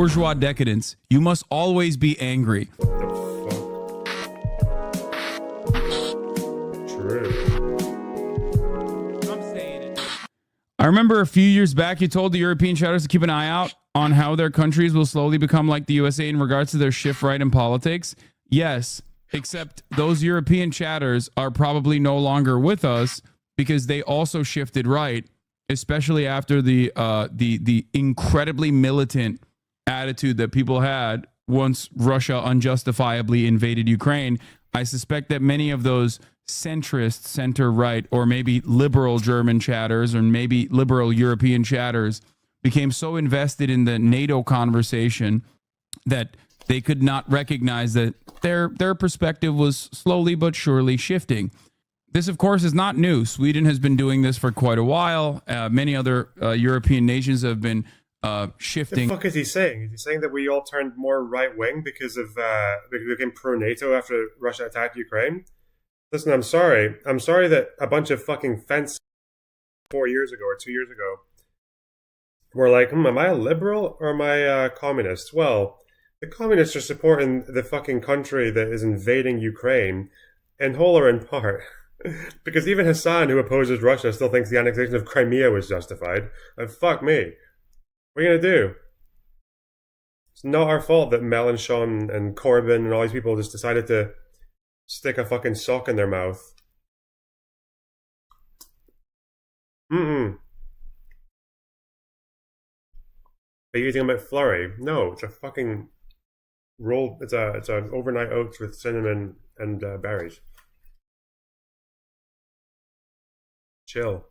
bourgeois decadence, you must always be angry. I remember a few years back, you told the European chatters to keep an eye out on how their countries will slowly become like the USA in regards to their shift right in politics. Yes, except those European chatters are probably no longer with us because they also shifted right, especially after the incredibly militant attitude that people had once Russia unjustifiably invaded Ukraine. I suspect that many of those centrist, center-right, or maybe liberal German chatters, or maybe liberal European chatters became so invested in the NATO conversation that they could not recognize that their perspective was slowly but surely shifting. This, of course, is not new. Sweden has been doing this for quite a while. Many other European nations have been shifting. What the fuck is he saying? Is he saying that we all turned more right-wing because we became pro-NATO after Russia attacked Ukraine? Listen, I'm sorry. I'm sorry that a bunch of fucking fence 4 years ago or 2 years ago were like, am I a liberal or am I a communist? Well, the communists are supporting the fucking country that is invading Ukraine in whole or in part. Because even Hassan, who opposes Russia, still thinks the annexation of Crimea was justified. And fuck me. What are you going to do? It's not our fault that Mélenchon and Corbyn and all these people just decided to stick a fucking sock in their mouth. Are you eating a McFlurry? No, it's a fucking roll. It's an overnight oats with cinnamon and berries. Chill.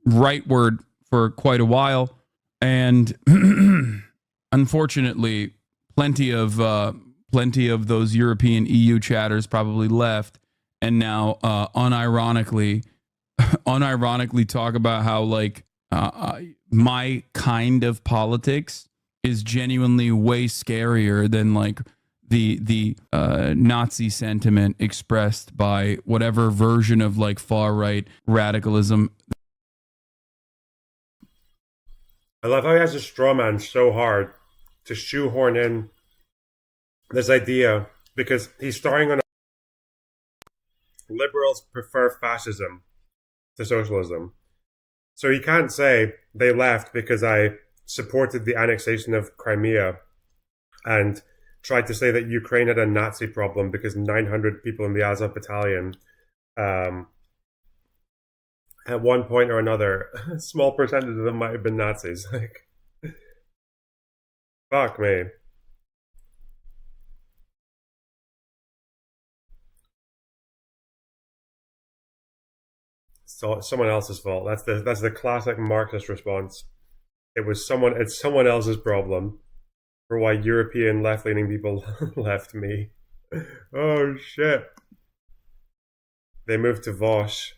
Rightward for quite a while, and unfortunately, plenty of those European EU chatters probably left, and now unironically talk about how like my kind of politics is genuinely way scarier than like the Nazi sentiment expressed by whatever version of like far right radicalism. I love how he has to straw man so hard to shoehorn in this idea because he's starting on liberals prefer fascism to socialism. So he can't say they left because I supported the annexation of Crimea and tried to say that Ukraine had a Nazi problem because 900 people in the Azov battalion at one point or another, a small percentage of them might have been Nazis. Like, fuck me. So it's someone else's fault. That's the classic Marxist response. It's someone else's problem for why European left-leaning people left me. Oh shit. They moved to Vosh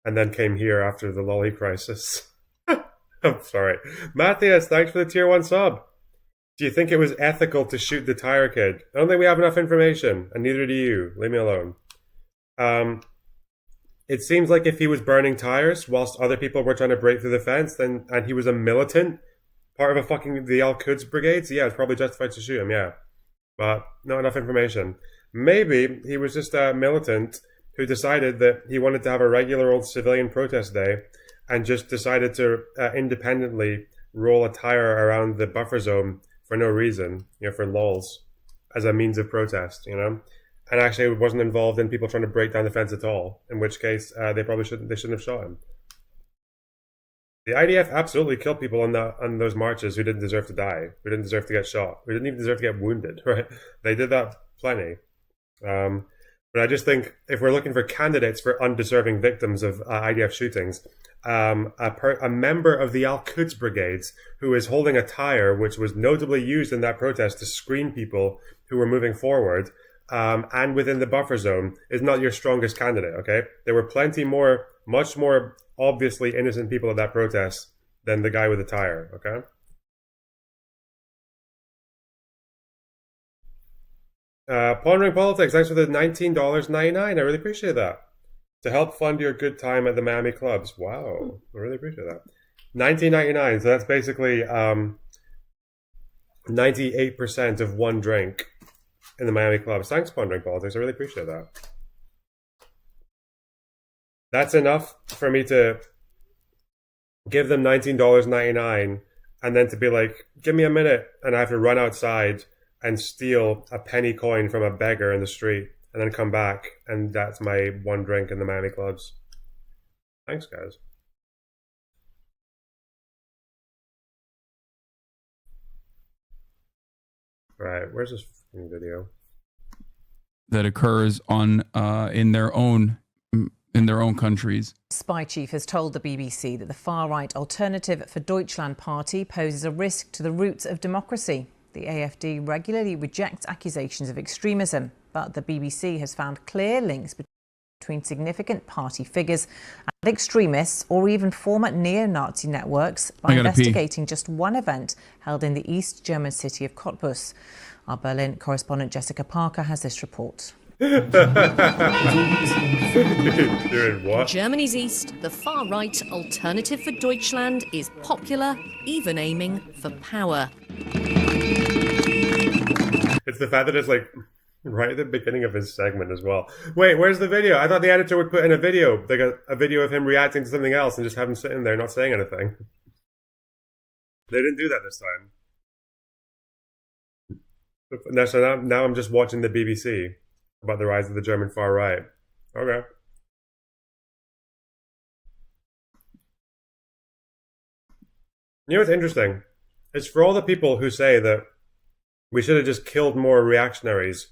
and then came here after the lolly crisis. I'm sorry. Matthias, thanks for the tier 1 sub. Do you think it was ethical to shoot the tire kid? I don't think we have enough information, and neither do you. Leave me alone. It seems like if he was burning tires whilst other people were trying to break through the fence, and he was a militant, part of a fucking the Al-Quds brigades, yeah, it's probably justified to shoot him, yeah. But not enough information. Maybe he was just a militant who decided that he wanted to have a regular old civilian protest day and just decided to independently roll a tire around the buffer zone for no reason, for lols, as a means of protest, and actually wasn't involved in people trying to break down the fence at all, in which case they shouldn't have shot him. The IDF absolutely killed people on those marches who didn't deserve to die, who didn't deserve to get shot, who didn't even deserve to get wounded, right? They did that plenty. But I just think if we're looking for candidates for undeserving victims of IDF shootings, a member of the Al-Quds brigades who is holding a tire, which was notably used in that protest to screen people who were moving forward, and within the buffer zone, is not your strongest candidate, okay? There were much more obviously innocent people at that protest than the guy with the tire, okay? Pondering Politics, thanks for the $19.99. I really appreciate that. To help fund your good time at the Miami clubs. Wow, I really appreciate that. $19.99, so that's basically 98% of one drink in the Miami clubs. Thanks, Pondering Politics. I really appreciate that. That's enough for me to give them $19.99 and then to be like, give me a minute, and I have to run outside and steal a penny coin from a beggar in the street and then come back, and that's my one drink in the Miami clubs. Thanks, guys. Right, where's this video? That occurs on in their own countries. Spy chief has told the BBC that the far-right Alternative for Deutschland party poses a risk to the roots of democracy. The AfD regularly rejects accusations of extremism, but the BBC has found clear links between significant party figures and extremists or even former neo-Nazi networks by investigating just one event held in the East German city of Cottbus. Our Berlin correspondent Jessica Parker has this report. Doing what? Germany's east, the far-right Alternative for Deutschland is popular, even aiming for power. It's the fact that it's like right at the beginning of his segment as well. Wait, where's the video? I thought the editor would put in a video, like a video of him reacting to something else and just have him sitting there not saying anything. They didn't do that this time. So now I'm just watching the BBC about the rise of the German far right. Okay. You know what's interesting? It's for all the people who say that we should have just killed more reactionaries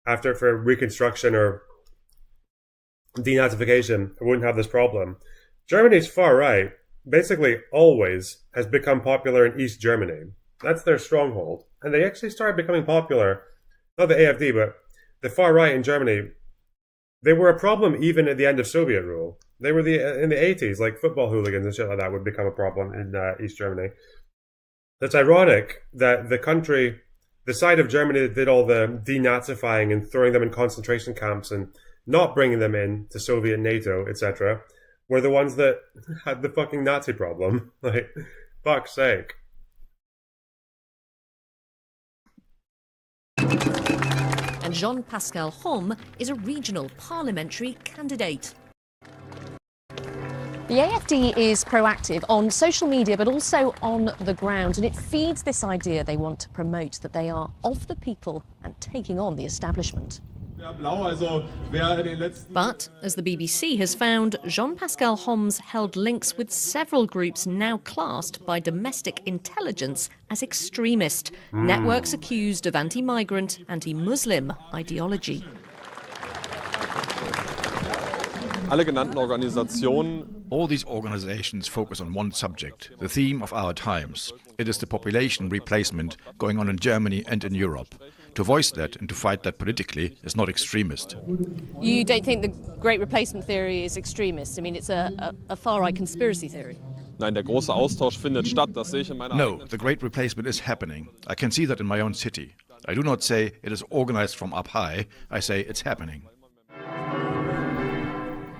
for Reconstruction or denazification, we wouldn't have this problem. Germany's far right basically always has become popular in East Germany. That's their stronghold. And they actually started becoming popular, not the AfD, but the far right in Germany. They were a problem even at the end of Soviet rule. They were in the 80s, like football hooligans and shit like that would become a problem in East Germany. That's ironic that the side of Germany that did all the denazifying and throwing them in concentration camps and not bringing them in to Soviet NATO, etc., were the ones that had the fucking Nazi problem. Like, fuck's sake. And Jean-Pascal Homme is a regional parliamentary candidate. The AfD is proactive on social media, but also on the ground, and it feeds this idea they want to promote, that they are of the people and taking on the establishment. But, as the BBC has found, Jean-Pascal Homme's held links with several groups now classed by domestic intelligence as extremist, networks accused of anti-migrant, anti-Muslim ideology. All these organizations focus on one subject, the theme of our times. It is the population replacement going on in Germany and in Europe. To voice that and to fight that politically is not extremist. You don't think the Great Replacement theory is extremist? I mean, it's a far-right conspiracy theory. No, the Great Replacement is happening. I can see that in my own city. I do not say it is organized from up high. I say it's happening.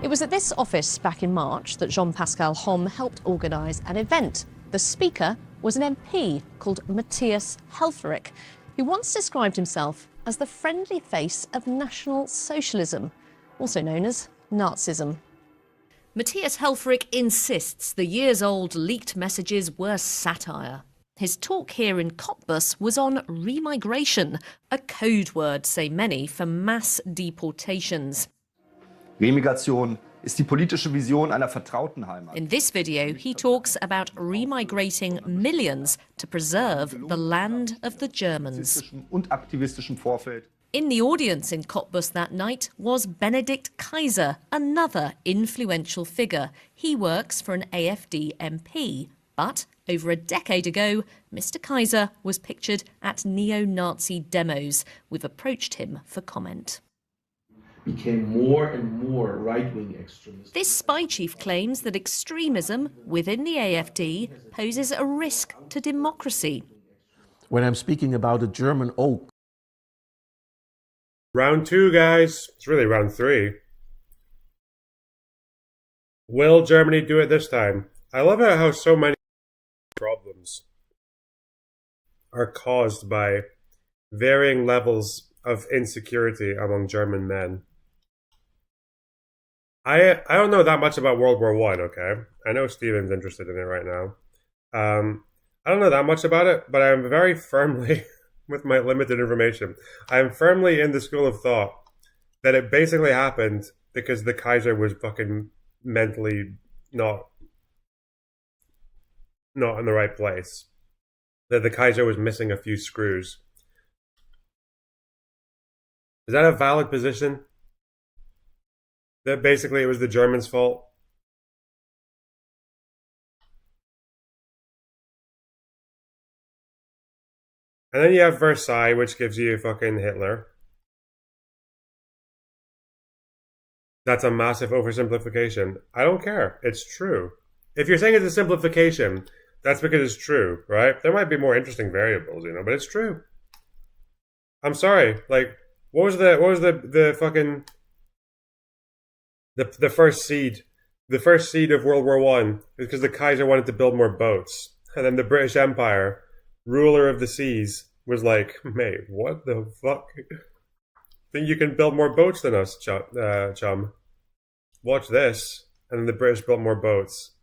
It was at this office back in March that Jean-Pascal Homme helped organise an event. The speaker was an MP called Matthias Helfferich, who once described himself as the friendly face of National Socialism, also known as Nazism. Matthias Helfferich insists the years-old leaked messages were satire. His talk here in Cottbus was on remigration, a code word, say many, for mass deportations. Remigration ist die politische Vision einer vertrauten Heimat. In this video, he talks about remigrating millions to preserve the land of the Germans. Und aktivistischem Vorfeld. In the audience in Cottbus that night was Benedikt Kaiser, another influential figure. He works for an AfD MP. But over a decade ago, Mr. Kaiser was pictured at neo-Nazi demos. We've approached him for comment. Became more and more right-wing extremists. This spy chief claims that extremism within the AfD poses a risk to democracy. When I'm speaking about a German oak, Round 2, guys. It's really round 3. Will Germany do it this time? I love how so many problems are caused by varying levels of insecurity among German men. I don't know that much about World War One. Okay, I know Steven's interested in it right now. I don't know that much about it, but I'm very firmly, with my limited information, I am firmly in the school of thought that it basically happened because the Kaiser was fucking mentally not in the right place. That the Kaiser was missing a few screws. Is that a valid position? That basically it was the Germans' fault? And then you have Versailles, which gives you fucking Hitler. That's a massive oversimplification. I don't care. It's true. If you're saying it's a simplification, that's because it's true, right? There might be more interesting variables, but it's true. I'm sorry. Like, what was the fucking the first seed? The first seed of World War One is because the Kaiser wanted to build more boats, and then the British Empire, ruler of the seas, was like, "Mate, what the fuck? Think you can build more boats than us, chum? Watch this." And then the British built more boats,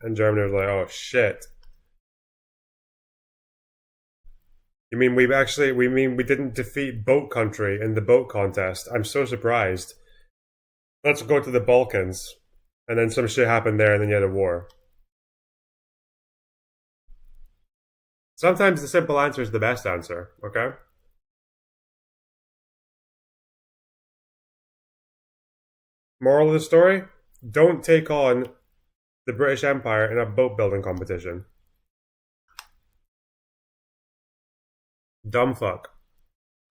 and Germany was like, "Oh shit." You mean we didn't defeat boat country in the boat contest? I'm so surprised. Let's go to the Balkans. And then some shit happened there, and then you had a war. Sometimes the simple answer is the best answer, okay? Moral of the story? Don't take on the British Empire in a boat building competition. Dumb fuck.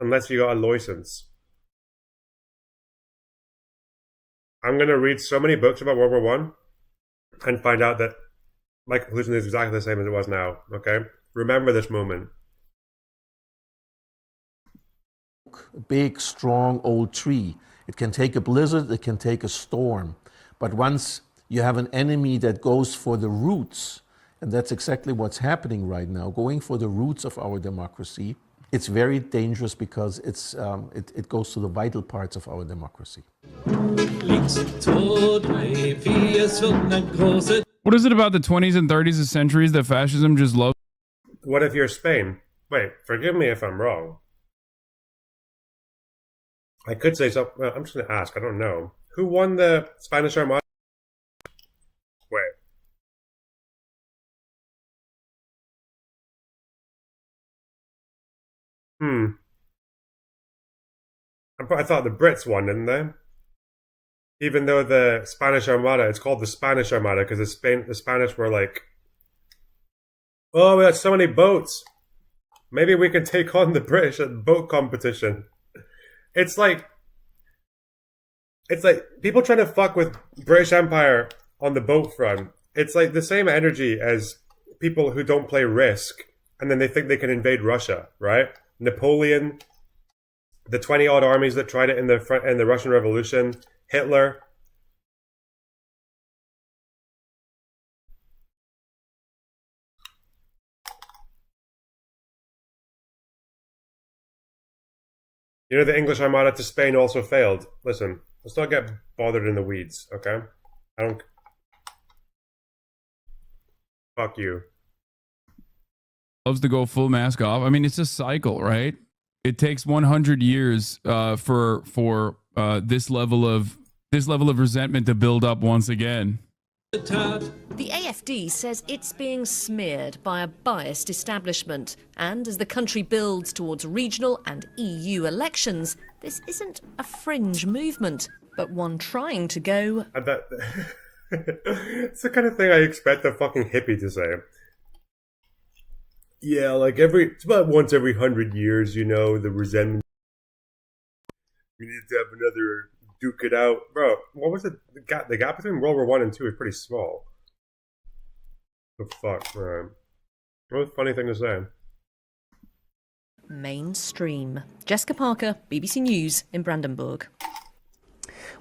Unless you got a license. I'm going to read so many books about World War One and find out that my conclusion is exactly the same as it was now, okay? Remember this moment. A big, strong, old tree. It can take a blizzard, it can take a storm. But once you have an enemy that goes for the roots, and that's exactly what's happening right now, going for the roots of our democracy, it's very dangerous because it goes to the vital parts of our democracy. What is it about the 20s and 30s and centuries that fascism just loves? What if you're Spain? Wait, forgive me if I'm wrong. I could say something. Well, I'm just going to ask. I don't know. Who won the Spanish Armada? Wait. I thought the Brits won, didn't they? Even though the Spanish Armada, it's called the Spanish Armada because the Spanish were like, "Oh, we got so many boats. Maybe we can take on the British at boat competition." It's like people trying to fuck with British Empire on the boat front. It's like the same energy as people who don't play Risk and then they think they can invade Russia, right? Napoleon, the 20-odd armies that tried it in the Russian Revolution, Hitler. You know, the English Armada to Spain also failed. Listen, let's not get bothered in the weeds, okay? Fuck you. Loves to go full mask off. I mean, it's a cycle, right? It takes 100 years for this level of resentment to build up once again. The AFD says it's being smeared by a biased establishment. And as the country builds towards regional and EU elections, this isn't a fringe movement, but one trying to go... It's the kind of thing I expect a fucking hippie to say. Yeah, like it's about once every 100 years, the resentment. We need to have another duke it out. Bro, what was it? The gap between World War One and Two is pretty small. The fuck, man. What a funny thing to say. mainstream. Jessica Parker, BBC News in Brandenburg.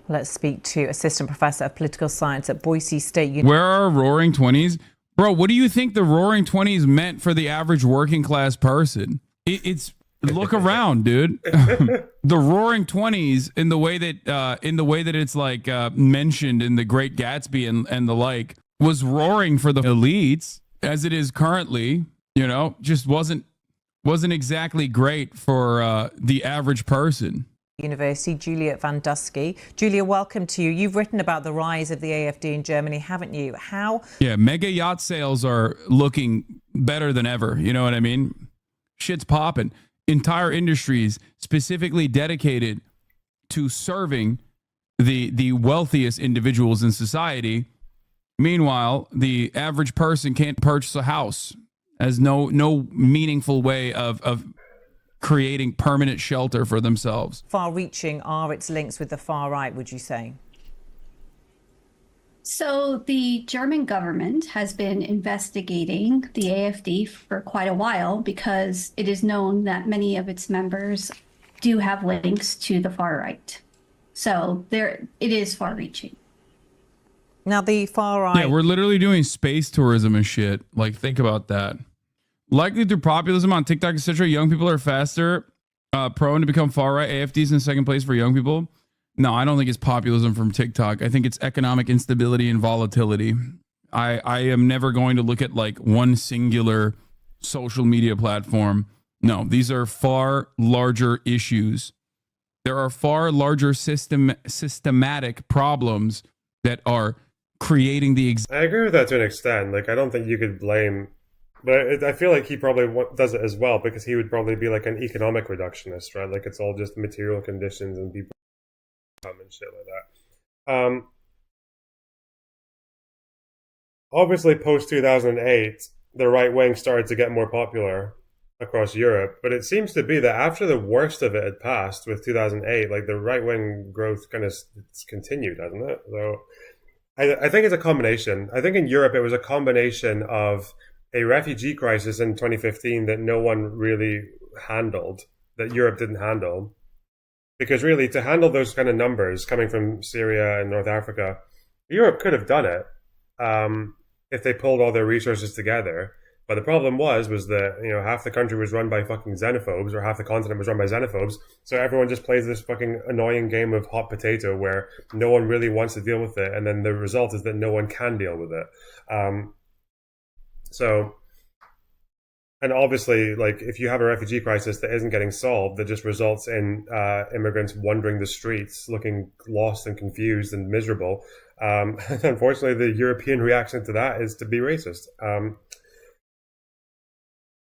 Let's speak to Assistant Professor of Political Science at Boise State University. Where are Roaring Twenties? Bro, what do you think the Roaring Twenties meant for the average working class person? It's look around, dude. The Roaring Twenties, in the way that it's like mentioned in The Great Gatsby and the like, was roaring for the elites, as it is currently. You know, just wasn't exactly great for the average person. University, Julia Van Dusky. Julia, welcome to you. You've written about the rise of the AfD in Germany, haven't you? How? Yeah, mega yacht sales are looking better than ever. You know what I mean? Shit's popping. Entire industries specifically dedicated to serving the wealthiest individuals in society. Meanwhile, the average person can't purchase a house, has no meaningful way of creating permanent shelter for themselves. Far-reaching are its links with the far right, would you say? So the German government has been investigating the AfD for quite a while because it is known that many of its members do have links to the far right. So it is far-reaching. Now the far right... Yeah, we're literally doing space tourism and shit. Like, think about that. Likely through populism on TikTok, etc., young people are faster prone to become far right. AfD's in second place for young people. No, I don't think it's populism from TikTok. I think it's economic instability and volatility. I am never going to look at like one singular social media platform. No, these are far larger issues. There are far larger systematic problems that are creating the... I agree with that to an extent. Like, I don't think you could blame... But I feel like he probably does it as well, because he would probably be like an economic reductionist, right? Like, it's all just material conditions and people and shit like that. Obviously, post 2008, the right wing started to get more popular across Europe, but it seems to be that after the worst of it had passed with 2008, like the right wing growth kind of continued, hasn't it? So I think it's a combination. I think in Europe it was a combination of a refugee crisis in 2015 that no one really handled, that Europe didn't handle. Because really, to handle those kind of numbers coming from Syria and North Africa, Europe could have done it if they pulled all their resources together. But the problem was that, you know, half the country was run by fucking xenophobes, or half the continent was run by xenophobes. So everyone just plays this fucking annoying game of hot potato where no one really wants to deal with it. And then the result is that no one can deal with it. And obviously, like, if you have a refugee crisis that isn't getting solved, that just results in immigrants wandering the streets, looking lost and confused and miserable. Unfortunately, the European reaction to that is to be racist.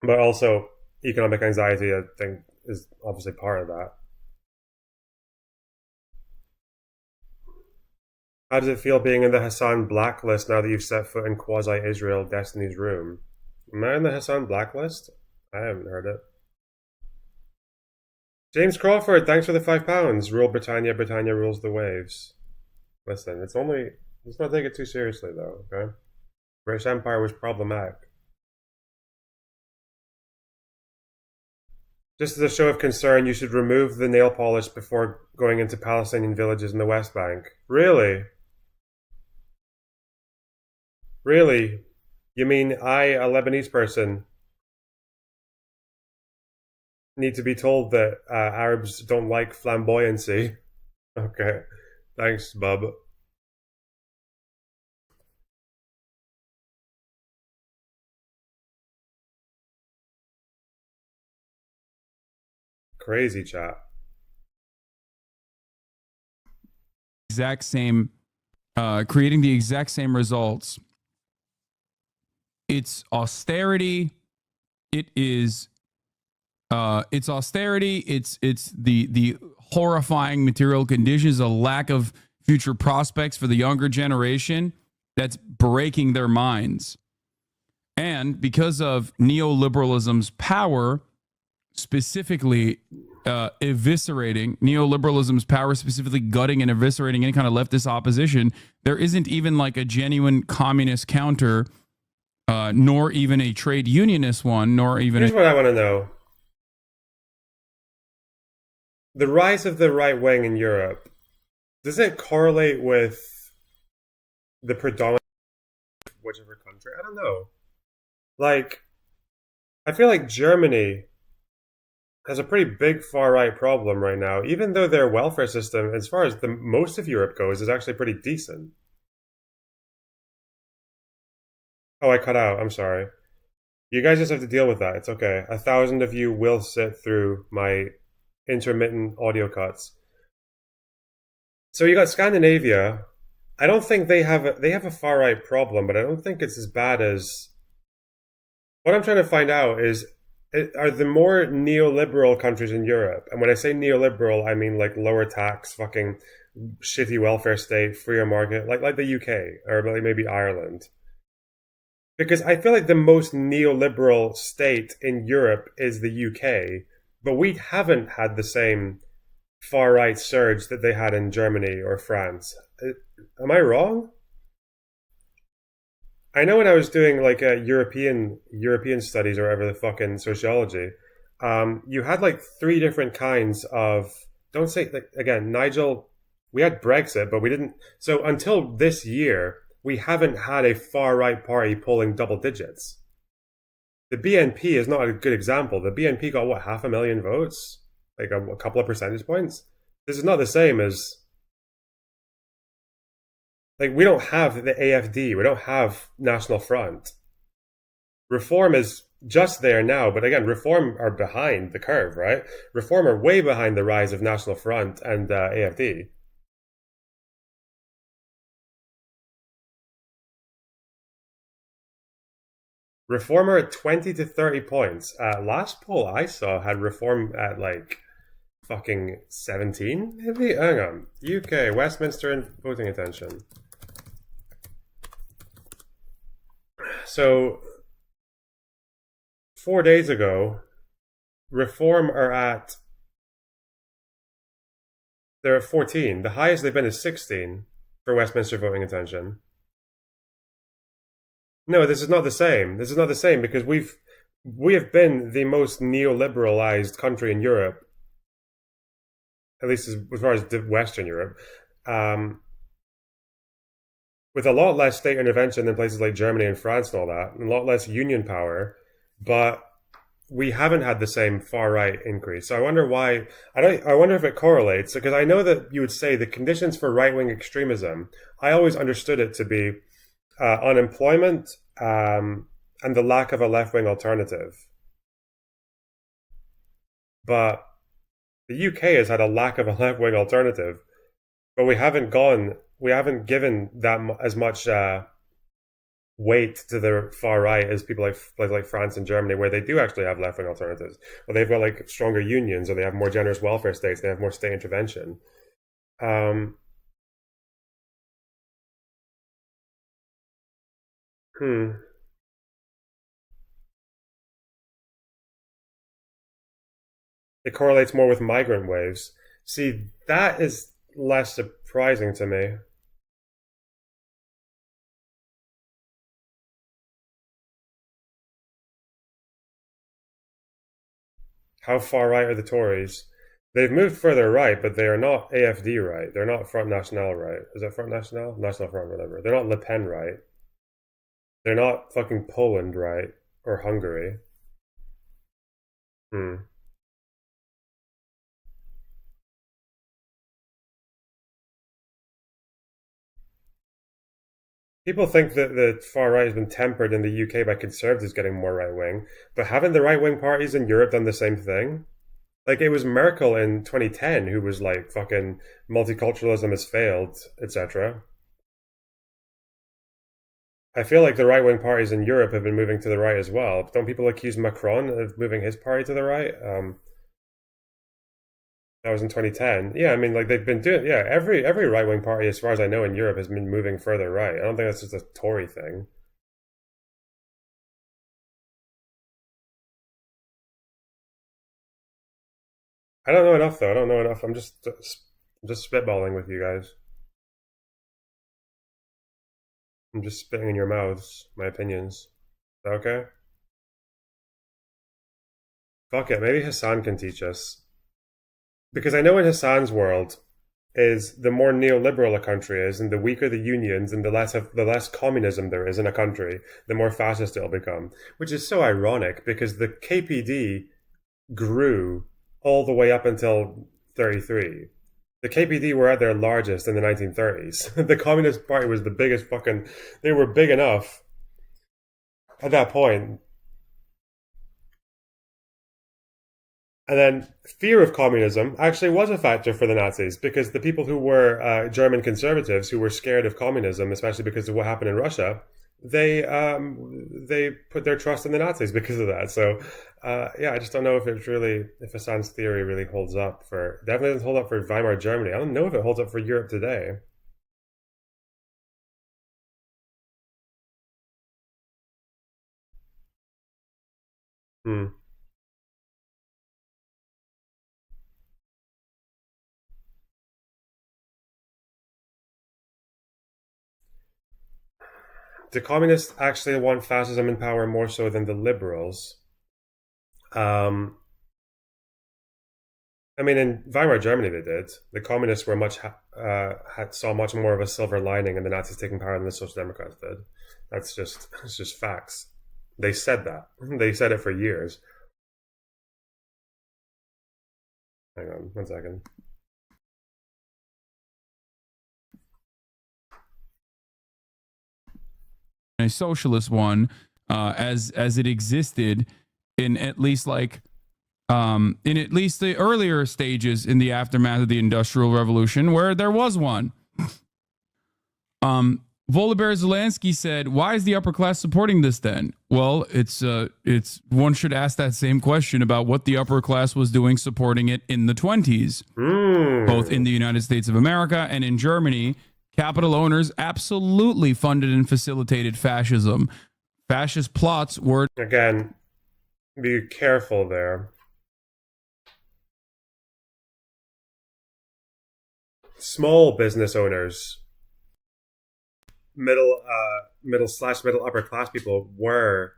But also, economic anxiety, I think, is obviously part of that. How does it feel being in the Hassan blacklist now that you've set foot in quasi-Israel Destiny's room? Am I in the Hassan blacklist? I haven't heard it. James Crawford, thanks for the £5. Rule Britannia, Britannia rules the waves. Listen, let's not take it too seriously though, okay? British Empire was problematic. Just as a show of concern, you should remove the nail polish before going into Palestinian villages in the West Bank. Really? Really? You mean I, a Lebanese person, need to be told that Arabs don't like flamboyancy? Okay. Thanks, bub. Crazy chat. Exact same, creating the exact same results. It's austerity. It's austerity. It's the horrifying material conditions, a lack of future prospects for the younger generation that's breaking their minds. And because of neoliberalism's power, specifically eviscerating neoliberalism's power, specifically gutting and eviscerating any kind of leftist opposition, there isn't even like a genuine communist counter, nor even a trade unionist one, nor even... Here's what I want to know. the rise of the right wing in Europe, does it correlate with the predominant of whichever country? I don't know. Like, I feel like Germany has a pretty big far right problem right now, even though their welfare system, as far as the most of Europe goes, is actually pretty decent. Oh, I cut out. I'm sorry. You guys just have to deal with that. It's okay. 1,000 of you will sit through my intermittent audio cuts. So you got Scandinavia. I don't think they have a far right problem, but I don't think it's as bad as. What I'm trying to find out is, are the more neoliberal countries in Europe, and when I say neoliberal, I mean like lower tax, fucking shitty welfare state, freer market, like the UK or like maybe Ireland. Because I feel like the most neoliberal state in Europe is the UK, but we haven't had the same far right surge that they had in Germany or France. Am I wrong? I know when I was doing like a European studies or whatever the fucking sociology, you had like 3 different kinds of. Don't say like again, Nigel. We had Brexit, but we didn't. So until this year, we haven't had a far right party polling double digits. The BNP is not a good example. The BNP got what, 500,000 votes, like a couple of percentage points. This is not the same as. Like, we don't have the AFD. We don't have National Front. Reform is just there now, but again, Reform are behind the curve, right? Reform are way behind the rise of National Front and AFD. Reform are at 20 to 30 points. Last poll I saw had Reform at like fucking 17, maybe? Hang on. UK, Westminster and voting attention. So 4 days ago, Reform they're at 14. The highest they've been is 16 for Westminster voting attention. No, this is not the same. This is not the same because we have been the most neoliberalized country in Europe, at least as far as Western Europe, with a lot less state intervention than places like Germany and France and all that, and a lot less union power, but we haven't had the same far right increase. So I wonder why. I wonder if it correlates, because I know that you would say the conditions for right wing extremism. I always understood it to be unemployment and the lack of a left wing alternative. But the UK has had a lack of a left wing alternative, but we haven't given that as much weight to the far right as people like France and Germany, where they do actually have left wing alternatives. Or they've got like stronger unions, or they have more generous welfare states. They have more state intervention. It correlates more with migrant waves. See, that is less surprising to me. How far right are the Tories? They've moved further right, but they are not AFD right. They're not Front National right. Is that Front National? National Front, whatever. They're not Le Pen right. They're not fucking Poland right. Or Hungary. People think that the far right has been tempered in the UK by Conservatives getting more right wing, but haven't the right wing parties in Europe done the same thing? Like, it was Merkel in 2010 who was like, fucking multiculturalism has failed, etc. I feel like the right wing parties in Europe have been moving to the right as well. Don't people accuse Macron of moving his party to the right? That was in 2010. Yeah, I mean, like they've been doing. Yeah, every right wing party, as far as I know, in Europe has been moving further right. I don't think that's just a Tory thing. I don't know enough though. I don't know enough. I'm just spitballing with you guys. I'm just spitting in your mouths my opinions. Is that okay? Fuck it. Maybe Hassan can teach us. because I know in Hassan's world is the more neoliberal a country is, and the weaker the unions, and the less communism there is in a country, the more fascist it'll become. Which is so ironic because the KPD grew all the way up until 33. The KPD were at their largest in the 1930s. The Communist Party was the biggest fucking. They were big enough at that point. And then fear of communism actually was a factor for the Nazis because the people who were German conservatives who were scared of communism, especially because of what happened in Russia, they put their trust in the Nazis because of that. So I just don't know if Hassan's theory really holds up definitely doesn't hold up for Weimar Germany. I don't know if it holds up for Europe today. Hmm. The communists actually want fascism in power more so than the liberals. I mean, in Weimar Germany, they did. The communists were saw much more of a silver lining in the Nazis taking power than the Social Democrats did. It's just facts. They said that. They said it for years. Hang on, 1 second. A socialist one, as it existed in at least the earlier stages in the aftermath of the Industrial Revolution, where there was one. Volodymyr Zelensky said, "Why is the upper class supporting this then?" Well, it's one should ask that same question about what the upper class was doing supporting it in the 20s, both in the United States of America and in Germany. Capital owners absolutely funded and facilitated fascism. Fascist plots were... Again, be careful there. Small business owners, middle upper class people were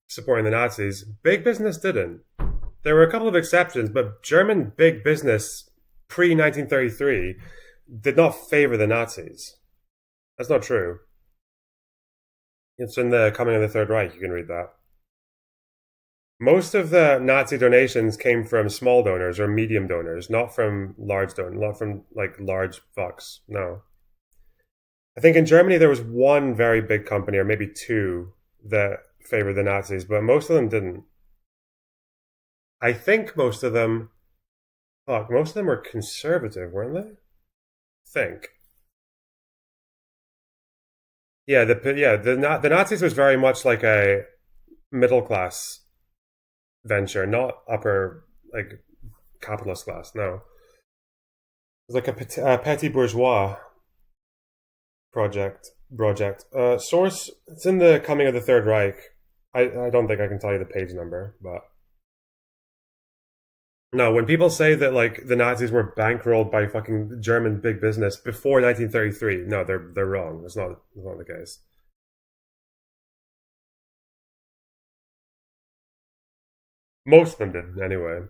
supporting the Nazis. Big business didn't. There were a couple of exceptions, but German big business pre-1933 did not favor the Nazis. That's not true. It's in the Coming of the Third Reich. You can read that. Most of the Nazi donations came from small donors or medium donors, not from large donors, not from large fucks. No. I think in Germany there was one very big company, or maybe two, that favored the Nazis, but most of them didn't. I think most of them were conservative, weren't they? Think. Yeah, the Nazis was very much like a middle class venture, not upper capitalist class. No, it was like a petit bourgeois project. Source. It's in the Coming of the Third Reich. I don't think I can tell you the page number, but. No, when people say that the Nazis were bankrolled by fucking German big business before 1933, no, they're wrong. That's not the case. Most of them didn't, anyway.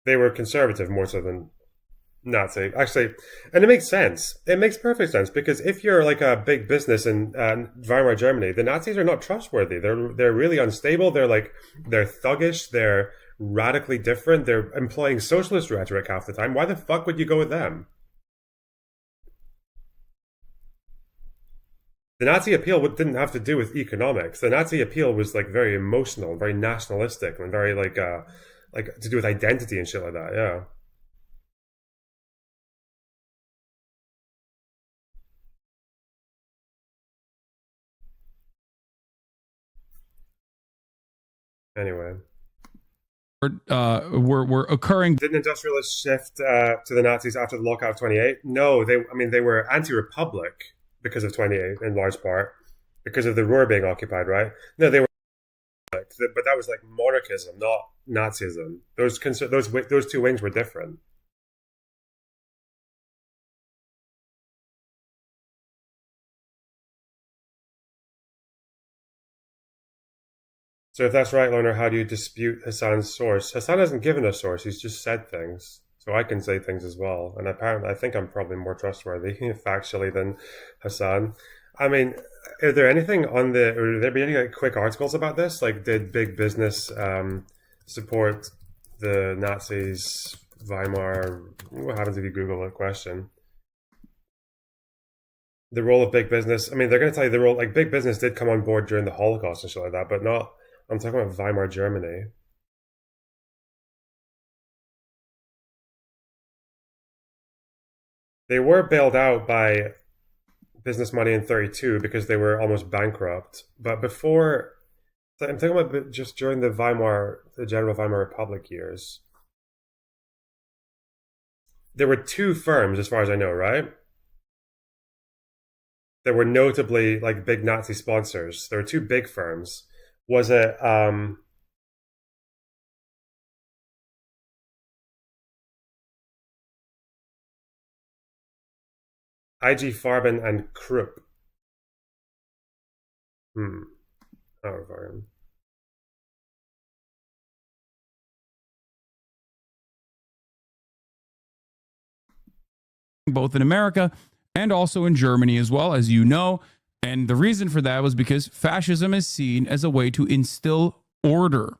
They were conservative more so than Nazi, actually, and it makes sense. It makes perfect sense because if you're a big business in Weimar Germany, the Nazis are not trustworthy. They're really unstable. They're thuggish. They're radically different. They're employing socialist rhetoric half the time. Why the fuck would you go with them? The Nazi appeal didn't have to do with economics. The Nazi appeal was very emotional, very nationalistic, and very to do with identity and shit like that. Yeah. Anyway, were occurring. Didn't industrialists shift to the Nazis after the lockout of 28? No, they were anti-republic because of 28 in large part because of the Ruhr being occupied, right? No, they were, but that was monarchism, not Nazism. Those two wings were different. So if that's right, Loner, how do you dispute Hassan's source? Hassan hasn't given a source, he's just said things. So I can say things as well. And apparently I think I'm probably more trustworthy factually than Hassan. I mean, are there anything on the, or would there be any like quick articles about this? Like, did big business support the Nazis, Weimar? What happens if you Google that question? The role of big business. I mean, they're going to tell you the role, like big business did come on board during the Holocaust and shit like that, but not, I'm talking about Weimar Germany. They were bailed out by business money in 32 because they were almost bankrupt. But before, I'm talking about just during the General Weimar Republic years. There were two firms, as far as I know, right? There were notably like big Nazi sponsors. There were two big firms. Was it IG Farben and Krupp? Oh, Farben. Both in America and also in Germany as well, as you know. And the reason for that was because fascism is seen as a way to instill order.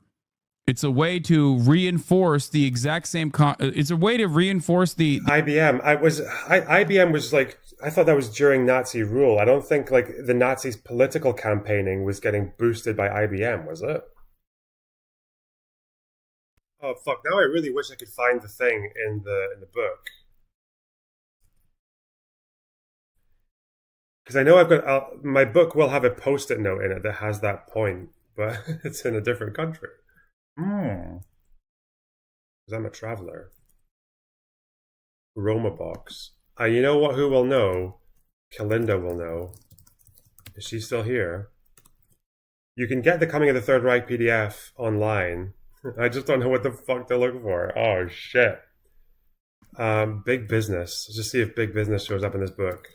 It's a way to reinforce the exact same. It's a way to reinforce the IBM. IBM was like, I thought that was during Nazi rule. I don't think like the Nazis' political campaigning was getting boosted by IBM, was it? Oh fuck! Now I really wish I could find the thing in the book. Because I know I've got my book will have a post-it note in it that has that point, but it's in a different country. Because I'm a traveler. Lonerbox. You know what? Who will know? Kalinda will know. Is she still here? You can get the Coming of the Third Reich PDF online. I just don't know what the fuck to look for. Oh shit. Big business. Let's just see if big business shows up in this book.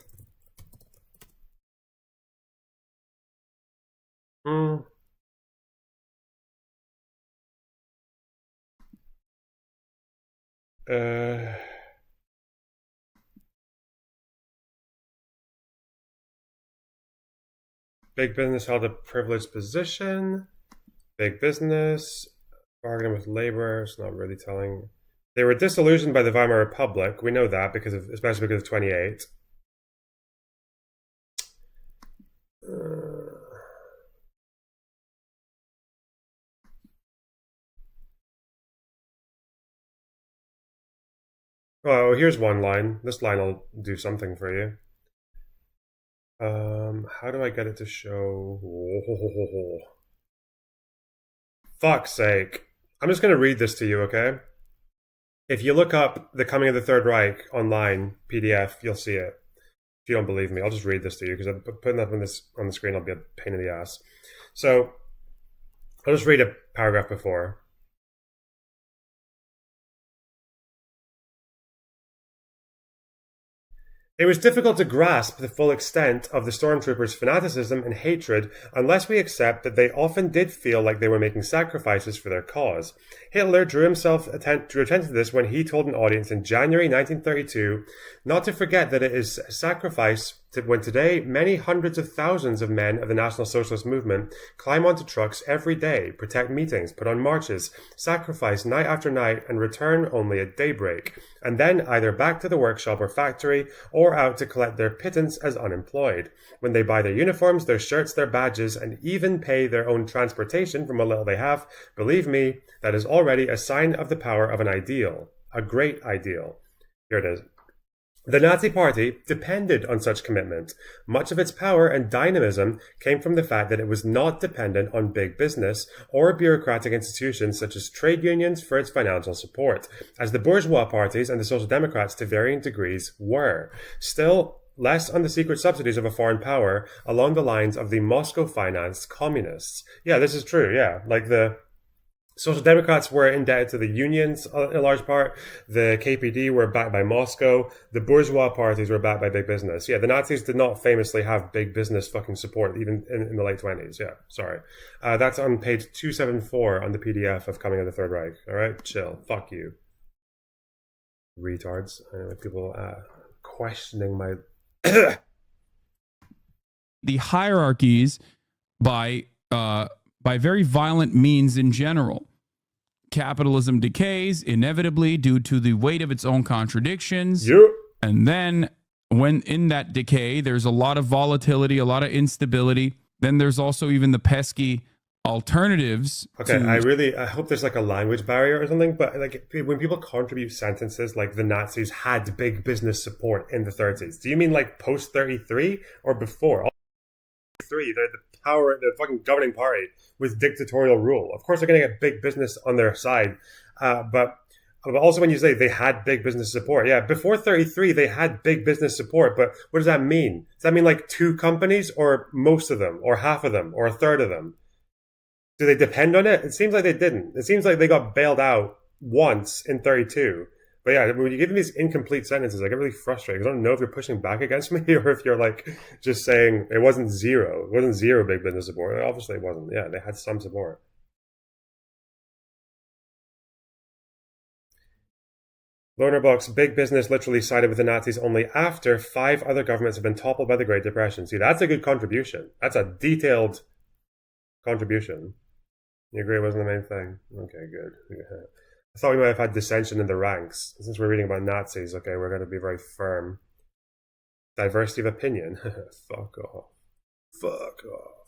Big business held a privileged position. Big business bargaining with labor. It's not really telling. They were disillusioned by the Weimar Republic. We know that especially because of 28. Oh, here's one line. This line will do something for you. How do I get it to show? Fuck's sake. I'm just going to read this to you, okay? If you look up The Coming of the Third Reich online, PDF, you'll see it. If you don't believe me, I'll just read this to you because putting that on the screen will be a pain in the ass. So, I'll just read a paragraph before. It was difficult to grasp the full extent of the stormtroopers' fanaticism and hatred unless we accept that they often did feel like they were making sacrifices for their cause. Hitler drew attention to this when he told an audience in January 1932 not to forget that it is a sacrifice when today many hundreds of thousands of men of the National Socialist movement climb onto trucks every day, protect meetings, put on marches, sacrifice night after night, and return only at daybreak, and then either back to the workshop or factory or out to collect their pittance as unemployed. When they buy their uniforms, their shirts, their badges, and even pay their own transportation from what little they have, believe me, that is already a sign of the power of an ideal, a great ideal. Here it is. The Nazi Party depended on such commitment. Much of its power and dynamism came from the fact that it was not dependent on big business or bureaucratic institutions such as trade unions for its financial support, as the bourgeois parties and the Social Democrats to varying degrees were. Still less on the secret subsidies of a foreign power along the lines of the Moscow-financed communists. Yeah, this is true, yeah. Like Social Democrats were indebted to the unions in large part. The KPD were backed by Moscow. The bourgeois parties were backed by big business. Yeah, the Nazis did not famously have big business fucking support, even in the late 20s. Yeah, sorry. That's on page 274 on the PDF of Coming of the Third Reich. All right, chill. Fuck you. Retards. People questioning my... The hierarchies by very violent means in general. Capitalism decays inevitably due to the weight of its own contradictions. Yep. And then when in that decay, there's a lot of volatility, a lot of instability. Then there's also even the pesky alternatives. Okay, I hope there's like a language barrier or something, but like when people contribute sentences like the Nazis had big business support in the 30s, do you mean like post 33 or before? They're the power, the fucking governing party with dictatorial rule. Of course, they're going to get big business on their side, but also when you say they had big business support, yeah, before 33 they had big business support. But what does that mean? Does that mean like 2 companies, or most of them, or half of them, or a third of them? Do they depend on it? It seems like they didn't. It seems like they got bailed out once in 32. But yeah, when you give me these incomplete sentences, I get really frustrated. I don't know if you're pushing back against me or if you're like just saying it wasn't zero. It wasn't zero big business support. Obviously it wasn't. Yeah, they had some support. Lonerbox, big business literally sided with the Nazis only after 5 other governments have been toppled by the Great Depression. See, that's a good contribution. That's a detailed contribution. You agree it wasn't the main thing? Okay, good. Yeah. I thought we might have had dissension in the ranks. Since we're reading about Nazis, okay, we're going to be very firm. Diversity of opinion. Fuck off. Fuck off.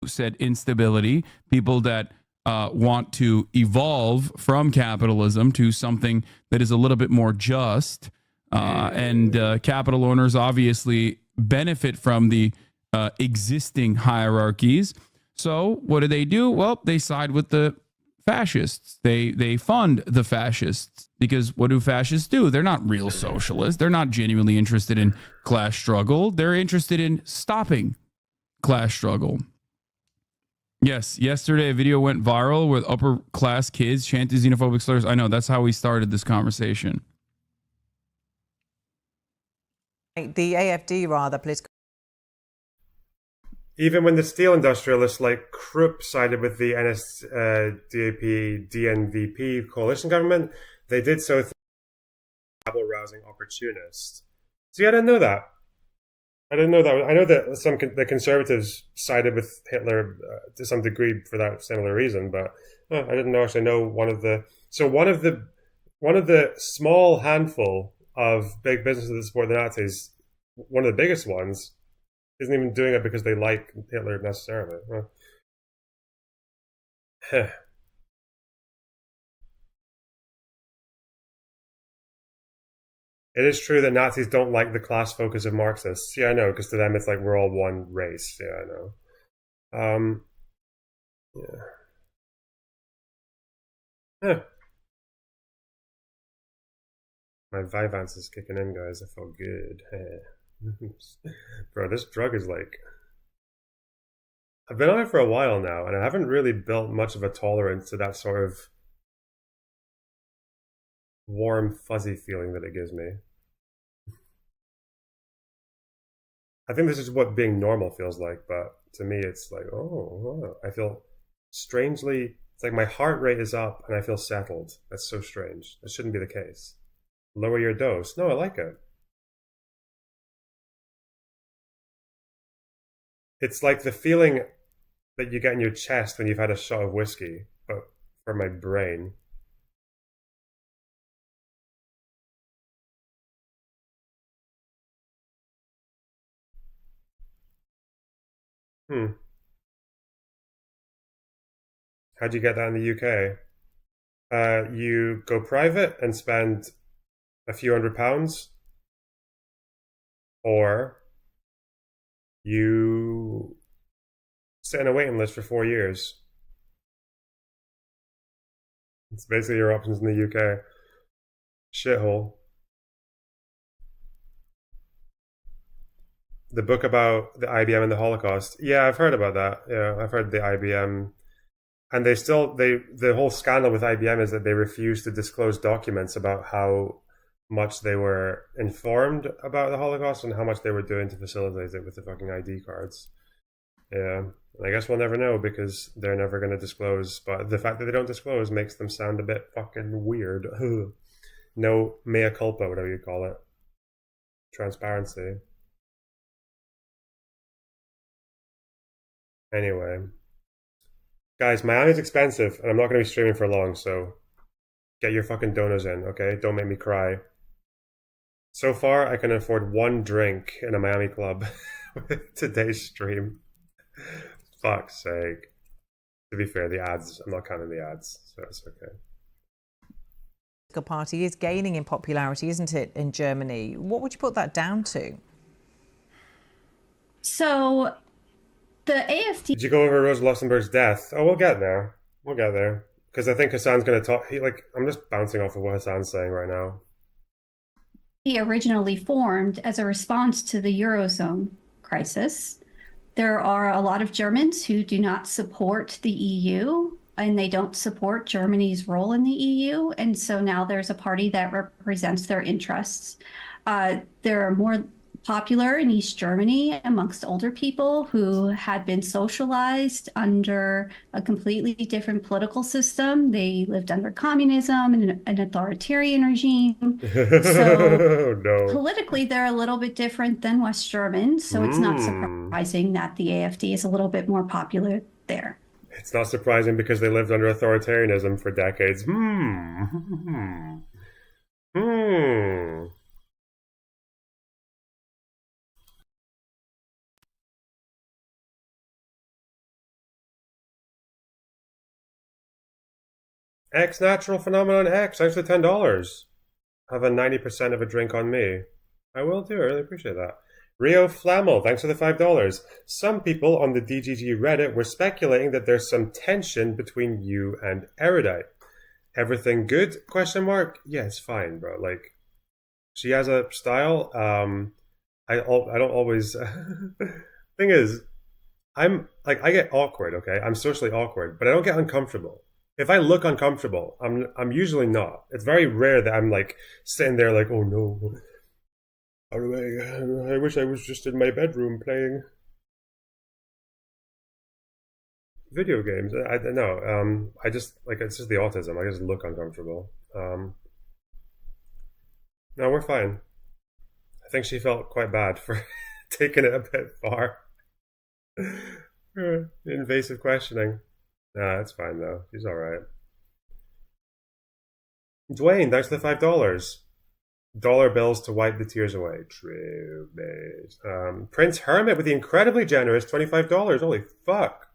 Said instability, people that want to evolve from capitalism to something that is a little bit more just. And capital owners obviously benefit from the existing hierarchies. So what do? Well, they side with the fascists. They fund the fascists, because what do fascists do? They're not real socialists. They're not genuinely interested in class struggle. They're interested in stopping class struggle. Yes, yesterday a video went viral with upper class kids chanting xenophobic slurs. I know, that's how we started this conversation. The AFD, rather, political. Even when the steel industrialists like Krupp sided with the NSDAP DNVP coalition government, they did so through rabble-rousing opportunists. See, I didn't know that. I know that the conservatives sided with Hitler to some degree for that similar reason, but I didn't actually know one of the small handful of big businesses that support the Nazis. One of the biggest ones isn't even doing it because they like Hitler necessarily. It is true that Nazis don't like the class focus of Marxists. Yeah, I know, because to them it's like we're all one race. Yeah, I know. Yeah. My Vyvanse is kicking in, guys. I feel good. Bro, this drug is like... I've been on it for a while now, and I haven't really built much of a tolerance to that sort of warm, fuzzy feeling that it gives me. I think this is what being normal feels like, but to me it's like, oh, I feel strangely... It's like my heart rate is up and I feel settled. That's so strange. That shouldn't be the case. Lower your dose. No, I like it. It's like the feeling that you get in your chest when you've had a shot of whiskey, but for my brain. How'd you get that in the UK? You go private and spend a few £100, or you sit in a waiting list for 4 years. It's basically your options in the UK. Shithole. The book about the IBM and the Holocaust. Yeah, I've heard about that. Yeah, I've heard the IBM. And the whole scandal with IBM is that they refuse to disclose documents about how much they were informed about the Holocaust and how much they were doing to facilitate it with the fucking ID cards. Yeah, I guess we'll never know because they're never going to disclose. But the fact that they don't disclose makes them sound a bit fucking weird. No mea culpa, whatever you call it. Transparency. Anyway. Guys, Miami's expensive, and I'm not going to be streaming for long, so get your fucking donos in, okay? Don't make me cry. So far, I can afford one drink in a Miami club with today's stream. Fuck's sake. To be fair, the ads, I'm not counting the ads, so it's okay. The party is gaining in popularity, isn't it, in Germany? What would you put that down to? So the AFD. Did you go over Rosa Luxemburg's death? Oh, we'll get there. We'll get there. Because I think Hassan's going to talk. I'm just bouncing off of what Hassan's saying right now. He originally formed as a response to the Eurozone crisis. There are a lot of Germans who do not support the EU, and they don't support Germany's role in the EU. And so now there's a party that represents their interests. They're more popular in East Germany amongst older people who had been socialized under a completely different political system. They lived under communism and an authoritarian regime. So no. Politically, they're a little bit different than West Germans. So it's not surprising that the AFD is a little bit more popular there. It's not surprising because they lived under authoritarianism for decades. X Natural Phenomenon X, thanks for $10. Have a 90% of a drink on me. I will too, I really appreciate that. Rio Flammel, thanks for the $5. Some people on the DGG Reddit were speculating that there's some tension between you and Erudite. Everything good? Question mark? Yeah, it's fine, bro. Like, she has a style. I don't always. Thing is, I get awkward. Okay, I'm socially awkward, but I don't get uncomfortable. If I look uncomfortable, I'm usually not. It's very rare that I'm like sitting there like, oh no, I wish I was just in my bedroom playing video games. I don't know. I just it's just the autism. I just look uncomfortable. No, we're fine. I think she felt quite bad for taking it a bit far. Invasive questioning. Nah, it's fine though. She's alright. Dwayne, thanks for the $5. Dollar bills to wipe the tears away. True, mate. Prince Hermit with the incredibly generous $25. Holy fuck.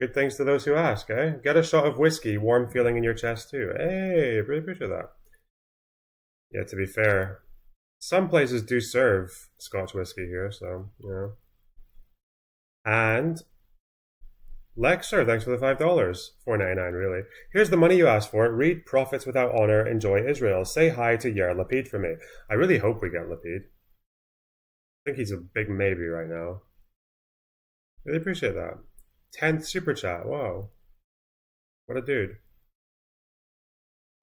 Good things to those who ask, eh? Get a shot of whiskey, warm feeling in your chest too. Hey, really appreciate that. Yeah, to be fair, some places do serve Scotch whiskey here, so, you know. And Lexer, thanks for the $5. $4.99, really. Here's the money you asked for. Read Prophets Without Honor, Enjoy Israel. Say hi to Yair Lapid for me. I really hope we get Lapid. I think he's a big maybe right now. Really appreciate that. 10th super chat. Wow. What a dude.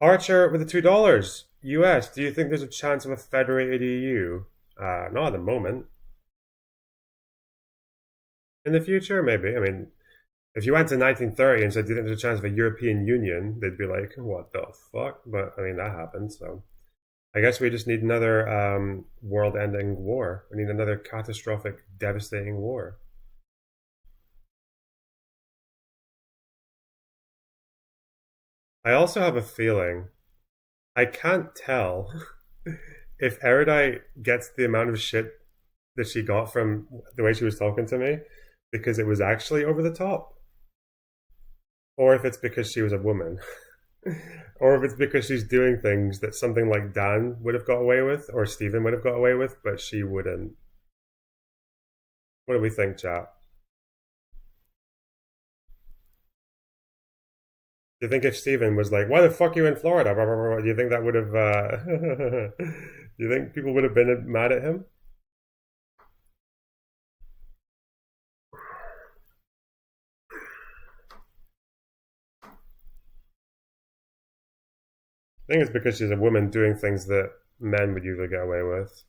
Archer with the $2. US, do you think there's a chance of a federated EU? Not at the moment. In the future, maybe. I mean, if you went to 1930 and said, do you think there's a chance of a European Union? They'd be like, what the fuck? But, I mean, that happened, so. I guess we just need another world-ending war. We need another catastrophic, devastating war. I also have a feeling, I can't tell if Erudite gets the amount of shit that she got from the way she was talking to me because it was actually over the top. Or if it's because she was a woman. Or if it's because she's doing things that something like Dan would have got away with, or Stephen would have got away with, but she wouldn't. What do we think, chat? Do you think if Stephen was like, why the fuck are you in Florida? Blah, blah, blah, do you think that would have, do you think people would have been mad at him? I think it's because she's a woman doing things that men would usually get away with.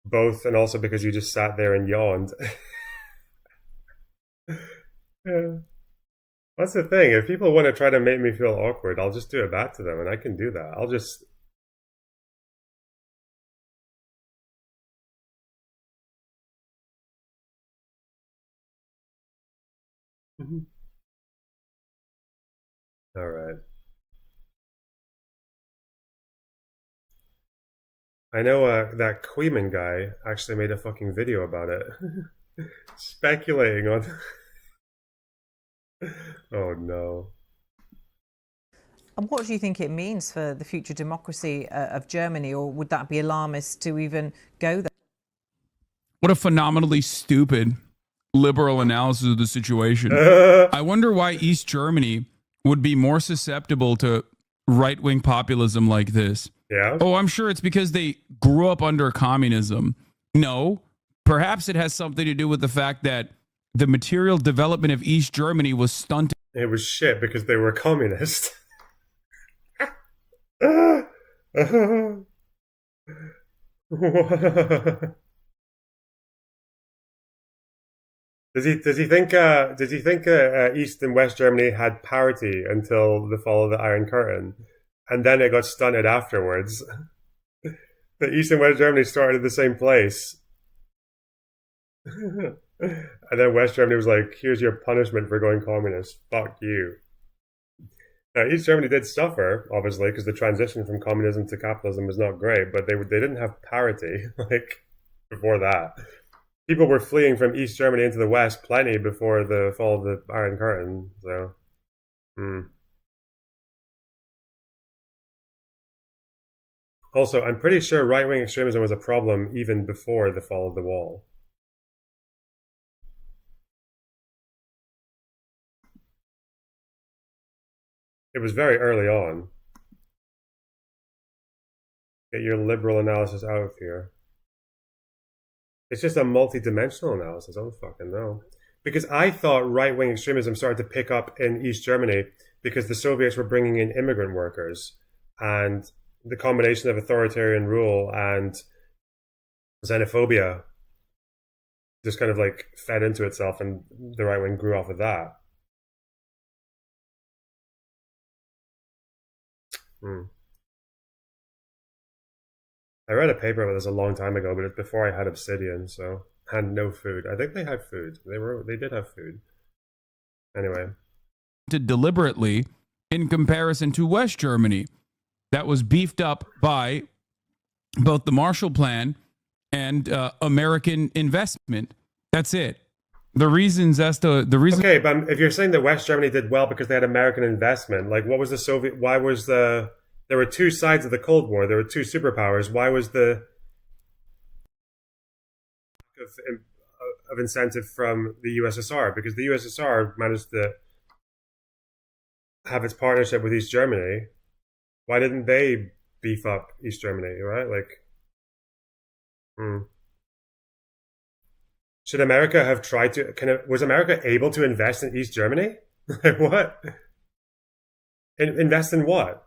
Both, and also because you just sat there and yawned. Yeah. That's the thing. If people want to try to make me feel awkward, I'll just do it back to them, and I can do that. I'll just... All right. I know that Queeman guy actually made a fucking video about it. Speculating on... Oh no. And what do you think it means for the future democracy of Germany, or would that be alarmist to even go there? What a phenomenally stupid liberal analysis of the situation. I wonder why East Germany would be more susceptible to right-wing populism like this. Yeah. Oh, I'm sure it's because they grew up under communism. No, perhaps it has something to do with the fact that the material development of East Germany was stunted. It was shit because they were communist. Does he think East and West Germany had parity until the fall of the Iron Curtain, and then it got stunted afterwards? The East and West Germany started at the same place, and then West Germany was like, "Here's your punishment for going communist. Fuck you." Now, East Germany did suffer, obviously, because the transition from communism to capitalism was not great, but they didn't have parity like before that. People were fleeing from East Germany into the West plenty before the fall of the Iron Curtain, so... Also, I'm pretty sure right-wing extremism was a problem even before the fall of the wall. It was very early on. Get your liberal analysis out of here. It's just a multi-dimensional analysis. I don't fucking know. Because I thought right-wing extremism started to pick up in East Germany because the Soviets were bringing in immigrant workers, and the combination of authoritarian rule and xenophobia just kind of like fed into itself, and the right wing grew off of that. I read a paper about this a long time ago, but it's before I had Obsidian, so I had no food. I think they had food. They did have food. Anyway. Deliberately in comparison to West Germany, that was beefed up by both the Marshall Plan and American investment. That's it. The reasons as to the reason. Okay, but if you're saying that West Germany did well because they had American investment, like what was the Soviet? Why was the? There were two sides of the Cold War. There were two superpowers. Why was the of incentive from the USSR? Because the USSR managed to have its partnership with East Germany. Why didn't they beef up East Germany? Right? Like, should America have tried to? Was America able to invest in East Germany? Like what? Invest in what?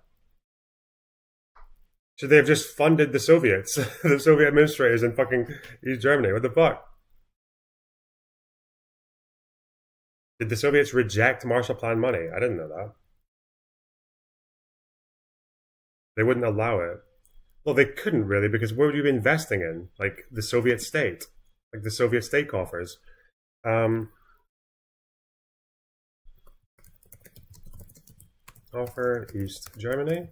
Should they have just funded the Soviets, the Soviet administrators in fucking East Germany? What the fuck? Did the Soviets reject Marshall Plan money? I didn't know that. They wouldn't allow it. Well, they couldn't really, because what would you be investing in? Like the Soviet state, like the Soviet state coffers. Offer East Germany.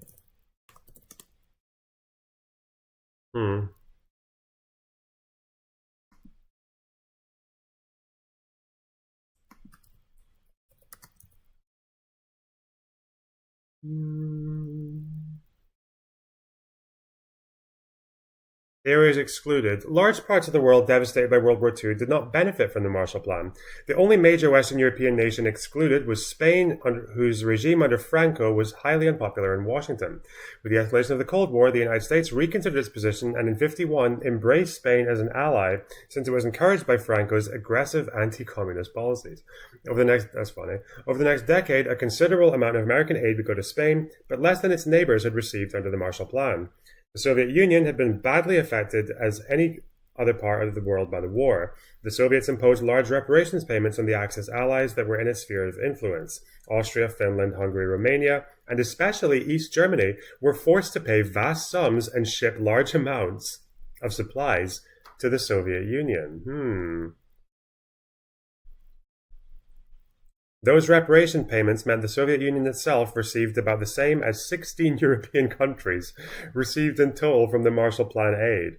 The areas excluded. Large parts of the world devastated by World War II did not benefit from the Marshall Plan. The only major Western European nation excluded was Spain, whose regime under Franco was highly unpopular in Washington. With the escalation of the Cold War, the United States reconsidered its position and in 1951 embraced Spain as an ally since it was encouraged by Franco's aggressive anti-communist policies. Over the next decade, a considerable amount of American aid would go to Spain, but less than its neighbors had received under the Marshall Plan. The Soviet Union had been badly affected as any other part of the world by the war. The Soviets imposed large reparations payments on the Axis allies that were in its sphere of influence. Austria, Finland, Hungary, Romania, and especially East Germany were forced to pay vast sums and ship large amounts of supplies to the Soviet Union. Those reparation payments meant the Soviet Union itself received about the same as 16 European countries received in total from the Marshall Plan aid.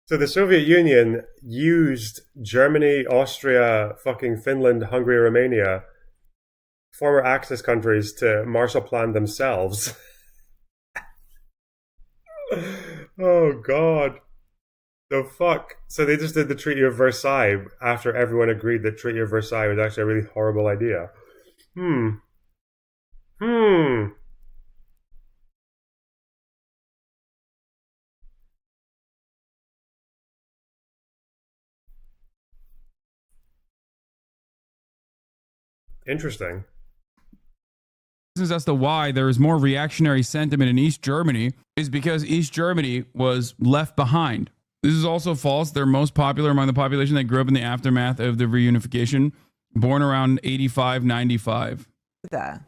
So the Soviet Union used Germany, Austria, fucking Finland, Hungary, Romania, former Axis countries, to Marshall Plan themselves. Oh, God. The fuck? So they just did the Treaty of Versailles after everyone agreed that Treaty of Versailles was actually a really horrible idea. Interesting. As to why there is more reactionary sentiment in East Germany is because East Germany was left behind. This is also false. They're most popular among the population that grew up in the aftermath of the reunification, born around 85, 95. There.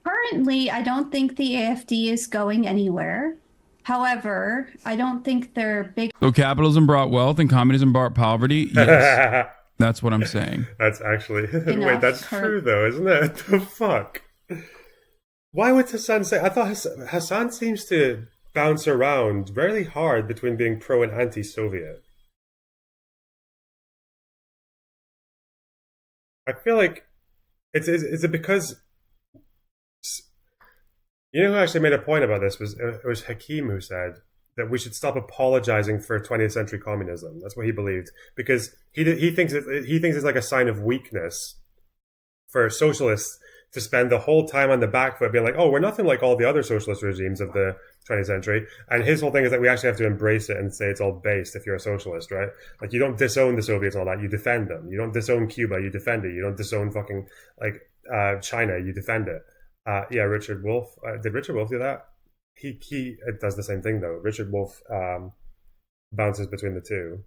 Currently, I don't think the AFD is going anywhere. However, I don't think they're big. So capitalism brought wealth and communism brought poverty? Yes. That's what I'm saying. That's actually... Wait, that's true though, isn't it? The fuck? Why would Hassan say... I thought Hassan seems to bounce around very hard between being pro and anti-Soviet. I feel like... Is it because... You know who actually made a point about this? It was Hakim who said that we should stop apologizing for 20th century communism. That's what he believed, because he thinks it's like a sign of weakness for socialists to spend the whole time on the back foot being like, oh, we're nothing like all the other socialist regimes of the 20th century. And his whole thing is that we actually have to embrace it and say it's all based if you're a socialist, right? Like, you don't disown the Soviets and all that, you defend them. You don't disown Cuba, you defend it. You don't disown fucking China, you defend it. Yeah, Richard Wolff. Did Richard Wolff do that? He it does the same thing though. Richard Wolff bounces between the two.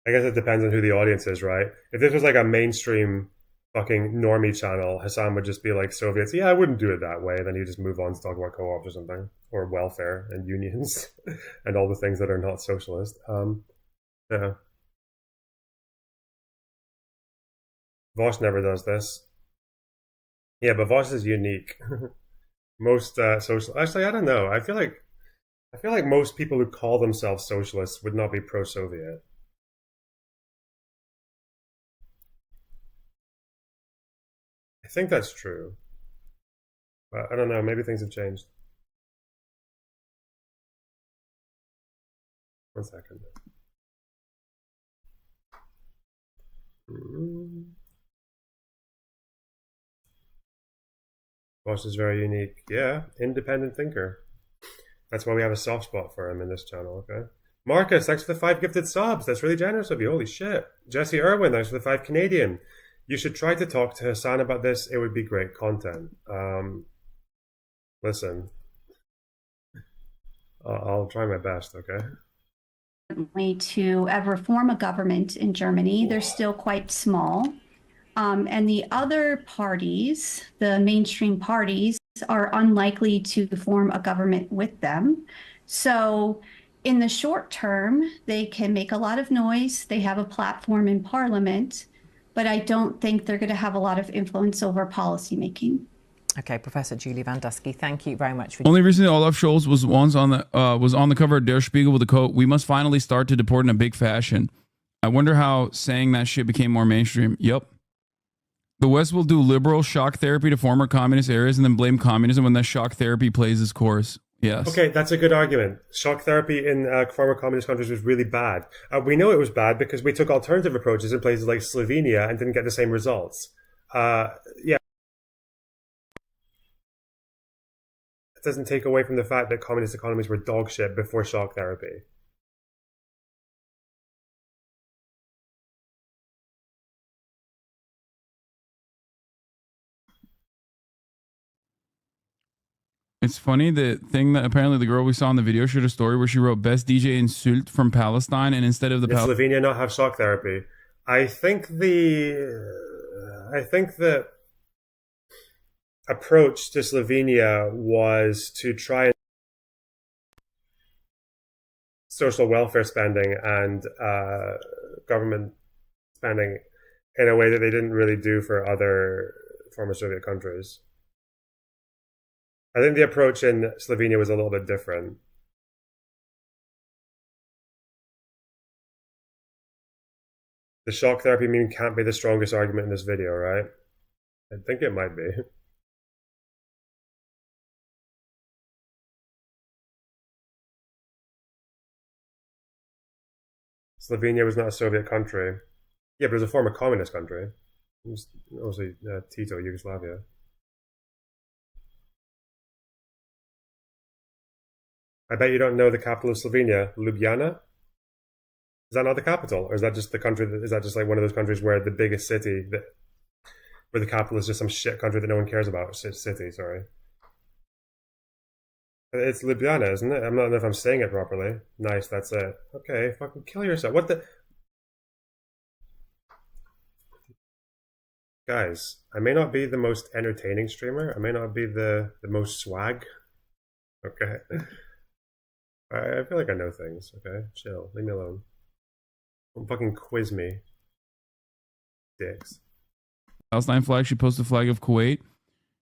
I guess it depends on who the audience is, right? If this was like a mainstream fucking normie channel, Hassan would just be like, Soviets, yeah, I wouldn't do it that way. Then he'd just move on to talk about co-ops or something, or welfare and unions and all the things that are not socialist. Yeah. Vosh never does this. Yeah, but Vosh is unique. Most social... Actually, I don't know. I feel like most people who call themselves socialists would not be pro-Soviet. I think that's true. But I don't know. Maybe things have changed. One second. Boss is very unique. Yeah, independent thinker. That's why we have a soft spot for him in this channel, okay? Marcus, thanks for the 5 gifted subs. That's really generous of you. Holy shit. Jesse Irwin, thanks for the 5 Canadian. You should try to talk to Hassan about this. It would be great content. Listen. I'll try my best, okay? To ever form a government in Germany. They're still quite small. And the other parties, the mainstream parties, are unlikely to form a government with them. So in the short term, they can make a lot of noise. They have a platform in parliament, but I don't think they're going to have a lot of influence over policymaking. Okay, Professor Julie Van Dusky, thank you very much for... Only recently, Olaf Scholz was on the cover of Der Spiegel with the quote, "We must finally start to deport in a big fashion." I wonder how saying that shit became more mainstream. Yep. The West will do liberal shock therapy to former communist areas and then blame communism when that shock therapy plays its course. Yes. Okay, that's a good argument. Shock therapy in former communist countries was really bad. We know it was bad because we took alternative approaches in places like Slovenia and didn't get the same results. Yeah. It doesn't take away from the fact that communist economies were dog shit before shock therapy. It's funny, the thing that apparently the girl we saw in the video shared a story where she wrote best DJ insult from Palestine, and instead of the Did Slovenia not have shock therapy? I think the approach to Slovenia was to try and social welfare spending and government spending in a way that they didn't really do for other former Soviet countries. I think the approach in Slovenia was a little bit different. The shock therapy meme can't be the strongest argument in this video, right? I think it might be. Slovenia was not a Soviet country. Yeah, but it was a former communist country. It was obviously Tito, Yugoslavia. I bet you don't know the capital of Slovenia, Ljubljana. Is that not the capital, or is that just the country? Is that just like one of those countries where the biggest city, where the capital is just some shit country that no one cares about? City, sorry. It's Ljubljana, isn't it? I'm not know if I'm saying it properly. Nice, that's it. Okay, fucking kill yourself. What the? Guys, I may not be the most entertaining streamer. I may not be the most swag. Okay. I feel like I know things, okay? Chill. Leave me alone. Don't fucking quiz me. Dicks. Palestine flag, she posted a flag of Kuwait.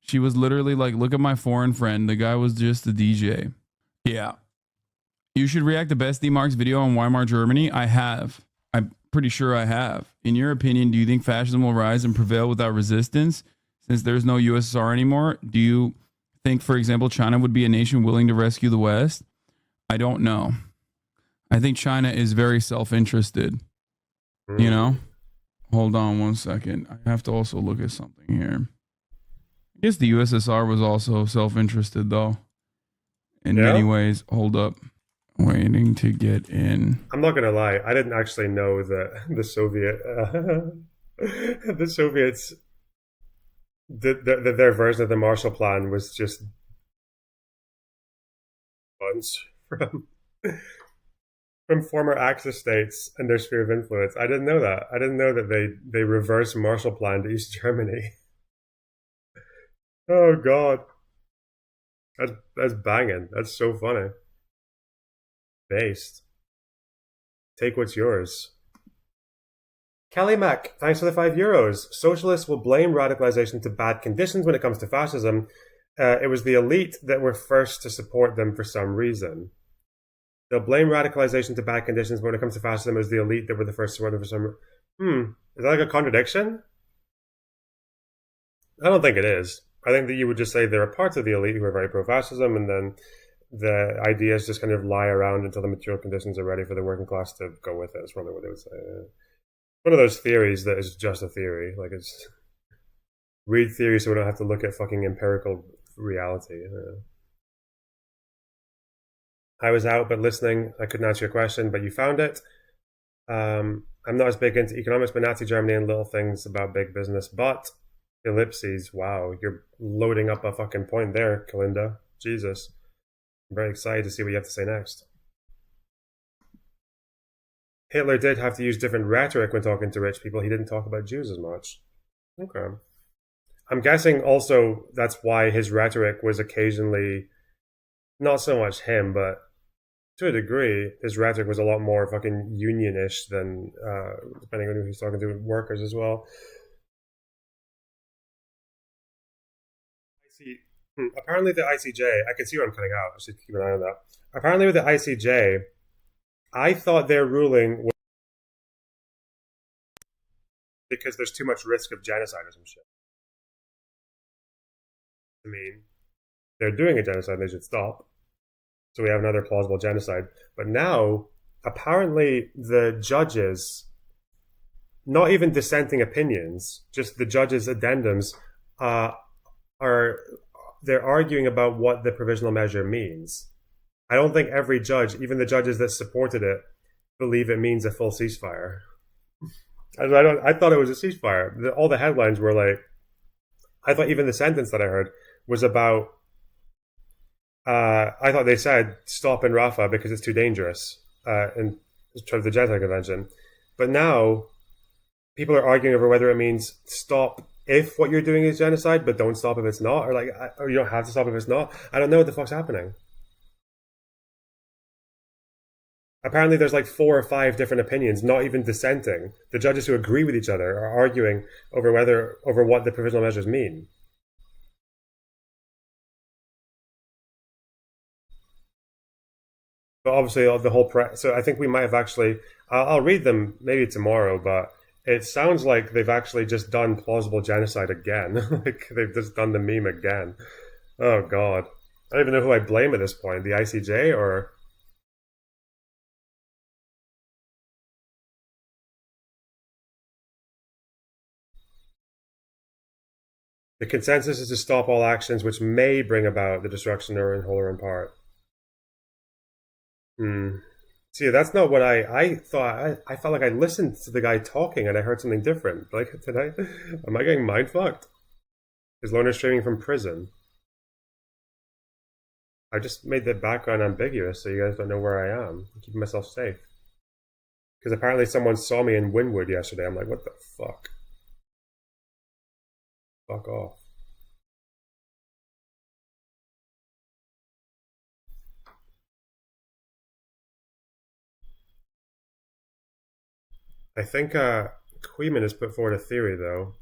She was literally like, look at my foreign friend. The guy was just a DJ. Yeah. You should react to Bestie Marx video on Weimar Germany. I have. I'm pretty sure I have. In your opinion, do you think fascism will rise and prevail without resistance? Since there's no USSR anymore, do you think, for example, China would be a nation willing to rescue the West? I don't know. I think China is very self-interested. You know? Hold on one second. I have to also look at something here. I guess the USSR was also self-interested, though. In many ways. Hold up. Waiting to get in. I'm not gonna lie. I didn't actually know that the Soviets, their version of the Marshall Plan was just funds from former Axis states and their sphere of influence. I didn't know that. I didn't know that they reverse Marshall Plan to East Germany. Oh God, that's banging. That's so funny. Based. Take what's yours. Kelly Mack, thanks for the €5. Socialists will blame radicalization to bad conditions when it comes to fascism. It was the elite that were first to support them for some reason. They'll blame radicalization to bad conditions when it comes to fascism. It was the elite that were the first to support them for some reason. Is that like a contradiction? I don't think it is. I think that you would just say there are parts of the elite who are very pro-fascism, and then the ideas just kind of lie around until the material conditions are ready for the working class to go with it. That's probably what they would say. One of those theories that is just a theory. Like, it's read theory so we don't have to look at fucking empirical reality. I was out but listening. I couldn't answer your question, but you found it. I'm not as big into economics, but Nazi Germany and little things about big business. But ellipses, wow, you're loading up a fucking point there, Kalinda. Jesus. I'm very excited to see what you have to say next. Hitler did have to use different rhetoric when talking to rich people. He didn't talk about Jews as much. Okay. I'm guessing also that's why his rhetoric was occasionally, not so much him, but to a degree, his rhetoric was a lot more fucking union-ish than, depending on who he's talking to, workers as well. I see. Apparently the ICJ, I can see where I'm cutting out. I should keep an eye on that. Apparently with the ICJ, I thought their ruling was because there's too much risk of genocide or some shit. I mean, they're doing a genocide, they should stop. So we have another plausible genocide. But now, apparently, the judges, not even dissenting opinions, just the judges' addendums, they're arguing about what the provisional measure means. I don't think every judge, even the judges that supported it, believe it means a full ceasefire. I thought it was a ceasefire. All the headlines were like, I thought even the sentence that I heard was about, I thought they said stop in Rafah because it's too dangerous in terms of the Genocide Convention. But now people are arguing over whether it means stop if what you're doing is genocide, but don't stop if it's not, or you don't have to stop if it's not. I don't know what the fuck's happening. Apparently there's like 4 or 5 different opinions, not even dissenting. The judges who agree with each other are arguing over what the provisional measures mean. But obviously the whole so I think we might have actually, I'll read them maybe tomorrow, but it sounds like they've actually just done plausible genocide again. Like they've just done the meme again. Oh God. I don't even know who I blame at this point, the ICJ or... The consensus is to stop all actions which may bring about the destruction or in whole or in part. See, that's not what I thought. I felt like I listened to the guy talking and I heard something different. Like, am I getting mind fucked? Is Loner streaming from prison? I just made the background ambiguous so you guys don't know where I am. I'm keeping myself safe. Because apparently someone saw me in Wynwood yesterday. I'm like, what the fuck? Fuck off. I think Queeman has put forward a theory, though.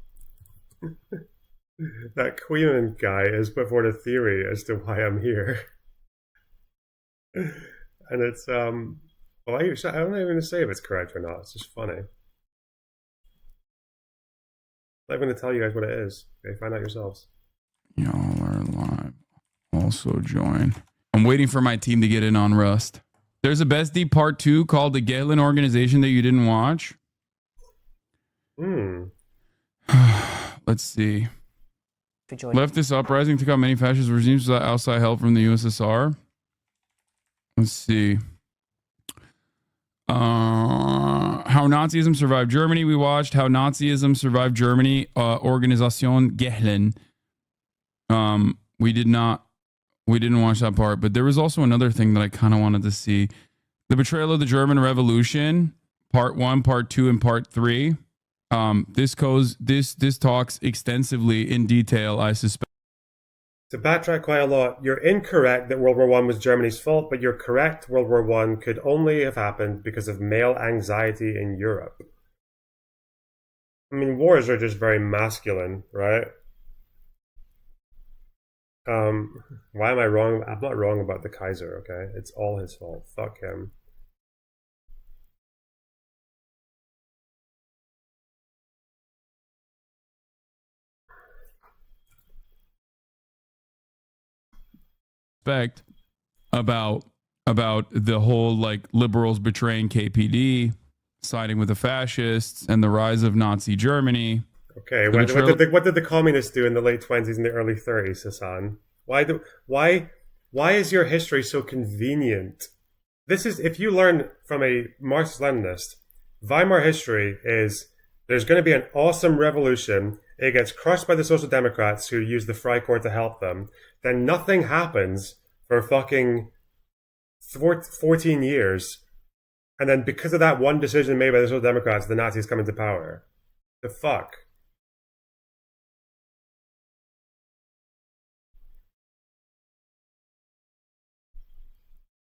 That Queeman guy has put forward a theory as to why I'm here. And it's, well, I'm not even going to say if it's correct or not. It's just funny. I'm not going to tell you guys what it is. Okay, find out yourselves. Y'all are live. Also join. I'm waiting for my team to get in on Rust. There's a Best D Part 2 called the Galen Organization that you didn't watch. Let's see. Leftist uprising took out many fascist regimes without outside help from the USSR. Let's see. How Nazism survived Germany. We watched How Nazism survived Germany. Organisation Gehlen. We didn't watch that part, but there was also another thing that I kind of wanted to see. The Betrayal of the German Revolution, Part 1, Part 2, and Part 3. This talks extensively in detail, I suspect. To backtrack quite a lot, you're incorrect that World War I was Germany's fault, but you're correct World War I could only have happened because of male anxiety in Europe. I mean, wars are just very masculine, right? Why am I wrong? I'm not wrong about the Kaiser, okay? It's all his fault. Fuck him. About the whole like liberals betraying KPD, siding with the fascists, and the rise of Nazi Germany. Okay, what did the communists do in the late 20s and the early 30s, Hassan? Why is your history so convenient? This is, if you learn from a Marxist-Leninist, Weimar history is there's going to be an awesome revolution. It gets crushed by the Social Democrats who use the Freikorps to help them. Then nothing happens for fucking 14 years. And then because of that one decision made by the Social Democrats, the Nazis come into power. The fuck?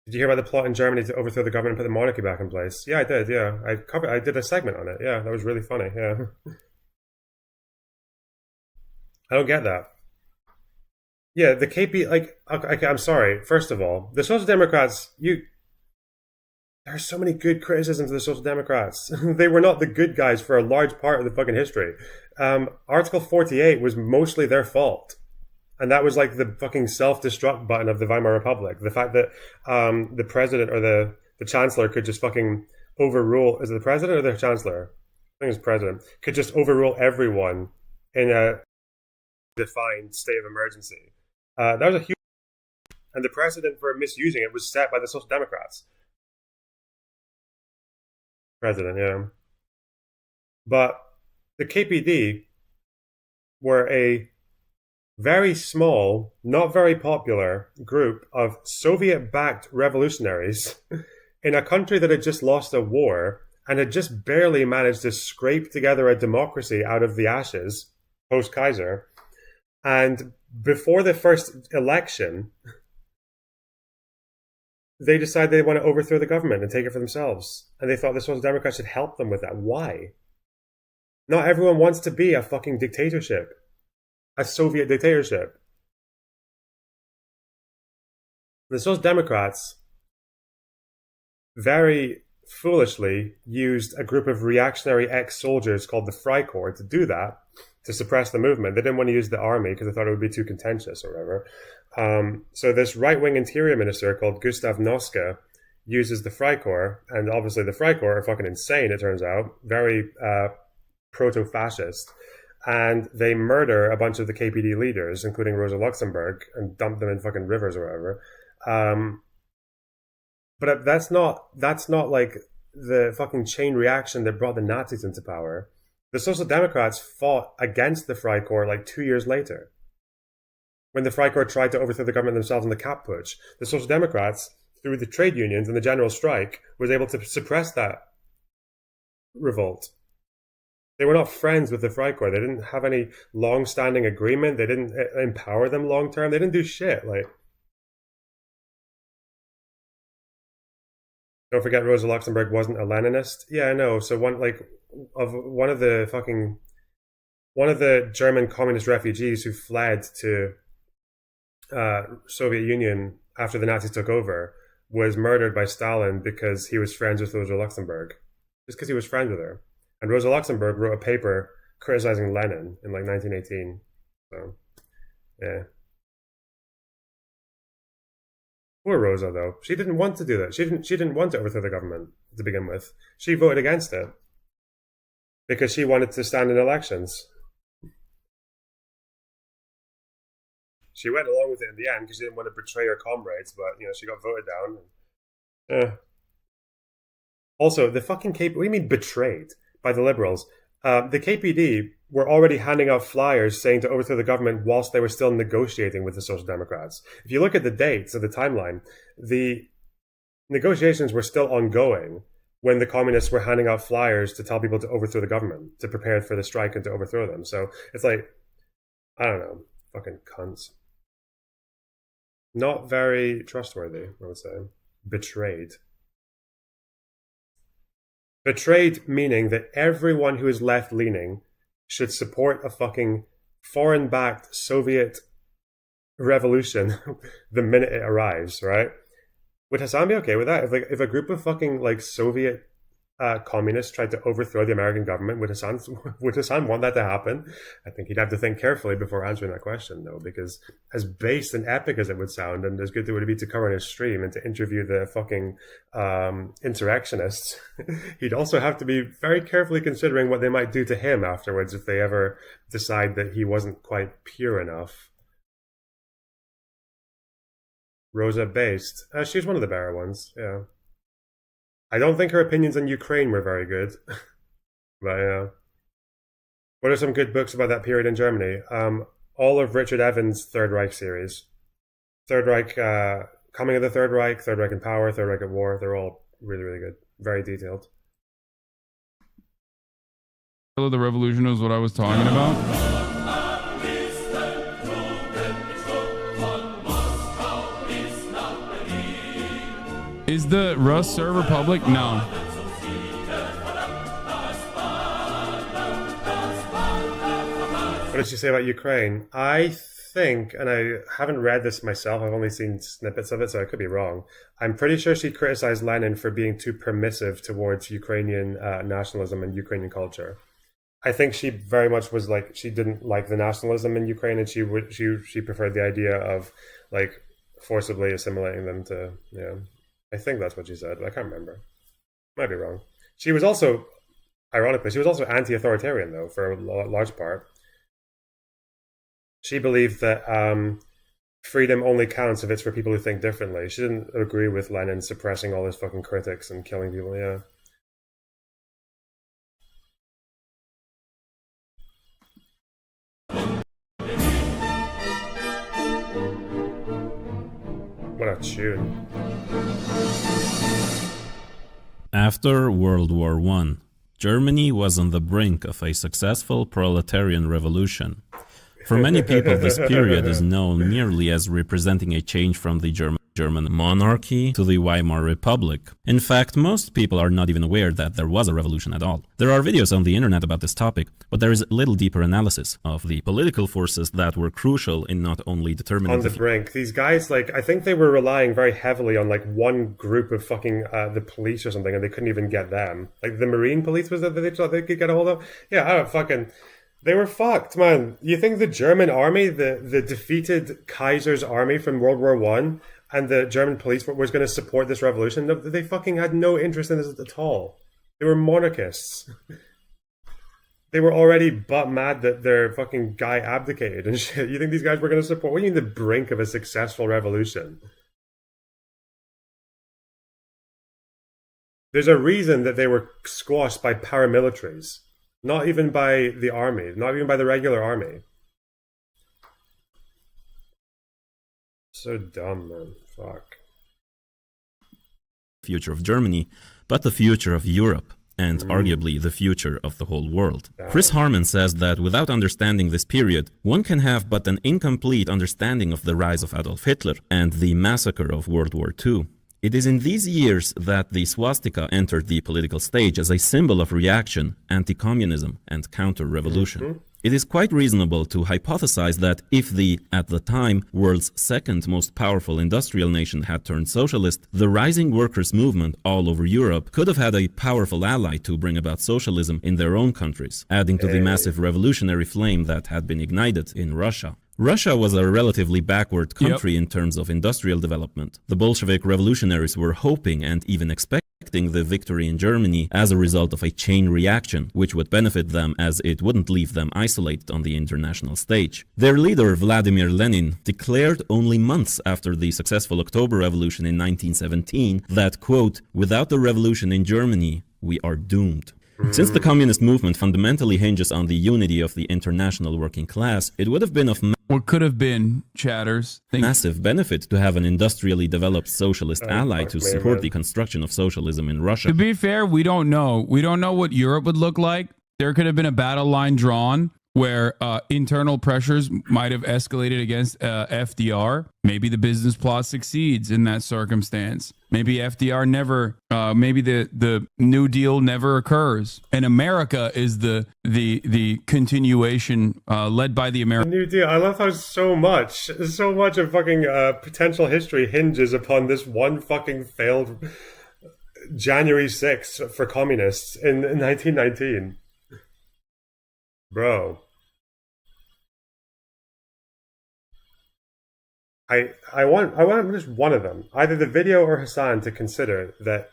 Did you hear about the plot in Germany to overthrow the government and put the monarchy back in place? Yeah, I did. Yeah, I did a segment on it. Yeah, that was really funny. Yeah, I don't get that. Yeah, the KP, like, okay, I'm sorry. First of all, the Social Democrats, there are so many good criticisms of the Social Democrats. They were not the good guys for a large part of the fucking history. Article 48 was mostly their fault. And that was like the fucking self-destruct button of the Weimar Republic. The fact that the president or the chancellor could just fucking overrule, is it the president or the chancellor? I think it's president, could just overrule everyone in a defined state of emergency. That was a huge, and the precedent for misusing it was set by the Social Democrats. President, yeah. But the KPD were a very small, not very popular group of Soviet-backed revolutionaries in a country that had just lost a war and had just barely managed to scrape together a democracy out of the ashes post-Kaiser. And before the first election, they decided they want to overthrow the government and take it for themselves. And they thought the Social Democrats should help them with that. Why? Not everyone wants to be a fucking dictatorship. A Soviet dictatorship. The Social Democrats very foolishly used a group of reactionary ex-soldiers called the Freikorps to do that, to suppress the movement. They didn't want to use the army because they thought it would be too contentious or whatever. So this right-wing interior minister called Gustav Noske uses the Freikorps, and obviously the Freikorps are fucking insane, it turns out, very proto-fascist, and they murder a bunch of the KPD leaders, including Rosa Luxemburg, and dump them in fucking rivers or whatever. But that's not like the fucking chain reaction that brought the Nazis into power. The Social Democrats fought against the Freikorps like 2 years later, when the Freikorps tried to overthrow the government themselves in the Kapp Putsch. The Social Democrats, through the trade unions and the general strike, was able to suppress that revolt. They were not friends with the Freikorps. They didn't have any long-standing agreement. They didn't empower them long-term. They didn't do shit. Like, don't forget Rosa Luxemburg wasn't a Leninist. Yeah, I know. So one of the German communist refugees who fled to Soviet Union after the Nazis took over was murdered by Stalin because he was friends with Rosa Luxemburg. Just because he was friends with her. And Rosa Luxemburg wrote a paper criticizing Lenin in like 1918. So, yeah. Poor Rosa, though. She didn't want to do that. She didn't want to overthrow the government to begin with. She voted against it because she wanted to stand in elections. She went along with it in the end because she didn't want to betray her comrades, but she got voted down. Yeah. Also, the fucking KPD. What do you mean betrayed by the liberals? The KPD were already handing out flyers saying to overthrow the government whilst they were still negotiating with the Social Democrats. If you look at the dates of the timeline, the negotiations were still ongoing when the communists were handing out flyers to tell people to overthrow the government, to prepare for the strike and to overthrow them. So it's like, I don't know, fucking cunts. Not very trustworthy, I would say. Betrayed. Betrayed meaning that everyone who is left-leaning should support a fucking foreign-backed Soviet revolution the minute it arrives, right? Would Hassan be okay with that? If a group of fucking like Soviet communists tried to overthrow the American government, would Hassan want that to happen? I think he'd have to think carefully before answering that question, though, because as based and epic as it would sound, and as good it would be to cover in his stream and to interview the fucking insurrectionists, he'd also have to be very carefully considering what they might do to him afterwards if they ever decide that he wasn't quite pure enough. Rosa based. She's one of the better ones, yeah. I don't think her opinions on Ukraine were very good. But yeah. What are some good books about that period in Germany? All of Richard Evans' Third Reich series. Third Reich, Coming of the Third Reich in Power, Third Reich at War. They're all really, really good. Very detailed. The revolution was what I was talking about. Is the Rus server public? No. What did she say about Ukraine? I think, and I haven't read this myself, I've only seen snippets of it, so I could be wrong. I'm pretty sure she criticized Lenin for being too permissive towards Ukrainian nationalism and Ukrainian culture. I think she very much was like, she didn't like the nationalism in Ukraine, and she preferred the idea of like forcibly assimilating them to, I think that's what she said, but I can't remember. Might be wrong. She was also, ironically, she was also anti-authoritarian though, for a large part. She believed that freedom only counts if it's for people who think differently. She didn't agree with Lenin suppressing all his fucking critics and killing people, yeah. What a tune. After World War I, Germany was on the brink of a successful proletarian revolution. For many people, this period is known merely as representing a change from the German monarchy to the Weimar Republic. In fact, most people are not even aware that there was a revolution at all. There are videos on the internet about this topic, but there is little deeper analysis of the political forces that were crucial in not only determining on the brink. These guys, like, I think they were relying very heavily on like one group of fucking the police or something, and they couldn't even get them. Like the Marine police was that they thought they could get a hold of. Yeah, I don't fucking. They were fucked, man. You think the German army, the defeated Kaiser's army from World War One, and the German police was going to support this revolution? No, they fucking had no interest in this at all. They were monarchists. They were already butt mad that their fucking guy abdicated and shit. You think these guys were going to support? What do you mean the brink of a successful revolution? There's a reason that they were squashed by paramilitaries. Not even by the army. Not even by the regular army. So dumb, man. Fuck. Future of Germany, but the future of Europe, and arguably the future of the whole world. Chris Harman says that without understanding this period, one can have but an incomplete understanding of the rise of Adolf Hitler and the massacre of World War II. It is in these years that the swastika entered the political stage as a symbol of reaction, anti-communism, and counter-revolution. It is quite reasonable to hypothesize that if the, at the time, world's second most powerful industrial nation had turned socialist, the rising workers' movement all over Europe could have had a powerful ally to bring about socialism in their own countries, adding to the massive revolutionary flame that had been ignited in Russia. Russia was a relatively backward country in terms of industrial development. The Bolshevik revolutionaries were hoping and even expecting the victory in Germany as a result of a chain reaction, which would benefit them as it wouldn't leave them isolated on the international stage. Their leader, Vladimir Lenin, declared only months after the successful October Revolution in 1917 that, quote, "Without the revolution in Germany, we are doomed." Since the communist movement fundamentally hinges on the unity of the international working class, it would have been of what could have been, chatters, massive benefit to have an industrially developed socialist ally to support the construction of socialism in Russia. To be fair, we don't know. We don't know what Europe would look like. There could have been a battle line drawn where internal pressures might have escalated against FDR. Maybe the business plot succeeds in that circumstance. Maybe FDR never, maybe the New Deal never occurs. And America is the continuation led by the American New Deal. I love how so much of fucking potential history hinges upon this one fucking failed January 6th for communists in 1919. Bro. I want just one of them, either the video or Hassan, to consider that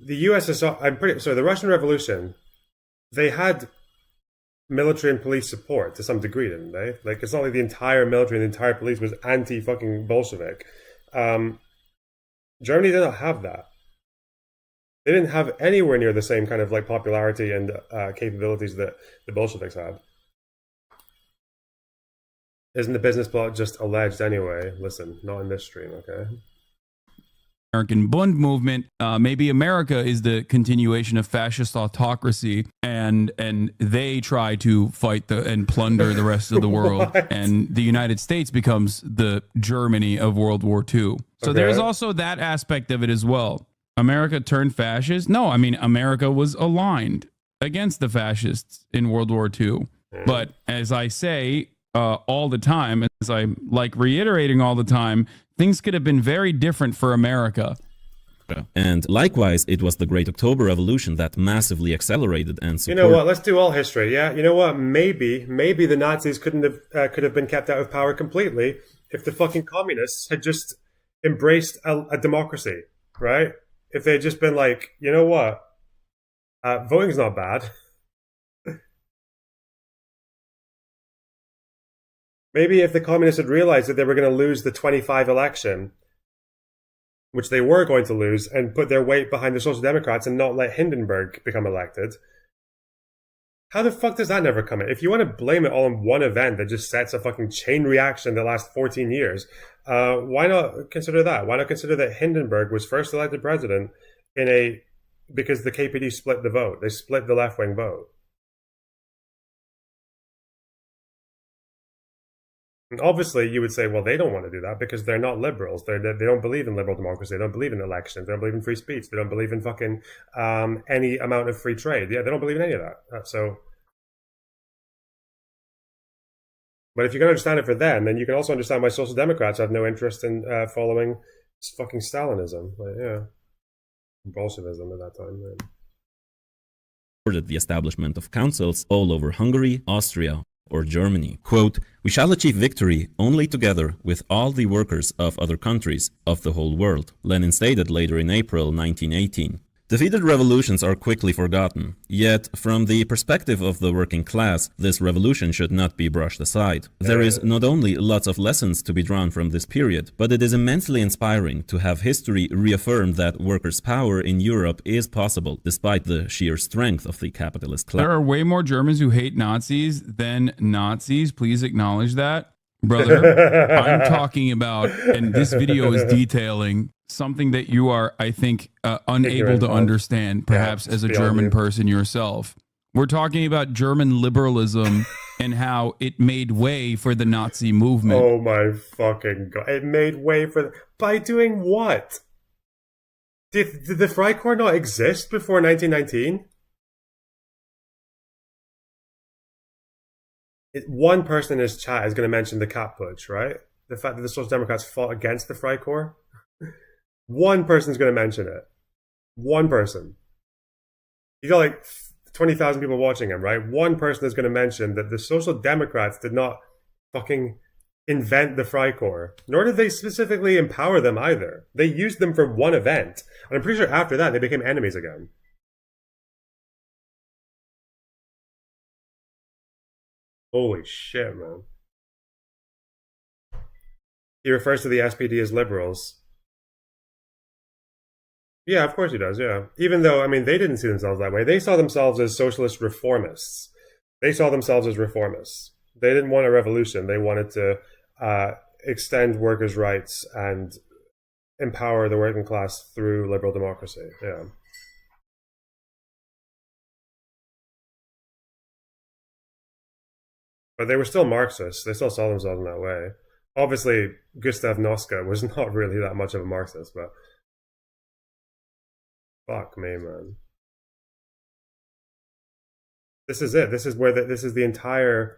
the USSR, the Russian Revolution, they had military and police support to some degree, didn't they? Like, it's not like the entire military and the entire police was anti-fucking Bolshevik. Germany did not have that. They didn't have anywhere near the same kind of like popularity and capabilities that the Bolsheviks had. Isn't the business plot just alleged anyway? Listen, not in this stream, okay? American Bund movement. Maybe America is the continuation of fascist autocracy, and they try to fight and plunder the rest of the world, and the United States becomes the Germany of World War II. So there's also that aspect of it as well. America turned fascist? No, I mean, America was aligned against the fascists in World War II. But as I say, all the time, as I like reiterating all the time, things could have been very different for America. And likewise, it was the Great October Revolution that massively accelerated and supported. You know what? Let's do all history. Yeah. You know what? Maybe the Nazis could have been kept out of power completely if the fucking communists had just embraced a democracy, right? If they had just been like, you know what? Voting's not bad. Maybe if the communists had realized that they were going to lose the 25 election, which they were going to lose, and put their weight behind the Social Democrats and not let Hindenburg become elected. How the fuck does that never come in? If you want to blame it all on one event that just sets a fucking chain reaction that lasts 14 years, why not consider that? Why not consider that Hindenburg was first elected president because the KPD split the vote. They split the left-wing vote. And obviously, you would say, well, they don't want to do that because they're not liberals. They don't believe in liberal democracy. They don't believe in elections. They don't believe in free speech. They don't believe in fucking any amount of free trade. Yeah, they don't believe in any of that. But if you can understand it for them, then you can also understand why Social Democrats have no interest in following fucking Stalinism. Bolshevism at that time. Yeah. The establishment of councils all over Hungary, Austria, or Germany. Quote, "We shall achieve victory only together with all the workers of other countries of the whole world," Lenin stated later in April 1918. Defeated revolutions are quickly forgotten, yet from the perspective of the working class, this revolution should not be brushed aside. There is not only lots of lessons to be drawn from this period, but it is immensely inspiring to have history reaffirm that workers' power in Europe is possible, despite the sheer strength of the capitalist class. There are way more Germans who hate Nazis than Nazis. Please acknowledge that, brother. I'm talking about, and this video is detailing something that you are, I think, unable to understand, perhaps as a German person yourself. We're talking about German liberalism and how it made way for the Nazi movement. Oh my fucking god. It made way for... By doing what? Did the Freikorps not exist before 1919? One person in his chat is going to mention the Kapp Putsch, right? The fact that the Social Democrats fought against the Freikorps. One person's going to mention it. One person. You got like 20,000 people watching him, right? One person is going to mention that the Social Democrats did not fucking invent the Freikorps, nor did they specifically empower them either. They used them for one event. And I'm pretty sure after that they became enemies again. Holy shit, man. He refers to the SPD as liberals. Yeah, of course he does, yeah. Even though, I mean, they didn't see themselves that way. They saw themselves as socialist reformists. They saw themselves as reformists. They didn't want a revolution. They wanted to extend workers' rights and empower the working class through liberal democracy, yeah. But they were still Marxists. They still saw themselves in that way. Obviously, Gustav Noska was not really that much of a Marxist, but... Fuck me, man. This is it. This is where this is the entire...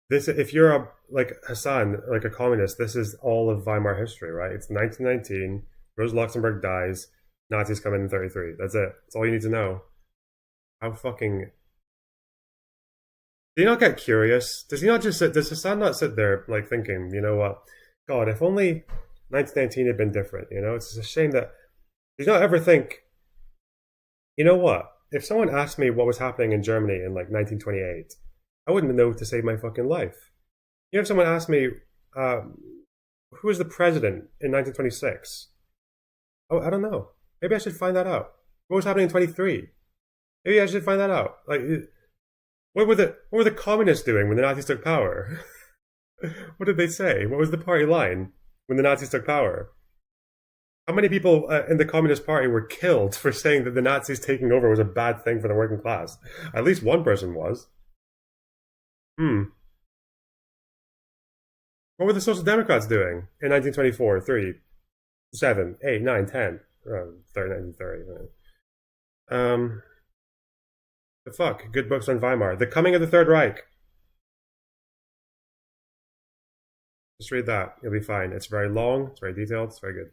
if you're like Hassan, like a communist, this is all of Weimar history, right? It's 1919, Rosa Luxemburg dies, Nazis come in 33. That's it. That's all you need to know. How fucking... Do you not get curious? Does Hassan not sit there like thinking, you know what, God, if only 1919 had been different, you know? It's a shame that... Does he not ever think, you know what, if someone asked me what was happening in Germany in like 1928, I wouldn't know to save my fucking life. You know, if someone asked me, who was the president in 1926? Oh, I don't know. Maybe I should find that out. What was happening in 23? Maybe I should find that out. Like, what were the communists doing when the Nazis took power? What did they say? What was the party line when the Nazis took power? How many people in the Communist Party were killed for saying that the Nazis taking over was a bad thing for the working class? At least one person was. What were the Social Democrats doing in 1924, 3, 7, 8, 9, 10, 1930? The fuck? Good books on Weimar. The Coming of the Third Reich. Just read that. You'll be fine. It's very long. It's very detailed. It's very good.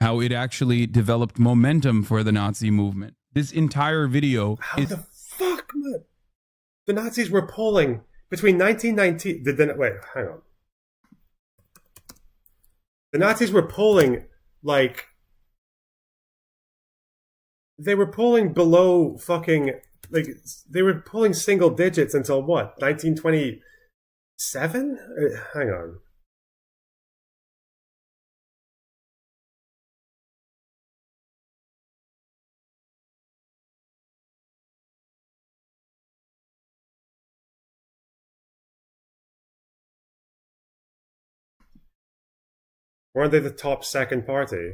How it actually developed momentum for the Nazi movement. This entire video How is... the fuck, man? The Nazis were polling between 1919... Wait, hang on. The Nazis were polling, like... They were polling below fucking... Like, they were polling single digits until what? 1927? Hang on. Weren't they the top second party?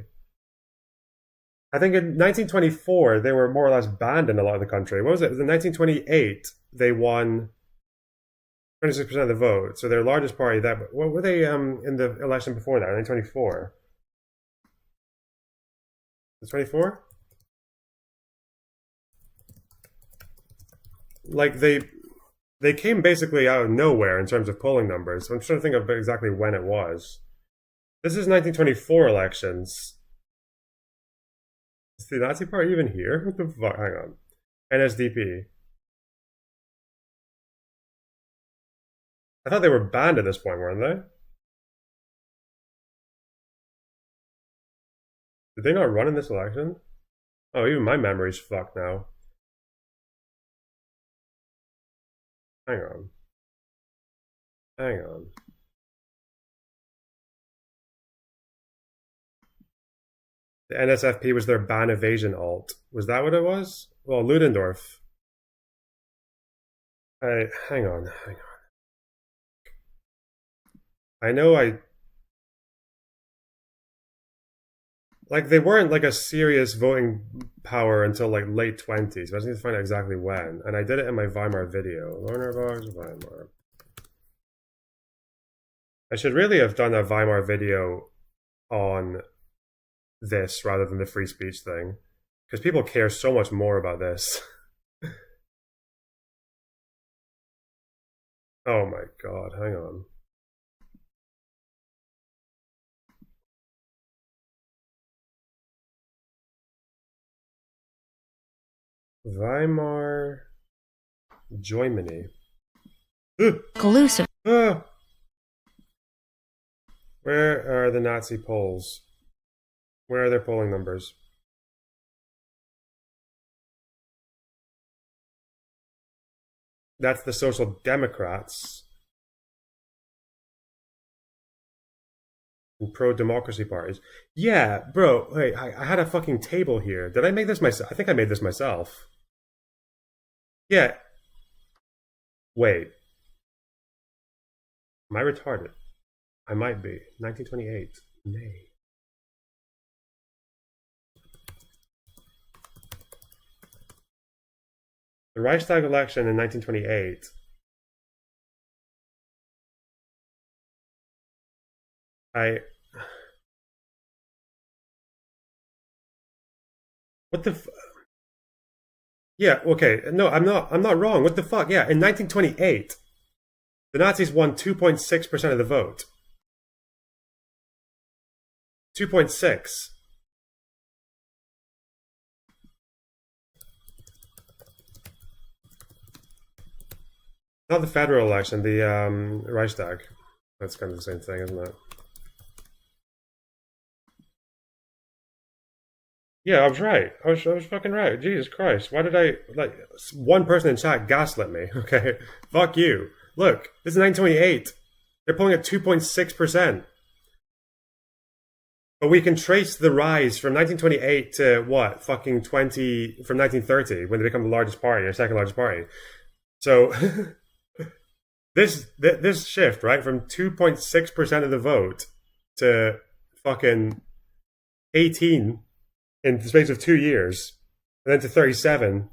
I think in 1924, they were more or less banned in a lot of the country. What was it? In 1928, they won 26% of the vote. So their largest party. What were they in the election before that? 1924. Was 24? Like they came basically out of nowhere in terms of polling numbers. So I'm trying to think of exactly when it was. This is 1924 elections. Is the Nazi Party even here? What the fuck? Hang on. NSDP. I thought they were banned at this point, weren't they? Did they not run in this election? Oh, even my memory's fucked now. Hang on. Hang on. The NSFP was their ban evasion alt. Was that what it was? Well, Ludendorff. Hang on. I know like they weren't like a serious voting power until like late 20s. I just need to find out exactly when. And I did it in my Weimar video. Lonerbox, Weimar. I should really have done a Weimar video on this rather than the free speech thing, because people care so much more about this. Oh my god, hang on. Weimar, Germany. Collusive. Where are the Nazi polls? Where are their polling numbers? That's the Social Democrats and pro-democracy parties. Yeah, bro. Wait, I had a fucking table here. Did I make this myself? I think I made this myself. Yeah. Wait. Am I retarded? I might be. 1928. May. The Reichstag election in 1928. What the yeah, okay. No, I'm not wrong. What the fuck? Yeah, in 1928, the Nazis won 2.6% of the vote. 2.6. Not the federal election, the Reichstag. That's kind of the same thing, isn't it? Yeah, I was right. I was fucking right. Jesus Christ. Why did I... Like, one person in chat gaslit me. Okay, fuck you. Look, this is 1928. They're polling at 2.6%. But we can trace the rise from 1928 to what? Fucking 20... From 1930, when they become the largest party, or second largest party. So... This shift, right, from 2.6% of the vote to fucking 18 in the space of 2 years, and then to 37 in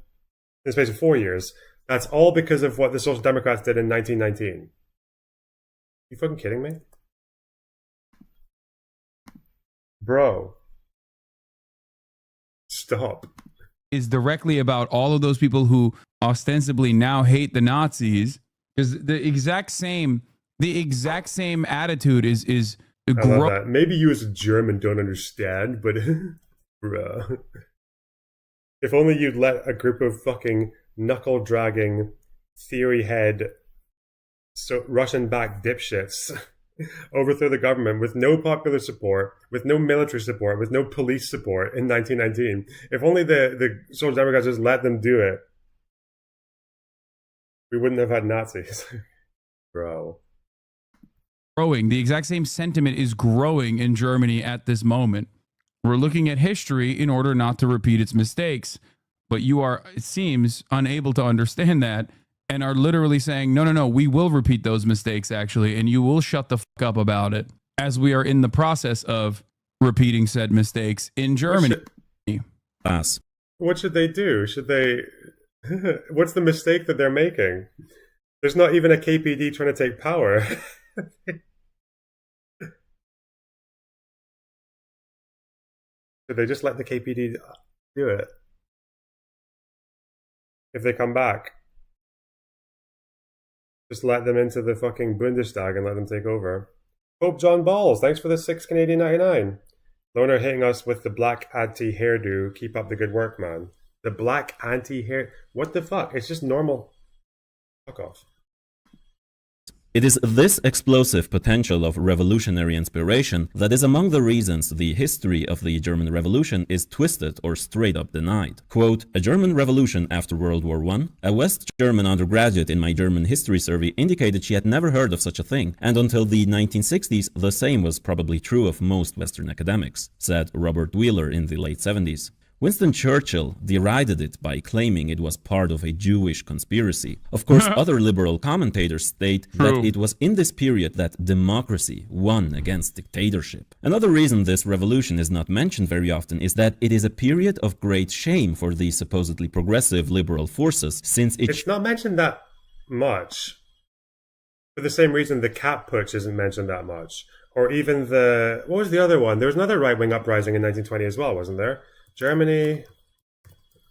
the space of 4 years, that's all because of what the Social Democrats did in 1919. You fucking kidding me? Bro. Stop. Is directly about all of those people who ostensibly now hate the Nazis. Because the exact same The exact same attitude is I love that. Maybe you as a German don't understand, but bruh. If only you'd let a group of fucking knuckle-dragging, theory-head, Russian-backed dipshits overthrow the government with no popular support, with no military support, with no police support in 1919. If only the Social Democrats just let them do it, we wouldn't have had Nazis. Bro. growing. The exact same sentiment is growing in Germany at this moment. We're looking at history in order not to repeat its mistakes. But you are, it seems, unable to understand that and are literally saying, no, we will repeat those mistakes, actually, and you will shut the fuck up about it, as we are in the process of repeating said mistakes in Germany. What should they do? Should they... What's the mistake that they're making? There's not even a KPD trying to take power. Should they just let the KPD do it? If they come back, just let them into the fucking Bundestag and let them take over. Pope John Balls, thanks for the $6.99. Loner hitting us with the black anti-hairdo. Keep up the good work, man. The black anti-hair... What the fuck? It's just normal. Fuck off. It is this explosive potential of revolutionary inspiration that is among the reasons the history of the German Revolution is twisted or straight up denied. Quote, a German revolution after World War I? A West German undergraduate in my German history survey indicated she had never heard of such a thing, and until the 1960s the same was probably true of most Western academics, said Robert Wheeler in the late 70s. Winston Churchill derided it by claiming it was part of a Jewish conspiracy. Of course, other liberal commentators state that it was in this period that democracy won against dictatorship. Another reason this revolution is not mentioned very often is that it is a period of great shame for the supposedly progressive liberal forces, since it's not mentioned that much. For the same reason the Cap Putsch isn't mentioned that much. Or even the... What was the other one? There was another right-wing uprising in 1920 as well, wasn't there? Germany,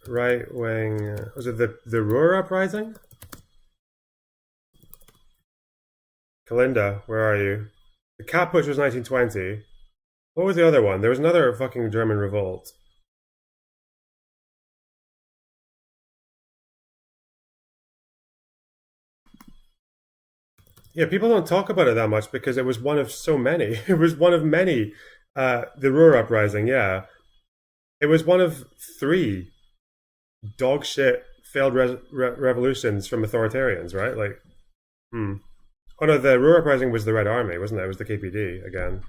right-wing... Was it the Ruhr Uprising? Kalinda, where are you? The Cap Putsch was 1920. What was the other one? There was another fucking German revolt. Yeah, people don't talk about it that much because it was one of so many. It was one of many. The Ruhr Uprising, yeah. It was one of 3 dog shit failed revolutions from authoritarians, right? Like, Oh no, the Ruhr Uprising was the Red Army, wasn't it? It was the KPD again.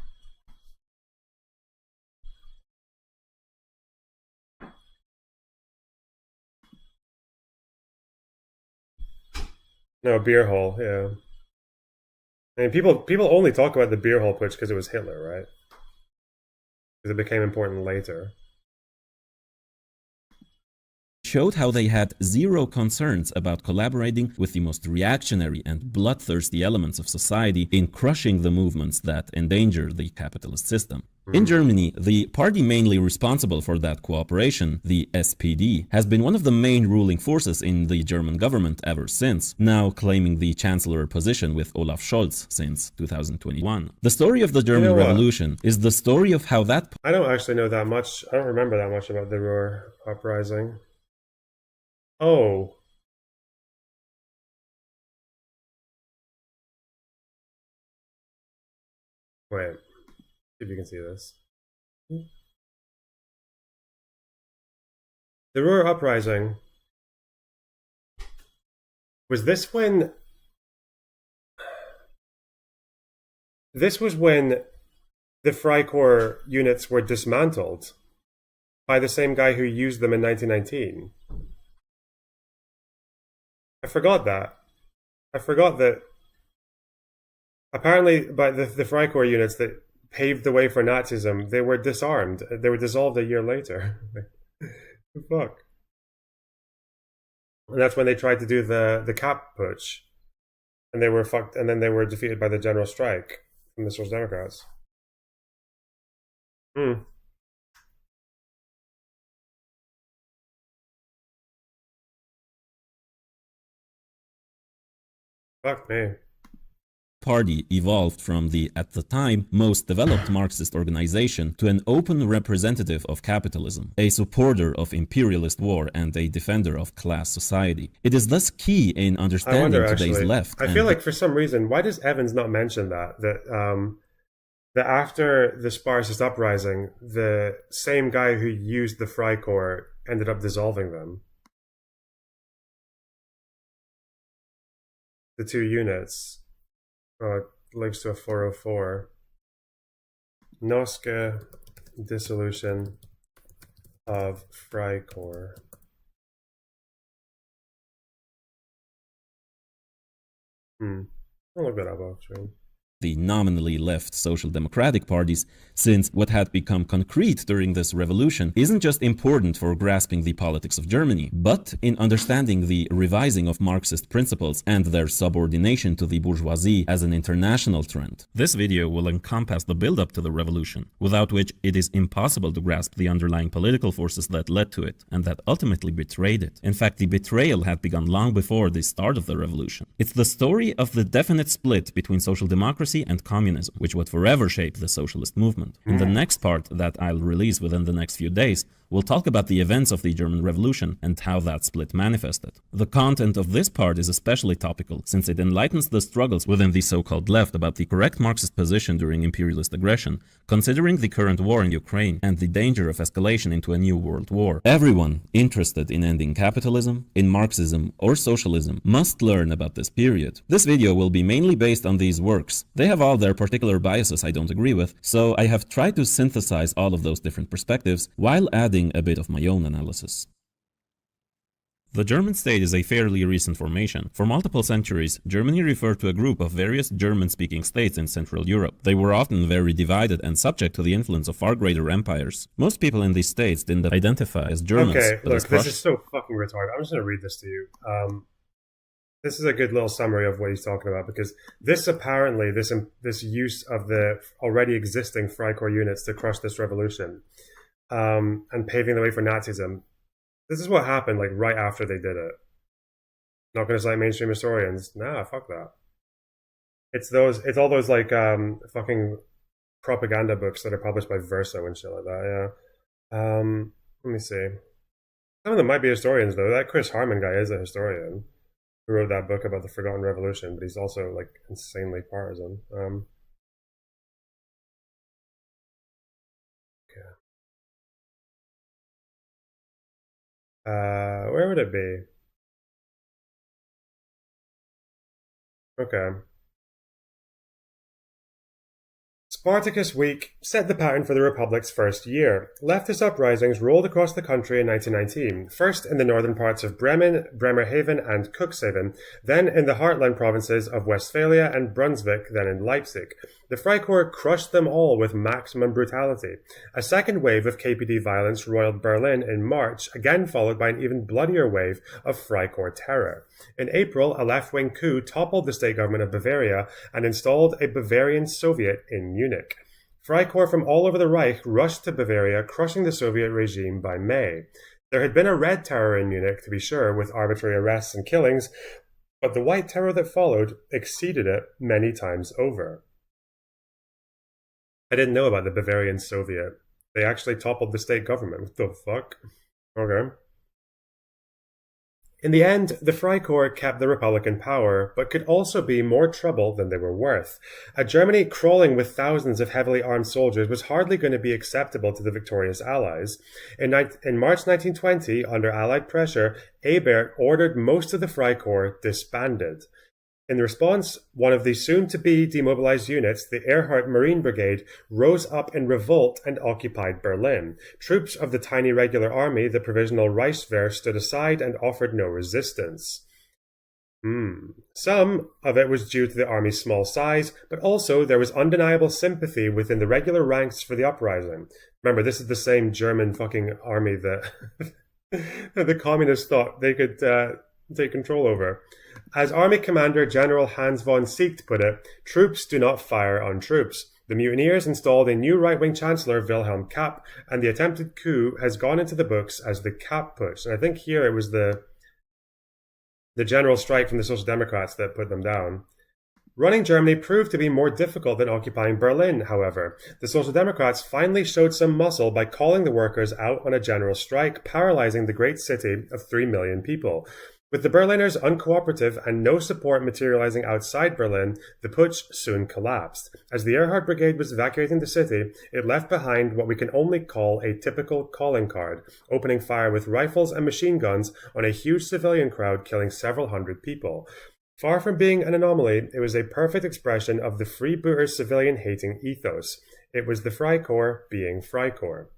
No, beer hall, yeah. I mean, people only talk about the beer hall putsch because it was Hitler, right? Because it became important later. Showed how they had zero concerns about collaborating with the most reactionary and bloodthirsty elements of society in crushing the movements that endanger the capitalist system. In Germany, the party mainly responsible for that cooperation, the SPD, has been one of the main ruling forces in the German government ever since, now claiming the chancellor position with Olaf Scholz since 2021. The story of the German Revolution is the story of how that... I don't actually know that much. I don't remember that much about the Ruhr Uprising. Oh. Wait. See if you can see this. The Ruhr Uprising. Was this when... This was when the Freikorps units were dismantled by the same guy who used them in 1919. I forgot that. I forgot that apparently by the Freikorps units that paved the way for Nazism, they were disarmed. They were dissolved a year later. Fuck. And that's when they tried to do the Cap Putsch. And they were fucked, and then they were defeated by the general strike from the Social Democrats. Fuck me. Party evolved from the, at the time, most developed Marxist organization to an open representative of capitalism, a supporter of imperialist war and a defender of class society. It is thus key in understanding today's left. I feel like for some reason, why does Evans not mention that after the Spartacist uprising, the same guy who used the Freikorps ended up dissolving them? The two units. Oh, it links to a 404. Noske dissolution of Freikorps. I'll look that up actually. The nominally left social democratic parties, since what had become concrete during this revolution isn't just important for grasping the politics of Germany, but in understanding the revising of Marxist principles and their subordination to the bourgeoisie as an international trend. This video will encompass the build-up to the revolution, without which it is impossible to grasp the underlying political forces that led to it, and that ultimately betrayed it. In fact, the betrayal had begun long before the start of the revolution. It's the story of the definite split between social democracy and communism, which would forever shape the socialist movement. In the next part that I'll release within the next few days, we'll talk about the events of the German Revolution and how that split manifested. The content of this part is especially topical, since it enlightens the struggles within the so-called left about the correct Marxist position during imperialist aggression, considering the current war in Ukraine and the danger of escalation into a new world war. Everyone interested in ending capitalism, in Marxism or socialism must learn about this period. This video will be mainly based on these works. They have all their particular biases I don't agree with, so I have tried to synthesize all of those different perspectives while adding a bit of my own analysis. The German state is a fairly recent formation. For multiple centuries, Germany referred to a group of various German-speaking states in Central Europe. They were often very divided and subject to the influence of far greater empires. Most people in these states didn't identify as Germans. Okay, but look, as this is so fucking retarded. I'm just going to read this to you. This is a good little summary of what he's talking about, because this apparently, this use of the already existing Freikorps units to crush this revolution, and paving the way for Nazism. This is what happened like right after they did it. Not going to cite mainstream historians. Nah, fuck that. It's all those like fucking propaganda books that are published by Verso and shit like that. Yeah. Let me see. Some of them might be historians though. That Chris Harman guy is a historian who wrote that book about the Forgotten Revolution, but he's also like insanely partisan. Where would it be? Okay. Spartacus Week set the pattern for the Republic's first year. Leftist uprisings rolled across the country in 1919, first in the northern parts of Bremen, Bremerhaven, and Cuxhaven, then in the heartland provinces of Westphalia and Brunswick, then in Leipzig. The Freikorps crushed them all with maximum brutality. A second wave of KPD violence roiled Berlin in March, again followed by an even bloodier wave of Freikorps terror. In April, a left-wing coup toppled the state government of Bavaria and installed a Bavarian Soviet in Munich. Freikorps from all over the Reich rushed to Bavaria, crushing the Soviet regime by May. There had been a red terror in Munich, to be sure, with arbitrary arrests and killings, but the white terror that followed exceeded it many times over. I didn't know about the Bavarian Soviet. They actually toppled the state government. What the fuck? Okay. In the end, the Freikorps kept the Republic in power, but could also be more trouble than they were worth. A Germany crawling with thousands of heavily armed soldiers was hardly going to be acceptable to the victorious Allies. In March 1920, under Allied pressure, Ebert ordered most of the Freikorps disbanded. In response, one of the soon-to-be demobilized units, the Erhard Marine Brigade, rose up in revolt and occupied Berlin. Troops of the tiny regular army, the Provisional Reichswehr, stood aside and offered no resistance. Some of it was due to the army's small size, but also there was undeniable sympathy within the regular ranks for the uprising. Remember, this is the same German fucking army that, that the communists thought they could take control over. As Army Commander General Hans von Seeckt put it, troops do not fire on troops. The mutineers installed a new right-wing chancellor, Wilhelm Kapp, and the attempted coup has gone into the books as the Kapp Putsch. And I think here it was the general strike from the Social Democrats that put them down. Running Germany proved to be more difficult than occupying Berlin, however. The Social Democrats finally showed some muscle by calling the workers out on a general strike, paralyzing the great city of 3 million people. With the Berliners uncooperative and no support materializing outside Berlin, the putsch soon collapsed. As the Erhard Brigade was evacuating the city, it left behind what we can only call a typical calling card, opening fire with rifles and machine guns on a huge civilian crowd, killing several hundred people. Far from being an anomaly, it was a perfect expression of the freebooters' civilian-hating ethos. It was the Freikorps being Freikorps.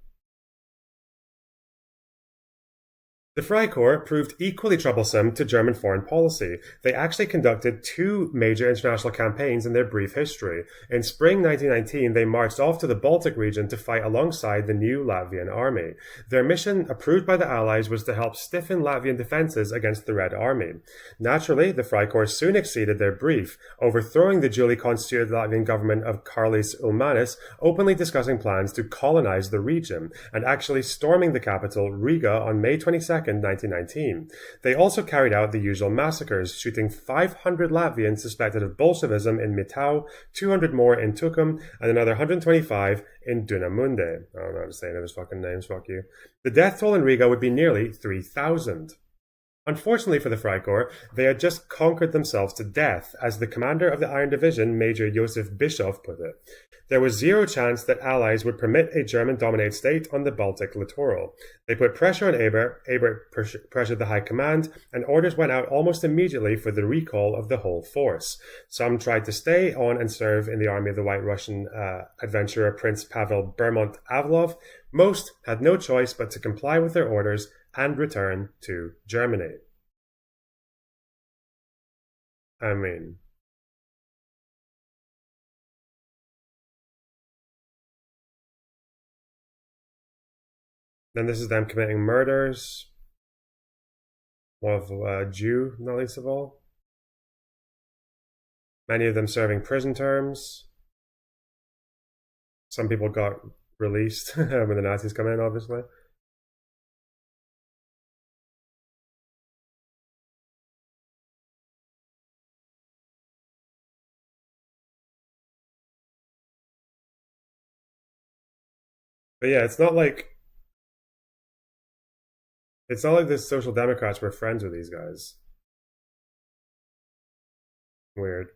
The Freikorps proved equally troublesome to German foreign policy. They actually conducted 2 major international campaigns in their brief history. In spring 1919, they marched off to the Baltic region to fight alongside the new Latvian army. Their mission, approved by the Allies, was to help stiffen Latvian defenses against the Red Army. Naturally, the Freikorps soon exceeded their brief, overthrowing the duly constituted Latvian government of Karlis Ulmanis, openly discussing plans to colonize the region, and actually storming the capital, Riga, on May 22nd, 1919. They also carried out the usual massacres, shooting 500 Latvians suspected of Bolshevism in Mitau, 200 more in Tukum, and another 125 in Dunamunde. I don't know how to say any of those fucking names, fuck you. The death toll in Riga would be nearly 3,000. Unfortunately for the Freikorps, they had just conquered themselves to death, as the commander of the Iron Division, Major Josef Bischoff, put it. There was zero chance that Allies would permit a German-dominated state on the Baltic littoral. They put pressure on Ebert pressured the High Command, and orders went out almost immediately for the recall of the whole force. Some tried to stay on and serve in the army of the White Russian adventurer Prince Pavel Bermont-Avalov. Most had no choice but to comply with their orders and return to Germany. I mean, then this is them committing murders. One of a Jew, not least of all. Many of them serving prison terms. Some people got released when the Nazis come in, obviously. But yeah, it's not like the Social Democrats were friends with these guys. Weird.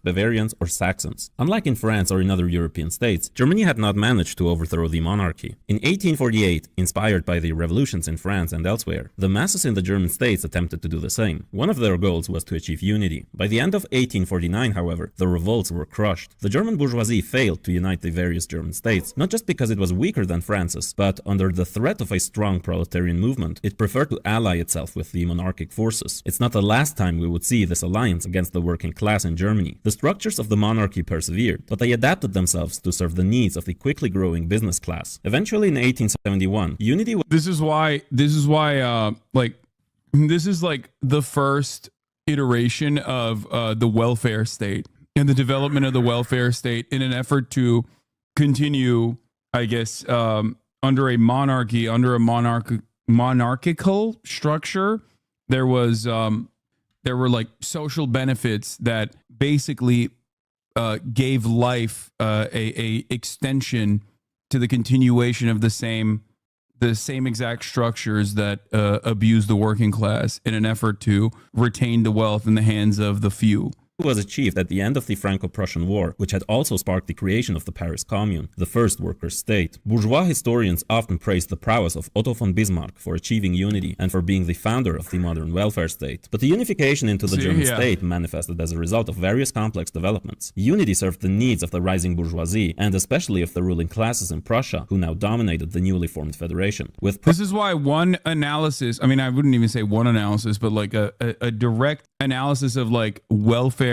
Bavarians, or Saxons. Unlike in France or in other European states, Germany had not managed to overthrow the monarchy. In 1848, inspired by the revolutions in France and elsewhere, the masses in the German states attempted to do the same. One of their goals was to achieve unity. By the end of 1849, however, the revolts were crushed. The German bourgeoisie failed to unite the various German states, not just because it was weaker than France's, but under the threat of a strong proletarian movement, it preferred to ally itself with the monarchic forces. It's not the last time we would see this alliance against the working class in Germany. The structures of the monarchy persevered, but they adapted themselves to serve the needs of the quickly growing business class. Eventually, in 1871, unity was... This is why, this is like the first iteration of the welfare state and the development of the welfare state in an effort to continue, I guess, under a monarchy, under a monarchical structure. There were like social benefits that basically gave life a extension to the continuation of the same exact structures that abuse the working class in an effort to retain the wealth in the hands of the few. Was achieved at the end of the Franco-Prussian War, which had also sparked the creation of the Paris Commune, the first workers' state. Bourgeois historians often praised the prowess of Otto von Bismarck for achieving unity and for being the founder of the modern welfare state. But the unification into the German state manifested as a result of various complex developments. Unity served the needs of the rising bourgeoisie, and especially of the ruling classes in Prussia, who now dominated the newly formed federation. This is why one analysis, I mean, I wouldn't even say one analysis, but like a direct analysis of like welfare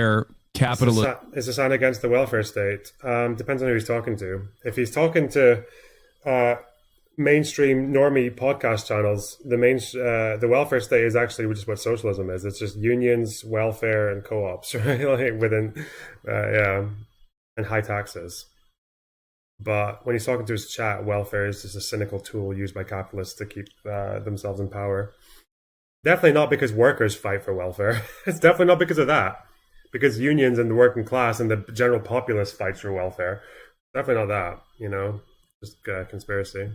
capitalism. Is a sign against the welfare state. Depends on who he's talking to. If he's talking to mainstream normie podcast channels, the welfare state is actually just what socialism is. It's just unions, welfare, and co-ops, right? Like within, and high taxes. But when he's talking to his chat, welfare is just a cynical tool used by capitalists to keep themselves in power. Definitely not because workers fight for welfare. It's definitely not because of that. Because unions and the working class and the general populace fights for welfare. Definitely not that, just conspiracy.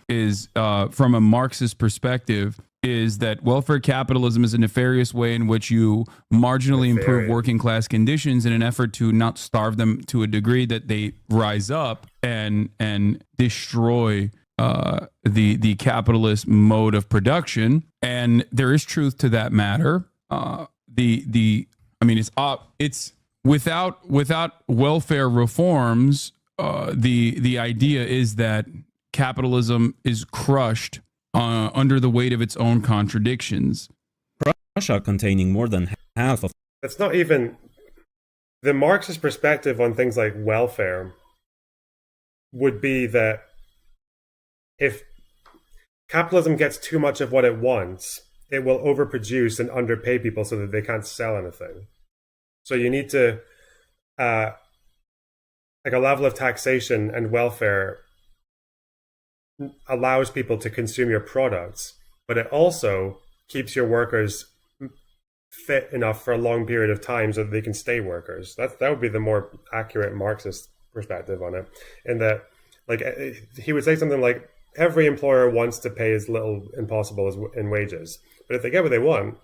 Is from a Marxist perspective is that welfare capitalism is a nefarious way in which you marginally improve working class conditions in an effort to not starve them to a degree that they rise up and destroy the capitalist mode of production. And there is truth to that matter. It's without welfare reforms, the idea is that capitalism is crushed under the weight of its own contradictions. Russia, containing more than half of... That's not even... The Marxist perspective on things like welfare would be that if capitalism gets too much of what it wants, it will overproduce and underpay people so that they can't sell anything. So you need to... like a level of taxation and welfare allows people to consume your products, but it also keeps your workers fit enough for a long period of time so that they can stay workers. That would be the more accurate Marxist perspective on it. In that, like, he would say something like, every employer wants to pay as little as possible in wages, but if they get what they want,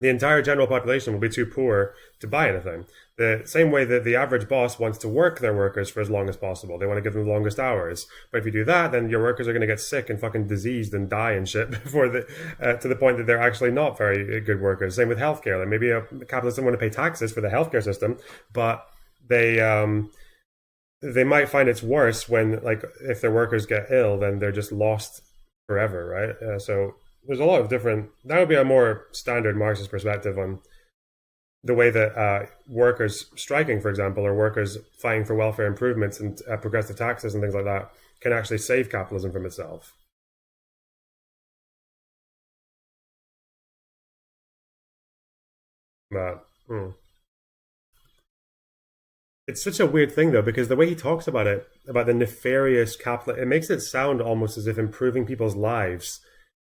the entire general population will be too poor to buy anything. The same way that the average boss wants to work their workers for as long as possible. They want to give them the longest hours. But if you do that, then your workers are going to get sick and fucking diseased and die and shit before to the point that they're actually not very good workers. Same with healthcare. Like maybe a capitalist doesn't want to pay taxes for the healthcare system, but they might find it's worse when, like, if their workers get ill, then they're just lost forever, right? So there's a lot of different... That would be a more standard Marxist perspective on the way that workers striking, for example, or workers fighting for welfare improvements and progressive taxes and things like that can actually save capitalism from itself. But, it's such a weird thing, though, because the way he talks about it, about the nefarious capital, it makes it sound almost as if improving people's lives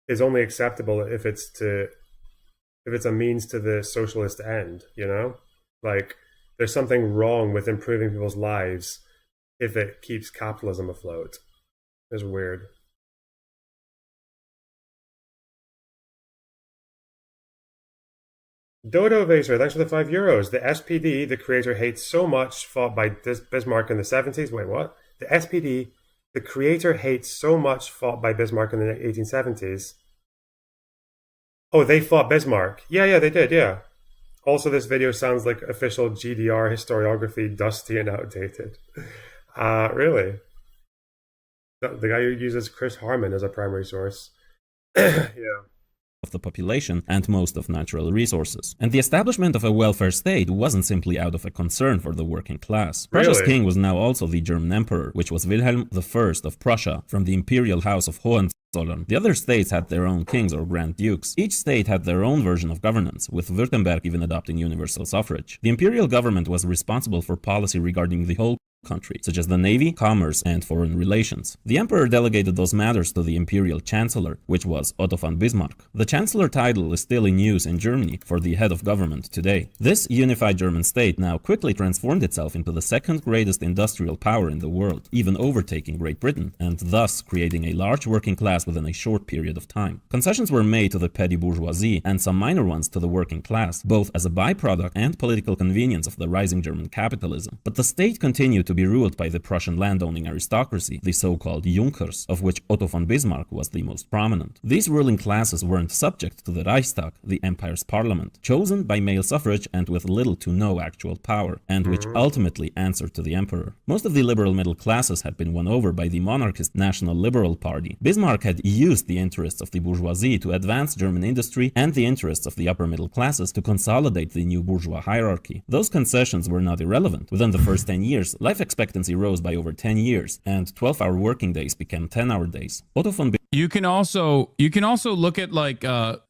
is only acceptable if it's a means to the socialist end, Like, there's something wrong with improving people's lives if it keeps capitalism afloat. It's weird. Dodo Vaser, thanks for the €5. The SPD, the creator hates so much, fought by Bismarck in the 70s. Wait, what? The SPD, the creator hates so much, fought by Bismarck in the 1870s. Oh, they fought Bismarck. Yeah, they did, yeah. Also, this video sounds like official GDR historiography, dusty and outdated. Really? The guy who uses Chris Harman as a primary source. Yeah. Of the population and most of natural resources. And the establishment of a welfare state wasn't simply out of a concern for the working class. Prussia's king was now also the German emperor, which was Wilhelm I of Prussia, from the imperial house of Hohenzollern. The other states had their own kings or grand dukes. Each state had their own version of governance, with Württemberg even adopting universal suffrage. The imperial government was responsible for policy regarding the whole country, such as the navy, commerce, and foreign relations. The emperor delegated those matters to the imperial chancellor, which was Otto von Bismarck. The chancellor title is still in use in Germany for the head of government today. This unified German state now quickly transformed itself into the second greatest industrial power in the world, even overtaking Great Britain, and thus creating a large working class within a short period of time. Concessions were made to the petty bourgeoisie and some minor ones to the working class, both as a byproduct and political convenience of the rising German capitalism. But the state continued to be ruled by the Prussian landowning aristocracy, the so-called Junkers, of which Otto von Bismarck was the most prominent. These ruling classes weren't subject to the Reichstag, the empire's parliament, chosen by male suffrage and with little to no actual power, and which ultimately answered to the emperor. Most of the liberal middle classes had been won over by the monarchist National Liberal Party. Bismarck had used the interests of the bourgeoisie to advance German industry and the interests of the upper middle classes to consolidate the new bourgeois hierarchy. Those concessions were not irrelevant. Within the first 10 years, life expectancy rose by over 10 years, and 12-hour working days became 10-hour days. Otto von You can also look at like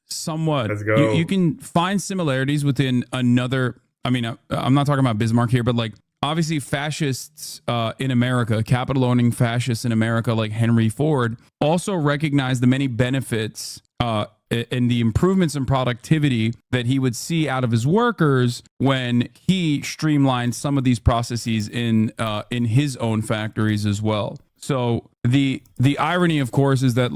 somewhat. Let's go. You can find similarities within another. I mean, I'm not talking about Bismarck here, but like obviously fascists in America, capital-owning fascists in America, like Henry Ford, also recognized the many benefits and the improvements in productivity that he would see out of his workers when he streamlined some of these processes in his own factories as well. So the irony, of course, is that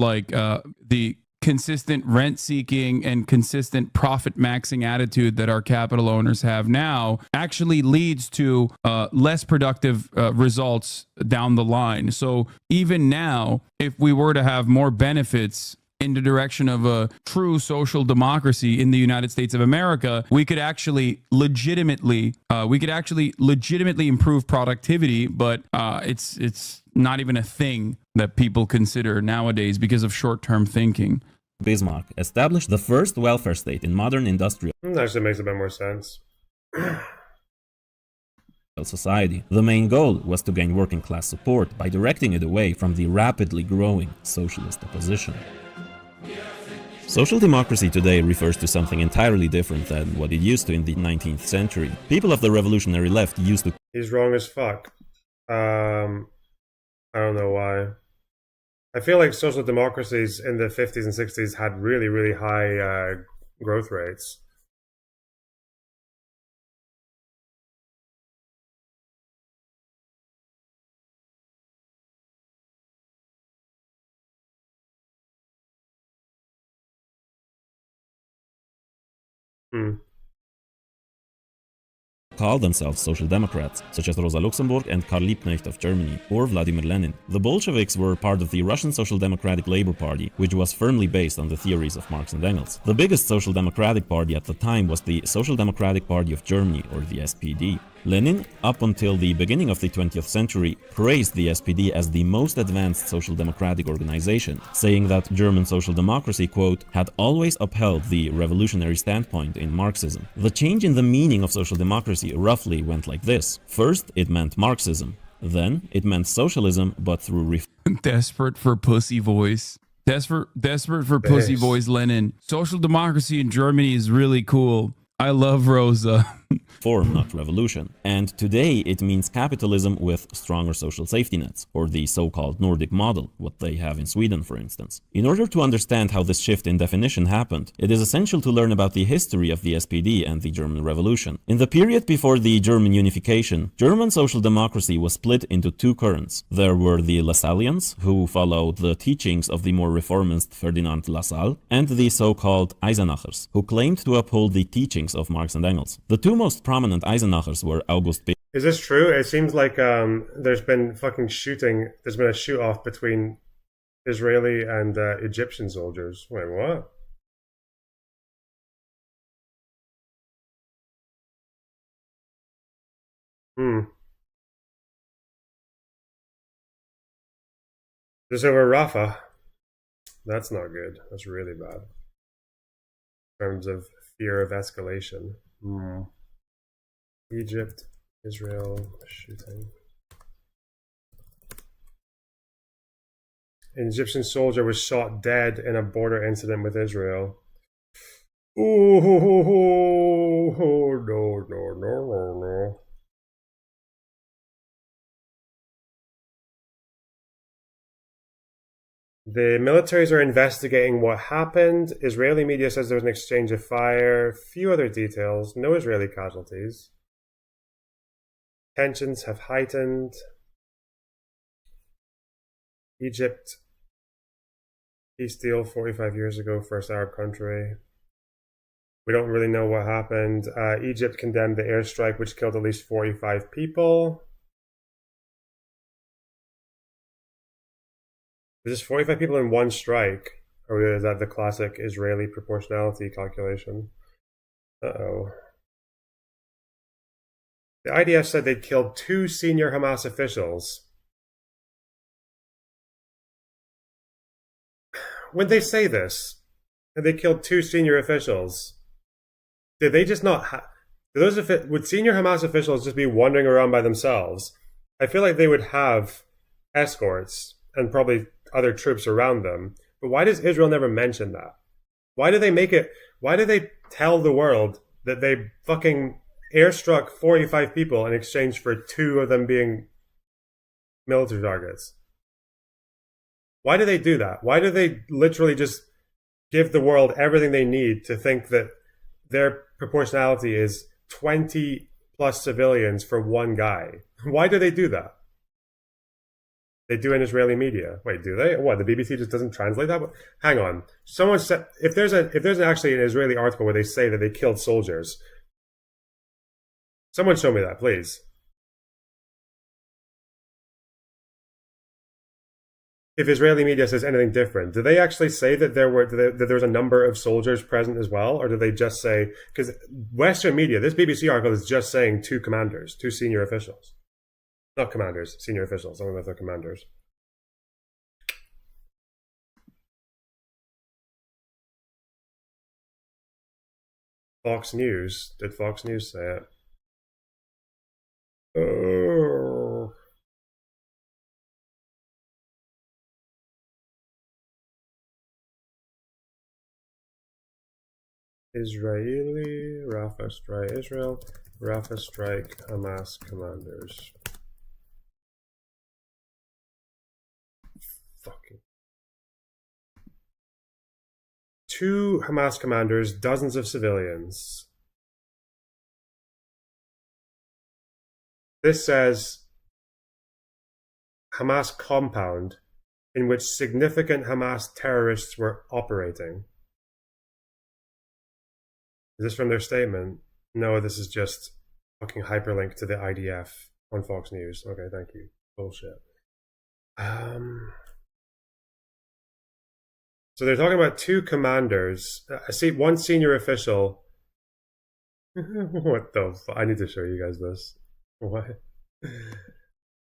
the consistent rent seeking and consistent profit maxing attitude that our capital owners have now actually leads to less productive results down the line. So even now, if we were to have more benefits in the direction of a true social democracy in the United States of America, we could actually legitimately improve productivity, but it's not even a thing that people consider nowadays because of short-term thinking. Bismarck established the first welfare state in modern industrial That actually makes a bit more sense. society. The main goal was to gain working class support by directing it away from the rapidly growing socialist opposition. Social democracy today refers to something entirely different than what it used to in the 19th century. People of the revolutionary left used to... He's wrong as fuck. I don't know why. I feel like social democracies in the 50s and 60s had really, really high growth rates. called themselves Social Democrats, such as Rosa Luxemburg and Karl Liebknecht of Germany, or Vladimir Lenin. The Bolsheviks were part of the Russian Social Democratic Labor Party, which was firmly based on the theories of Marx and Engels. The biggest Social Democratic Party at the time was the Social Democratic Party of Germany, or the SPD. Lenin, up until the beginning of the 20th century, praised the SPD as the most advanced social democratic organization, saying that German social democracy, quote, had always upheld the revolutionary standpoint in Marxism. The change in the meaning of social democracy roughly went like this. First, it meant Marxism. Then, it meant socialism, but through Desperate for pussy voice. Desperate for pussy voice Lenin. Social democracy in Germany is really cool. I love Rosa. Reform, not revolution. And today it means capitalism with stronger social safety nets, or the so-called Nordic model, what they have in Sweden, for instance. In order to understand how this shift in definition happened, it is essential to learn about the history of the SPD and the German Revolution. In the period before the German unification, German social democracy was split into two currents. There were the Lassallians, who followed the teachings of the more reformist Ferdinand Lassalle, and the so-called Eisenachers, who claimed to uphold the teachings of Marx and Engels. The two most prominent Eisenachers were August B. Is this true? It seems like there's been fucking shooting. There's been a shoot-off between Israeli and Egyptian soldiers. Wait, what? This over Rafah. That's not good. That's really bad. In terms of fear of escalation. Egypt, Israel, shooting. An Egyptian soldier was shot dead in a border incident with Israel. Ooh, no. The militaries are investigating what happened. Israeli media says there was an exchange of fire. Few other details. No Israeli casualties. Tensions have heightened. Egypt. Peace deal 45 years ago, first Arab country. We don't really know what happened. Egypt condemned the airstrike, which killed at least 45 people. There's just 45 people in one strike. Or is that the classic Israeli proportionality calculation? Uh-oh. The IDF said they'd killed 2 senior Hamas officials. When they say this, and they killed 2 senior officials, did they just not would senior Hamas officials just be wandering around by themselves? I feel like they would have escorts and probably other troops around them. But why does Israel never mention that? Why do they tell the world that they fucking airstruck 45 people in exchange for 2 of them being military targets? Why do they do that? Why do they literally just give the world everything they need to think that their proportionality is 20 plus civilians for one guy. Why do they do that? They do in Israeli media. Wait, do they? What, the BBC just doesn't translate that? Hang on. Someone said, if there's actually an Israeli article where they say that they killed soldiers, someone show me that, please. If Israeli media says anything different, do they actually say that there was a number of soldiers present as well, or do they just say, because Western media, this BBC article is just saying 2 commanders, 2 senior officials. Not commanders, senior officials. I don't know if they're commanders. Fox News. Did Fox News say it? Oh. Israeli, Rafah strike Israel, Rafah strike Hamas commanders. Fucking 2 Hamas commanders, dozens of civilians. This says Hamas compound in which significant Hamas terrorists were operating. Is this from their statement? No, this is just fucking hyperlink to the IDF on Fox News. Okay, thank you. Bullshit. So they're talking about 2 commanders. I see 1 senior official. What the fuck? I need to show you guys this. What?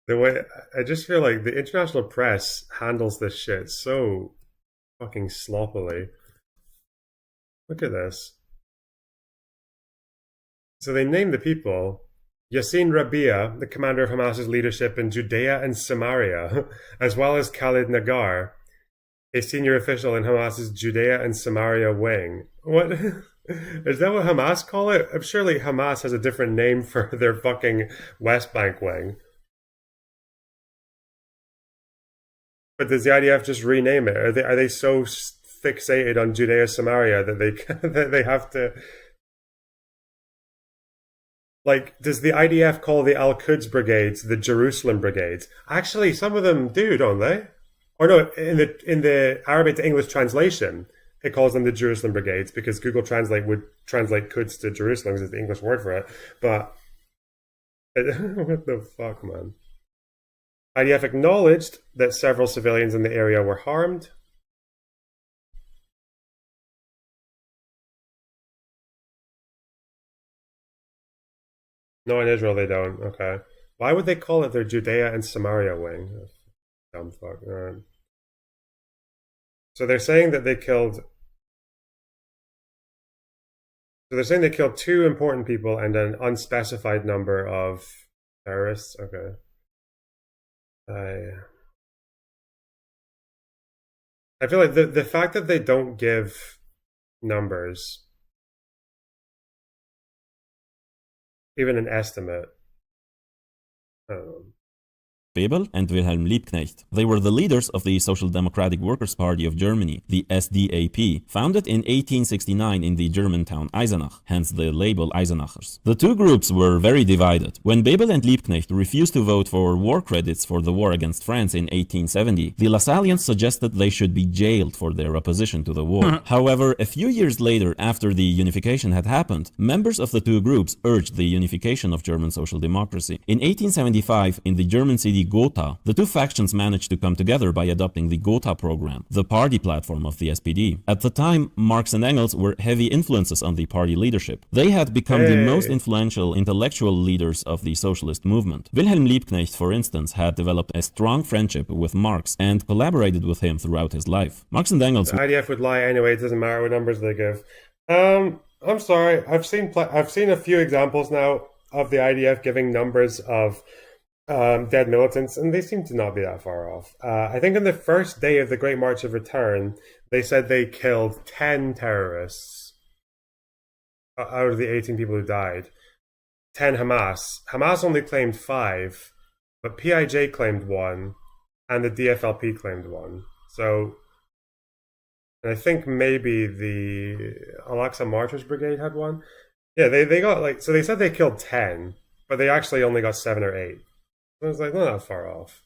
The way I just feel like the international press handles this shit so fucking sloppily. Look at this. So they name the people. Yassin Rabia, the commander of Hamas's leadership in Judea and Samaria, as well as Khalid Nagar, a senior official in Hamas's Judea and Samaria wing. What? Is that what Hamas call it? Surely Hamas has a different name for their fucking West Bank wing. But does the IDF just rename it? Are they so fixated on Judea Samaria that they have to? Like, does the IDF call the Al-Quds brigades the Jerusalem brigades? Actually, some of them do, don't they? Or no, in the Arabic to English translation, it calls them the Jerusalem brigades because Google Translate would translate Quds to Jerusalem because it's the English word for it. But what the fuck, man? IDF acknowledged that several civilians in the area were harmed. No, in Israel they don't. Okay. Why would they call it their Judea and Samaria wing? Dumb fuck. All right. So they're saying that they killed. So they're saying they killed 2 important people and an unspecified number of terrorists. Okay. I feel like the fact that they don't give numbers, even an estimate. Bebel and Wilhelm Liebknecht. They were the leaders of the Social Democratic Workers' Party of Germany, the SDAP, founded in 1869 in the German town Eisenach, hence the label Eisenachers. The 2 groups were very divided. When Bebel and Liebknecht refused to vote for war credits for the war against France in 1870, the Lasallians suggested they should be jailed for their opposition to the war. However, a few years later, after the unification had happened, members of the 2 groups urged the unification of German social democracy. In 1875, in the German city Gotha, the 2 factions managed to come together by adopting the Gotha program, the party platform of the SPD. At the time, Marx and Engels were heavy influences on the party leadership. They had become the most influential intellectual leaders of the socialist movement. Wilhelm Liebknecht, for instance, had developed a strong friendship with Marx and collaborated with him throughout his life. Marx and Engels... The IDF would lie anyway, it doesn't matter what numbers they give. I'm sorry, I've seen a few examples now of the IDF giving numbers of dead militants, and they seem to not be that far off. I think on the first day of the Great March of Return, they said they killed 10 terrorists out of the 18 people who died. 10 Hamas. Hamas only claimed 5, but PIJ claimed 1, and the DFLP claimed 1. So And I think maybe the Al-Aqsa Martyrs Brigade had one. Yeah, they got like, so they said they killed 10, but they actually only got 7 or 8. So I was like, not that far off.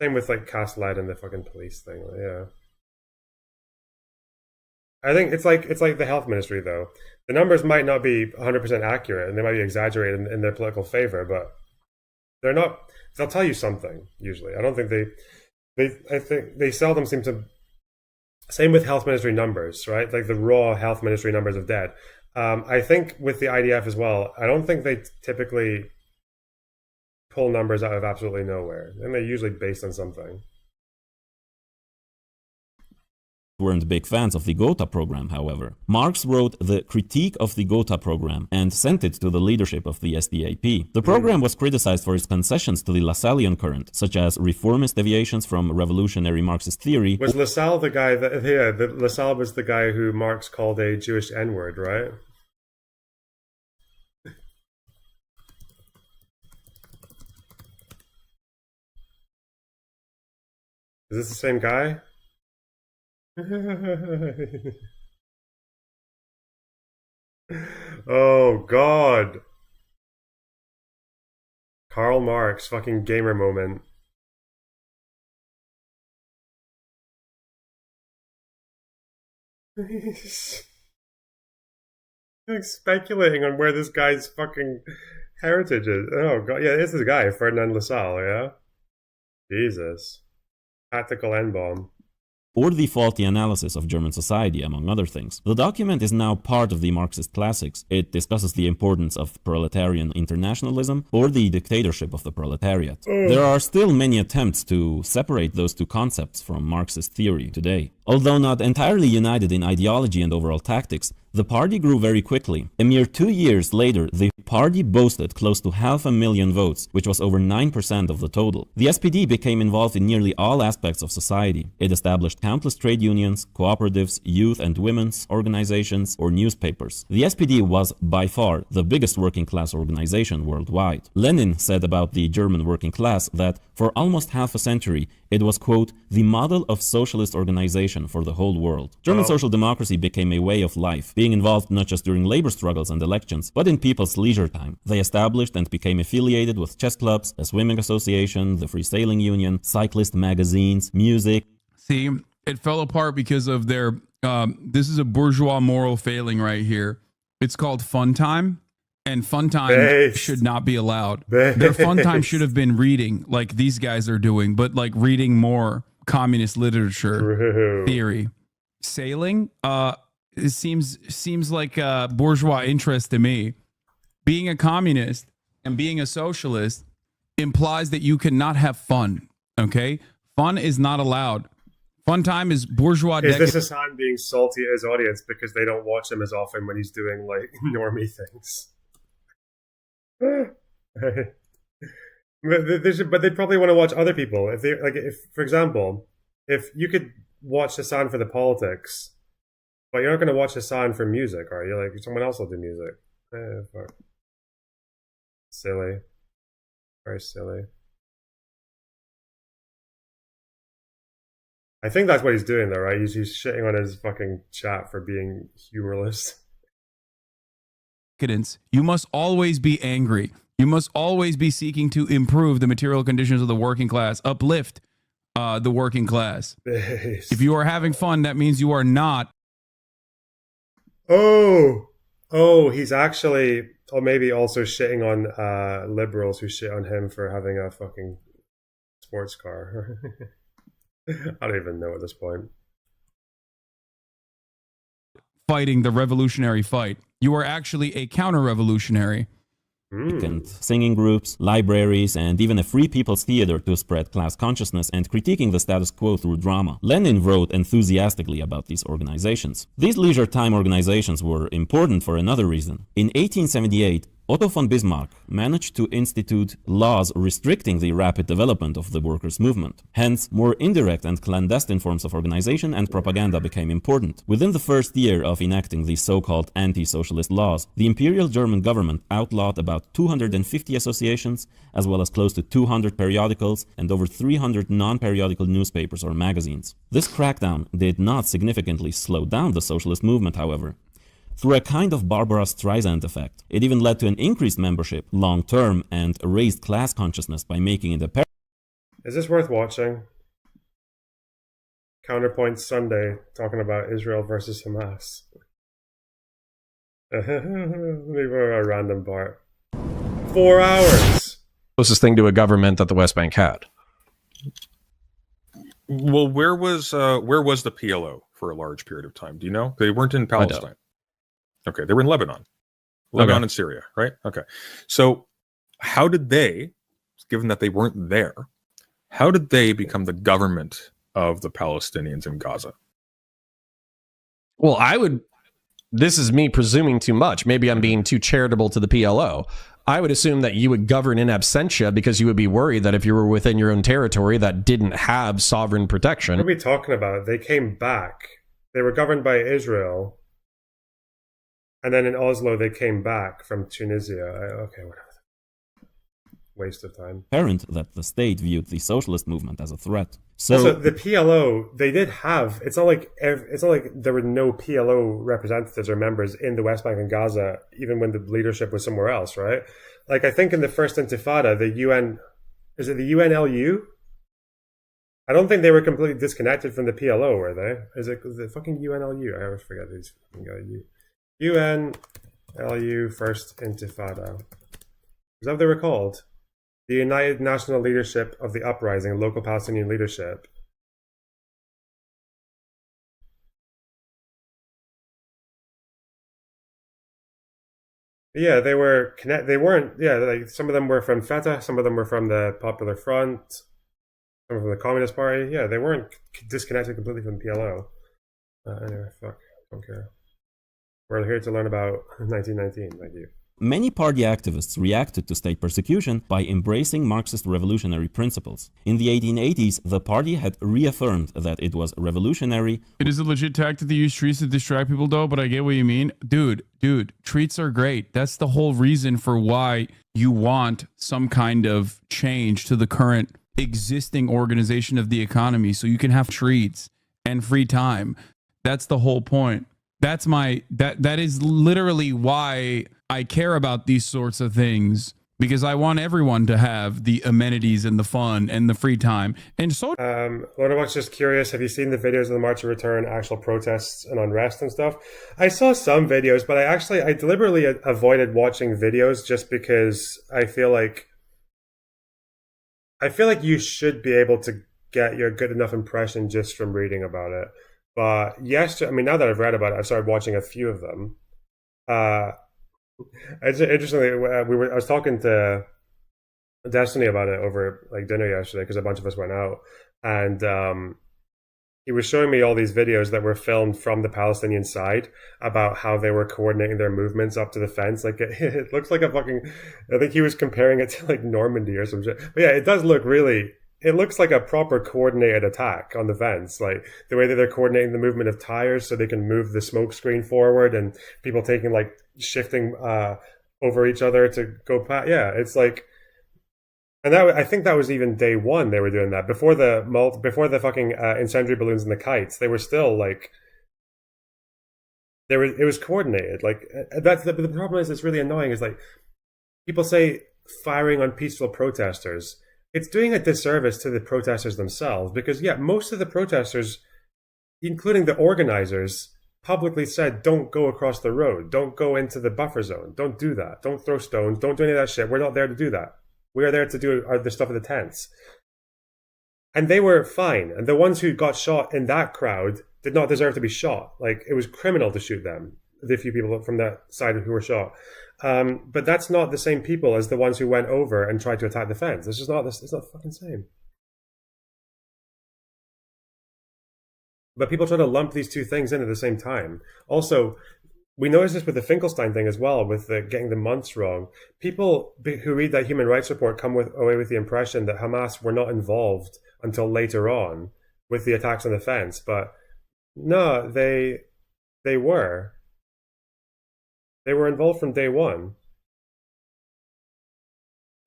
Same with like Cast Lead and the fucking police thing. Yeah. I think it's like the health ministry though. The numbers might not be 100% accurate and they might be exaggerated in their political favor, but they're not. They'll tell you something usually. I don't think I think they seldom seem to. Same with health ministry numbers, right? Like the raw health ministry numbers of dead. I think with the IDF as well, I don't think they typically pull numbers out of absolutely nowhere, and they're usually based on something. Weren't big fans of the Gotha program, however. Marx wrote the Critique of the Gotha program and sent it to the leadership of the SDAP. The program was criticized for its concessions to the Lassallean current, such as reformist deviations from revolutionary Marxist theory. Was Lassalle the guy that, Lassalle was the guy who Marx called a Jewish N-word, right? Is this the same guy? Oh God. Karl Marx, fucking gamer moment. Like speculating on where this guy's fucking heritage is. Oh God, yeah, this is a guy, Ferdinand Lassalle, yeah? Jesus. Tactical N-bomb. Or the faulty analysis of German society, among other things. The document is now part of the Marxist classics. It discusses the importance of proletarian internationalism or the dictatorship of the proletariat. There are still many attempts to separate those two concepts from Marxist theory today. Although not entirely united in ideology and overall tactics, the party grew very quickly. A mere 2 years later, the party boasted close to 500,000 votes, which was over 9% of the total. The SPD became involved in nearly all aspects of society. It established countless trade unions, cooperatives, youth and women's organizations, or newspapers. The SPD was by far the biggest working class organization worldwide. Lenin said about the German working class that for almost half a century, it was, quote, the model of socialist organization for the whole world. German social democracy became a way of life, being involved not just during labor struggles and elections, but in people's leisure time. They established and became affiliated with chess clubs, a swimming association, the Free Sailing Union, cyclist magazines, music. See, it fell apart because of their, this is a bourgeois moral failing right here. It's called fun time. And fun time should not be allowed. Their fun time should have been reading, like these guys are doing, but like reading more communist literature, theory. Sailing, it seems like a bourgeois interest to me. Being a communist and being a socialist implies that you cannot have fun. Okay, fun is not allowed. Fun time is bourgeois. Is this Hassan being salty at his audience because they don't watch him as often when he's doing like normie things? But they'd probably want to watch other people. If they like, if for example, if you could watch Hassan for the politics, but you're not going to watch Hassan for music, are you? Like someone else will do music. Fuck. Silly, very silly. I think that's what he's doing, though, right? He's shitting on his fucking chat for being humorless. You must always be angry. You must always be seeking to improve the material conditions of the working class, uplift the working class. If you are having fun, that means you are not. Oh, he's actually, or maybe also shitting on liberals who shit on him for having a fucking sports car. I don't even know at this point. Fighting the revolutionary fight. You are actually a counter-revolutionary. And singing groups, libraries, and even a free people's theater to spread class consciousness and critiquing the status quo through drama. Lenin wrote enthusiastically about these organizations. These leisure time organizations were important for another reason. In 1878, Otto von Bismarck managed to institute laws restricting the rapid development of the workers' movement. Hence, more indirect and clandestine forms of organization and propaganda became important. Within the first year of enacting these so-called anti-socialist laws, the Imperial German government outlawed about 250 associations, as well as close to 200 periodicals and over 300 non-periodical newspapers or magazines. This crackdown did not significantly slow down the socialist movement, however. Through a kind of Barbara Streisand effect, it even led to an increased membership long-term and raised class consciousness by making it apparent. Is this worth watching? Counterpoint Sunday, talking about Israel versus Hamas. Let me go a random part. 4 hours! Closest thing to a government that the West Bank had. Well, where was the PLO for a large period of time? Do you know? They weren't in Palestine. Okay, they were in Lebanon and Syria, right? Okay. So how did they, given that they weren't there, how did they become the government of the Palestinians in Gaza? Well, this is me presuming too much. Maybe I'm being too charitable to the PLO. I would assume that you would govern in absentia because you would be worried that if you were within your own territory that didn't have sovereign protection. What are we talking about? They came back. They were governed by Israel. And then in Oslo, they came back from Tunisia. Okay, whatever. Waste of time. Apparent that the state viewed the socialist movement as a threat. So also, the PLO, they did have. It's not like there were no PLO representatives or members in the West Bank and Gaza, even when the leadership was somewhere else, right? Like I think in the first Intifada, the UN, is it the UNLU? I don't think they were completely disconnected from the PLO, were they? Is it the fucking UNLU? I always forget these fucking UNLU First Intifada. Is that what they were called? The United National Leadership of the Uprising, Local Palestinian Leadership. Yeah, they were they weren't. Yeah, like some of them were from Fatah, some of them were from the Popular Front, some from the Communist Party. Yeah, they weren't disconnected completely from the PLO. Anyway, fuck, don't care. We're here to learn about 1919. Thank you. Many party activists reacted to state persecution by embracing Marxist revolutionary principles. In the 1880s, the party had reaffirmed that it was revolutionary. It is a legit tactic to use treats to distract people, though, but I get what you mean. Dude, treats are great. That's the whole reason for why you want some kind of change to the current existing organization of the economy, so you can have treats and free time. That's the whole point. That's that is literally why I care about these sorts of things, because I want everyone to have the amenities and the fun and the free time. And so Lonerbox, just curious, have you seen the videos of the March of Return, actual protests and unrest and stuff? I saw some videos, but I deliberately avoided watching videos just because I feel like you should be able to get your good enough impression just from reading about it. But now that I've read about it, I've started watching a few of them. Interestingly, I was talking to Destiny about it over like dinner yesterday because a bunch of us went out, and he was showing me all these videos that were filmed from the Palestinian side about how they were coordinating their movements up to the fence. Like it looks like a fucking. I think he was comparing it to like Normandy or some shit. But yeah, it does look really. It looks like a proper coordinated attack on the fence, like the way that they're coordinating the movement of tires so they can move the smoke screen forward, and people shifting over each other to go past. Yeah, it's like, and I think that was even day one they were doing that before the fucking incendiary balloons and the kites. They were still like, it was coordinated. Like that's the problem is it's really annoying. Is like people say firing on peaceful protesters. It's doing a disservice to the protesters themselves because, yeah, most of the protesters, including the organizers, publicly said, don't go across the road. Don't go into the buffer zone. Don't do that. Don't throw stones. Don't do any of that shit. We're not there to do that. We are there to do the stuff in the tents. And they were fine. And the ones who got shot in that crowd did not deserve to be shot. Like, it was criminal to shoot them, the few people from that side who were shot. But that's not the same people as the ones who went over and tried to attack the fence. It's just not. It's not the fucking same. But people try to lump these two things in at the same time. Also, we noticed this with the Finkelstein thing as well, with the getting the months wrong. People who read that human rights report come away with the impression that Hamas were not involved until later on with the attacks on the fence, but no, they were. They were involved from day one.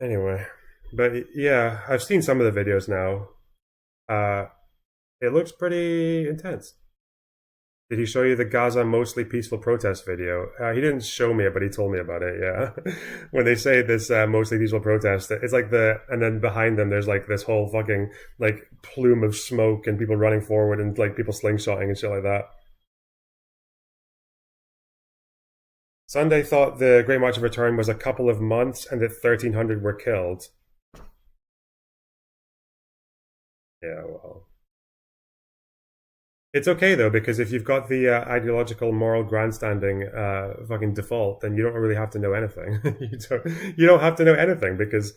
Anyway, but yeah, I've seen some of the videos now. It looks pretty intense. Did he show you the Gaza mostly peaceful protest video? He didn't show me it, but he told me about it, yeah. When they say this mostly peaceful protest, it's like and then behind them there's like this whole fucking like plume of smoke and people running forward and like people slingshotting and shit like that. Sunday thought the Great March of Return was a couple of months and that 1,300 were killed. Yeah, well. It's okay though, because if you've got the ideological moral grandstanding fucking default, then you don't really have to know anything. You don't have to know anything because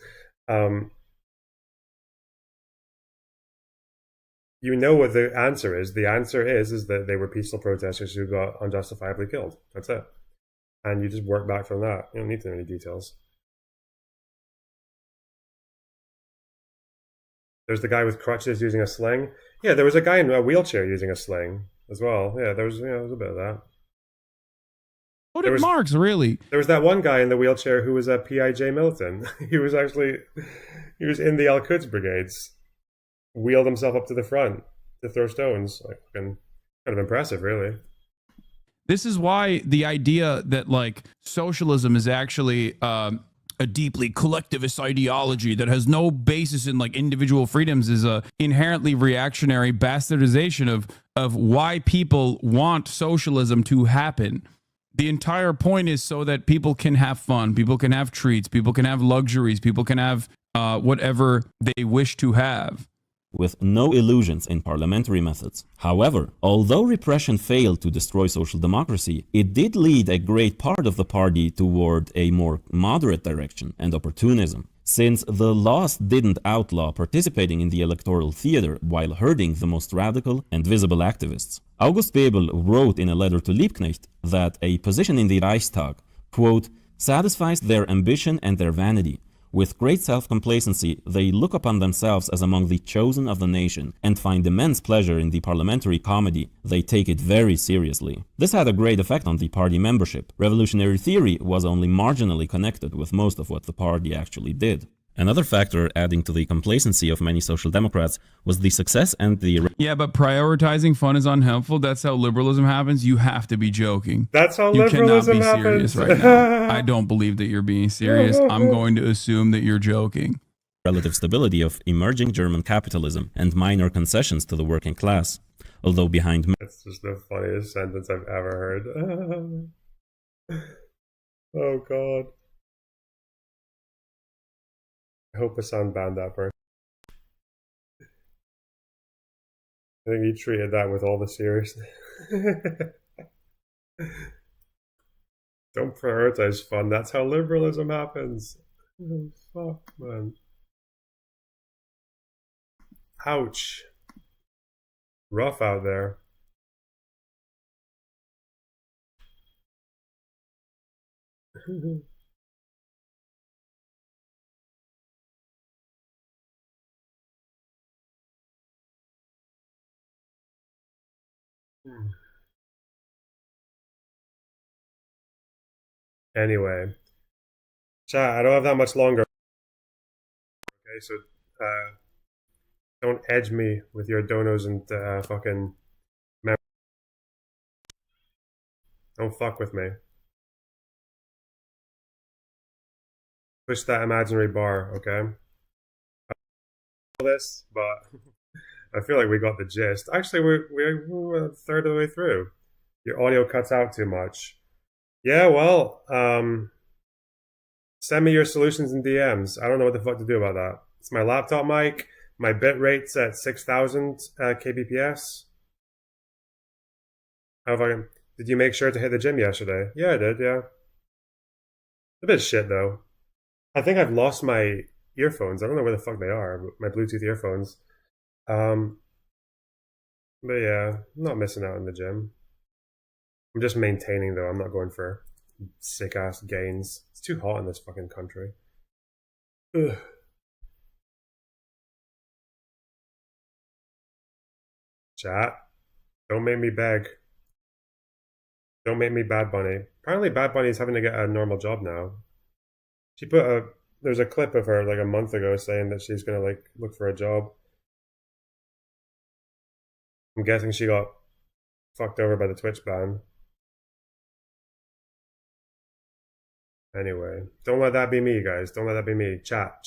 you know what the answer is. The answer is that they were peaceful protesters who got unjustifiably killed. That's it. And you just work back from that. You don't need to know any details. There's the guy with crutches using a sling. Yeah, there was a guy in a wheelchair using a sling as well. Yeah, there was a bit of that. What did Marx really? There was that one guy in the wheelchair who was a PIJ militant. he was in the Al-Quds brigades. Wheeled himself up to the front to throw stones. Like, kind of impressive, really. This is why the idea that like socialism is actually a deeply collectivist ideology that has no basis in like individual freedoms is a inherently reactionary bastardization of why people want socialism to happen. The entire point is so that people can have fun, people can have treats, people can have luxuries, people can have whatever they wish to have. With no illusions in parliamentary methods. However, although repression failed to destroy social democracy, it did lead a great part of the party toward a more moderate direction and opportunism. Since the laws didn't outlaw participating in the electoral theater while hurting the most radical and visible activists. August Bebel wrote in a letter to Liebknecht that a position in the Reichstag, quote, satisfies their ambition and their vanity. With great self-complacency, they look upon themselves as among the chosen of the nation and find immense pleasure in the parliamentary comedy. They take it very seriously. This had a great effect on the party membership. Revolutionary theory was only marginally connected with most of what the party actually did. Another factor adding to the complacency of many social democrats was the success and the... Yeah, but prioritizing fun is unhelpful. That's how liberalism happens. You have to be joking. That's how you liberalism cannot be happens. serious right now. I don't believe that you're being serious. I'm going to assume that you're joking. Relative stability of emerging German capitalism and minor concessions to the working class. Although behind... That's just the funniest sentence I've ever heard. Oh, God. I hope Hassan banned that person. I think he treated that with all the seriousness. Don't prioritize fun. That's how liberalism happens. Oh, fuck, man. Ouch. Rough out there. Anyway, chat, I don't have that much longer. Okay, so don't edge me with your donos and fucking memory. Don't fuck with me. Push that imaginary bar, okay? I don't know this, but I feel like we got the gist. Actually, we're a third of the way through. Your audio cuts out too much. Yeah, well, send me your solutions in DMs. I don't know what the fuck to do about that. It's my laptop mic. My bit rate's at 6,000 kbps. Did you make sure to hit the gym yesterday? Yeah, I did, yeah. A bit shit, though. I think I've lost my earphones. I don't know where the fuck they are, my Bluetooth earphones. But yeah, I'm not missing out in the gym. I'm just maintaining though. I'm not going for sick ass gains. It's too hot in this fucking country. Ugh. Chat. Don't make me beg. Don't make me Bad Bunny. Apparently Bad Bunny's having to get a normal job now. She put there's a clip of her like a month ago saying that she's gonna like look for a job. I'm guessing she got fucked over by the Twitch ban. Anyway, don't let that be me, guys. Don't let that be me. Chat.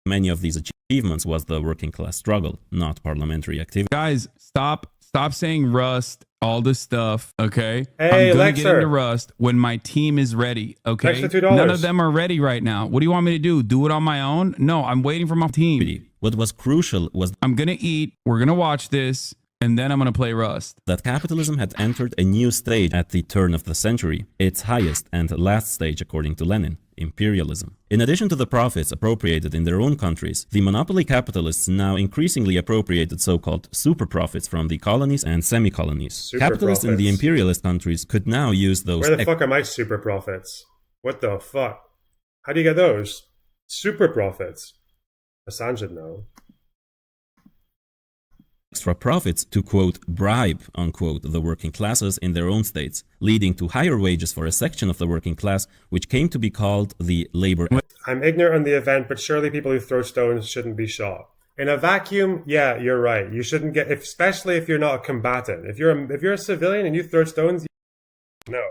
Many of these achievements was the working class struggle, not parliamentary activity. Guys, stop saying Rust, all this stuff, okay? Hey, I'm gonna Lexer. get into Rust when my team is ready, okay? Extra $2. None of them are ready right now. What do you want me to do? Do it on my own? No, I'm waiting for my team. What was crucial was I'm gonna eat, we're gonna watch this, and then I'm gonna play Rust. that capitalism had entered a new stage at the turn of the century, its highest and last stage according to Lenin, imperialism. In addition to the profits appropriated in their own countries, the monopoly capitalists now increasingly appropriated so-called super profits from the colonies and semi-colonies. Super Capitalists in the profits. imperialist countries could now use those Where the fuck are my super profits? What the fuck? How do you get those? Super profits. Assange should know. extra profits to, quote, bribe, unquote, the working classes in their own states, leading to higher wages for a section of the working class, which came to be called the labor. I'm ignorant on the event, but surely people who throw stones shouldn't be shot. In a vacuum, yeah, you're right. You shouldn't get, especially if you're not a combatant. If you're a civilian and you throw stones, no.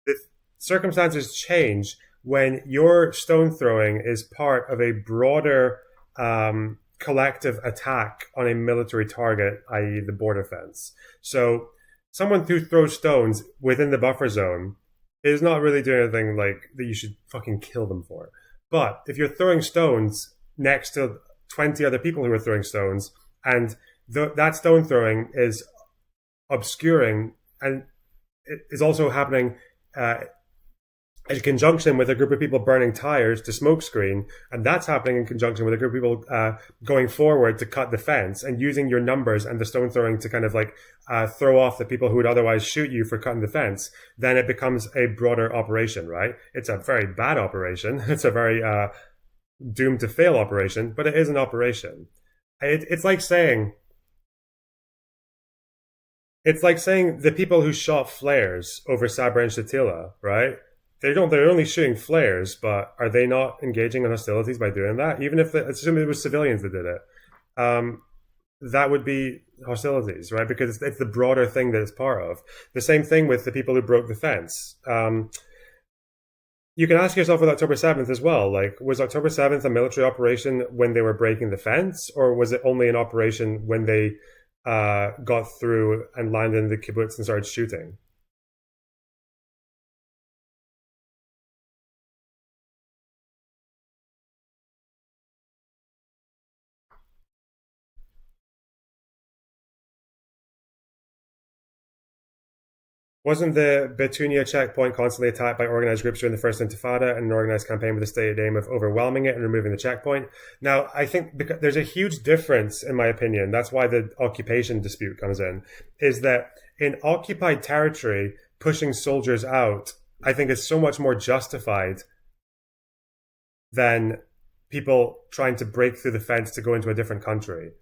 The circumstances change when your stone throwing is part of a broader collective attack on a military target, i.e. the border fence. So someone who throws stones within the buffer zone is not really doing anything like that you should fucking kill them for. But if you're throwing stones next to 20 other people who are throwing stones, and that stone throwing is obscuring, and it is also happening in conjunction with a group of people burning tires to smoke screen, and that's happening in conjunction with a group of people going forward to cut the fence and using your numbers and the stone throwing to kind of like throw off the people who would otherwise shoot you for cutting the fence, then it becomes a broader operation, right? It's a very bad operation. It's a very doomed to fail operation, but it is an operation. It's like saying the people who shot flares over Sabra and Shatila, right? They're only shooting flares, but are they not engaging in hostilities by doing that? Even if assume it was civilians that did it, that would be hostilities, right? Because it's the broader thing that it's part of. The same thing with the people who broke the fence. You can ask yourself with October 7th as well, like, was October 7th a military operation when they were breaking the fence, or was it only an operation when they got through and landed in the kibbutz and started shooting? Wasn't the Betunia checkpoint constantly attacked by organized groups during the first Intifada and an organized campaign with the stated aim of overwhelming it and removing the checkpoint? Now, I think there's a huge difference, in my opinion, that's why the occupation dispute comes in, is that in occupied territory, pushing soldiers out, I think is so much more justified than people trying to break through the fence to go into a different country.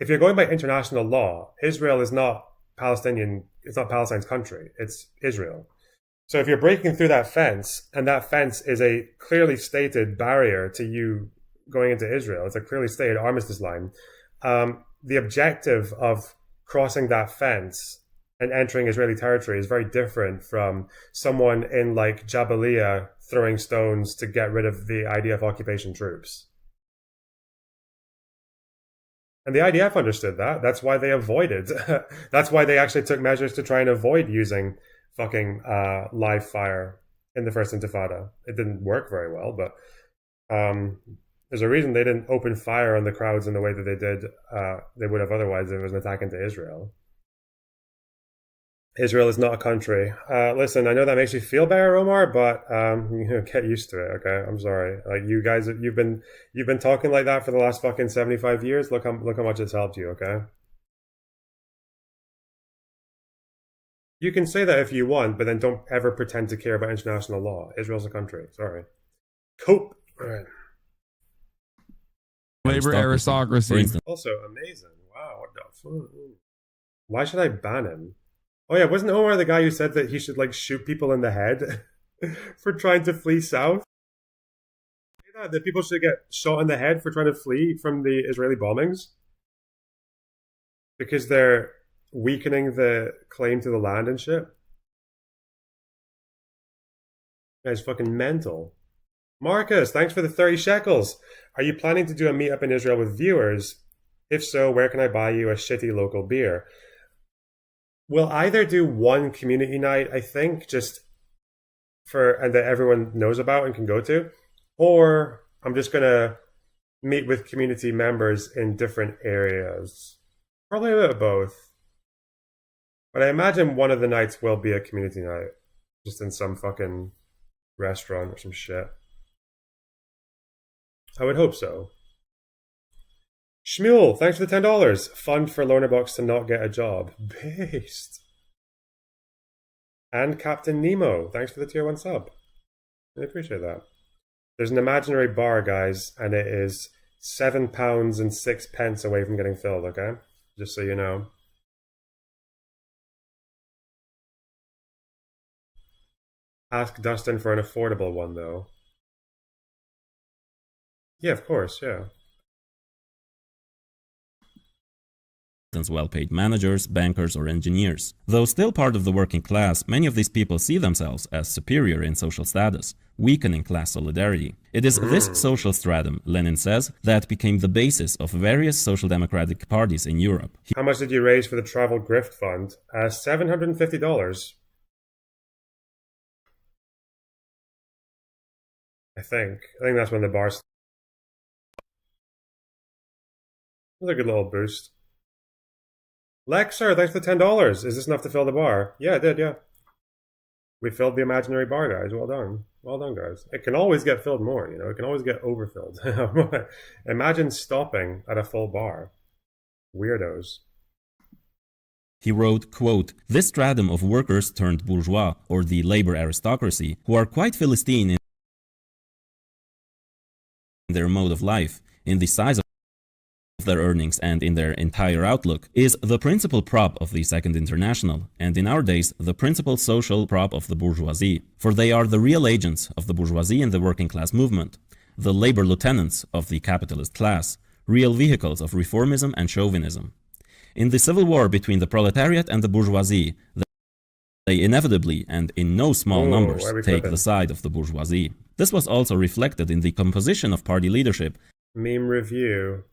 If you're going by international law, Israel is not Palestinian, it's not Palestine's country, it's Israel. So if you're breaking through that fence, and that fence is a clearly stated barrier to you going into Israel, it's a clearly stated armistice line, the objective of crossing that fence and entering Israeli territory is very different from someone in like Jabalia throwing stones to get rid of the IDF occupation troops. And the IDF understood that. That's why they avoided. That's why they actually took measures to try and avoid using fucking live fire in the first Intifada. It didn't work very well, but there's a reason they didn't open fire on the crowds in the way that they did. They would have otherwise if it was an attack into Israel. Israel is not a country. Listen, I know that makes you feel better, Omar, but get used to it. Okay, I'm sorry. Like you guys, you've been talking like that for the last fucking 75 years. Look how much it's helped you. Okay. You can say that if you want, but then don't ever pretend to care about international law. Israel's a country. Sorry. Cope. All right. Labor aristocracy. Also amazing. Wow, what the fuck? Why should I ban him? Oh yeah, wasn't Omar the guy who said that he should like shoot people in the head for trying to flee south? That people should get shot in the head for trying to flee from the Israeli bombings? Because they're weakening the claim to the land and shit? That's fucking mental. Marcus, thanks for the 30 shekels. Are you planning to do a meetup in Israel with viewers? If so, where can I buy you a shitty local beer? We'll either do one community night, I think, just for, and that everyone knows about and can go to, or I'm just going to meet with community members in different areas. Probably a bit of both. But I imagine one of the nights will be a community night, just in some fucking restaurant or some shit. I would hope so. Shmuel, thanks for the $10. Fund for Lonerbox to not get a job. Based. And Captain Nemo, thanks for the tier 1 sub. I appreciate that. There's an imaginary bar, guys, and it is £7 and 6 pence away from getting filled, okay? Just so you know. Ask Dustin for an affordable one, though. Yeah, of course, yeah. Well-paid managers, bankers, or engineers. Though still part of the working class, many of these people see themselves as superior in social status, weakening class solidarity. It is this social stratum, Lenin says, that became the basis of various social democratic parties in Europe. How much did you raise for the Travel Grift Fund? $750. I think that's when the bar. That was a good little boost. Lexer, thanks for the $10. Is this enough to fill the bar? Yeah, it did, yeah. We filled the imaginary bar, guys. Well done. Well done, guys. It can always get filled more, you know. It can always get overfilled. Imagine stopping at a full bar. Weirdos. He wrote, quote, "This stratum of workers turned bourgeois, or the labor aristocracy, who are quite Philistine in their mode of life, in the size of their earnings and in their entire outlook, is the principal prop of the Second International, and in our days the principal social prop of the bourgeoisie, for they are the real agents of the bourgeoisie and the working class movement, the labor lieutenants of the capitalist class, real vehicles of reformism and chauvinism. In the civil war between the proletariat and the bourgeoisie, they inevitably, and in no small numbers, take the side of the bourgeoisie. This was also reflected in the composition of party leadership." Meme review.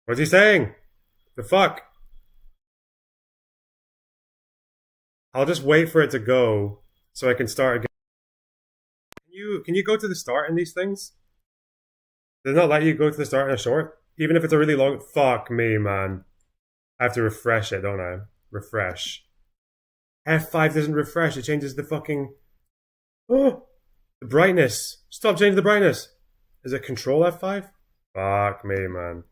What's he saying? The fuck? I'll just wait for it to go so I can start again. Can you go to the start in these things? Does it not let you go to the start in a short? Even if it's a really long... Fuck me, man. I have to refresh it, don't I? Refresh. F5 doesn't refresh. It changes the fucking... Oh! The brightness. Stop changing the brightness. Is it Control F5? Fuck me, man.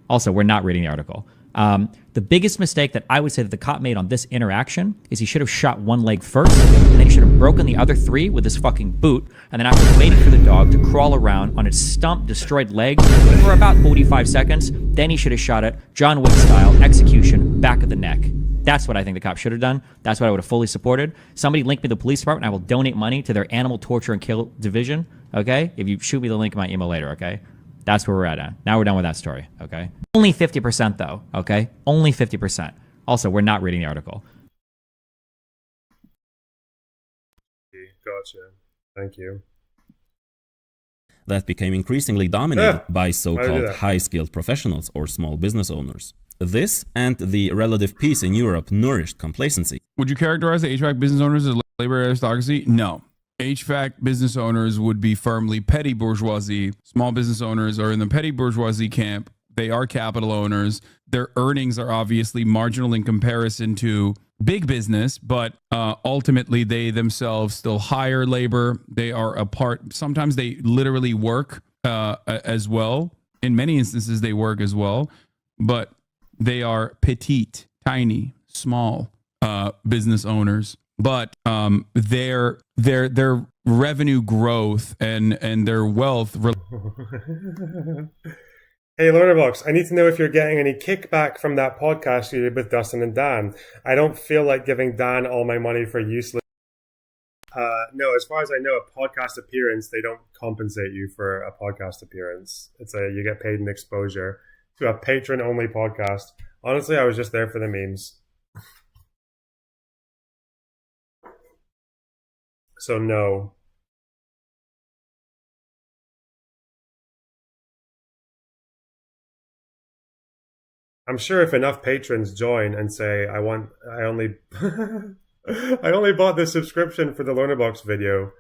Also, we're not reading the article. The biggest mistake that I would say that the cop made on this interaction is he should have shot one leg first, and then he should have broken the other three with his fucking boot, and then after waiting for the dog to crawl around on its stump, destroyed leg for about 45 seconds, then he should have shot it John Wick style, execution, back of the neck. That's what I think the cop should have done. That's what I would have fully supported. Somebody link me to the police department. I will donate money to their animal torture and kill division. Okay? If you shoot me the link in my email later, okay? That's where we're at. Now we're done with that story, okay? Only 50% though, okay? Only 50%. Also, we're not reading the article. Gotcha. Thank you. That became increasingly dominated by so-called high-skilled professionals or small business owners. This and the relative peace in Europe nourished complacency. Would you characterize the HVAC business owners as labor aristocracy? No. HVAC business owners would be firmly petty bourgeoisie. Small business owners are in the petty bourgeoisie camp. They are capital owners. Their earnings are obviously marginal in comparison to big business, but ultimately they themselves still hire labor. They are a part. Sometimes they literally work as well. In many instances, they work as well, but they are petite, tiny, small business owners. But their revenue growth and their wealth. Hey, Lonerbox, I need to know if you're getting any kickback from that podcast you did with Dustin and Dan. I don't feel like giving Dan all my money for useless. No, as far as I know, a podcast appearance, they don't compensate you for a podcast appearance. You get paid in exposure to a patron-only podcast. Honestly, I was just there for the memes. So no. I'm sure if enough patrons join and say, I only I only bought this subscription for the Lonerbox video,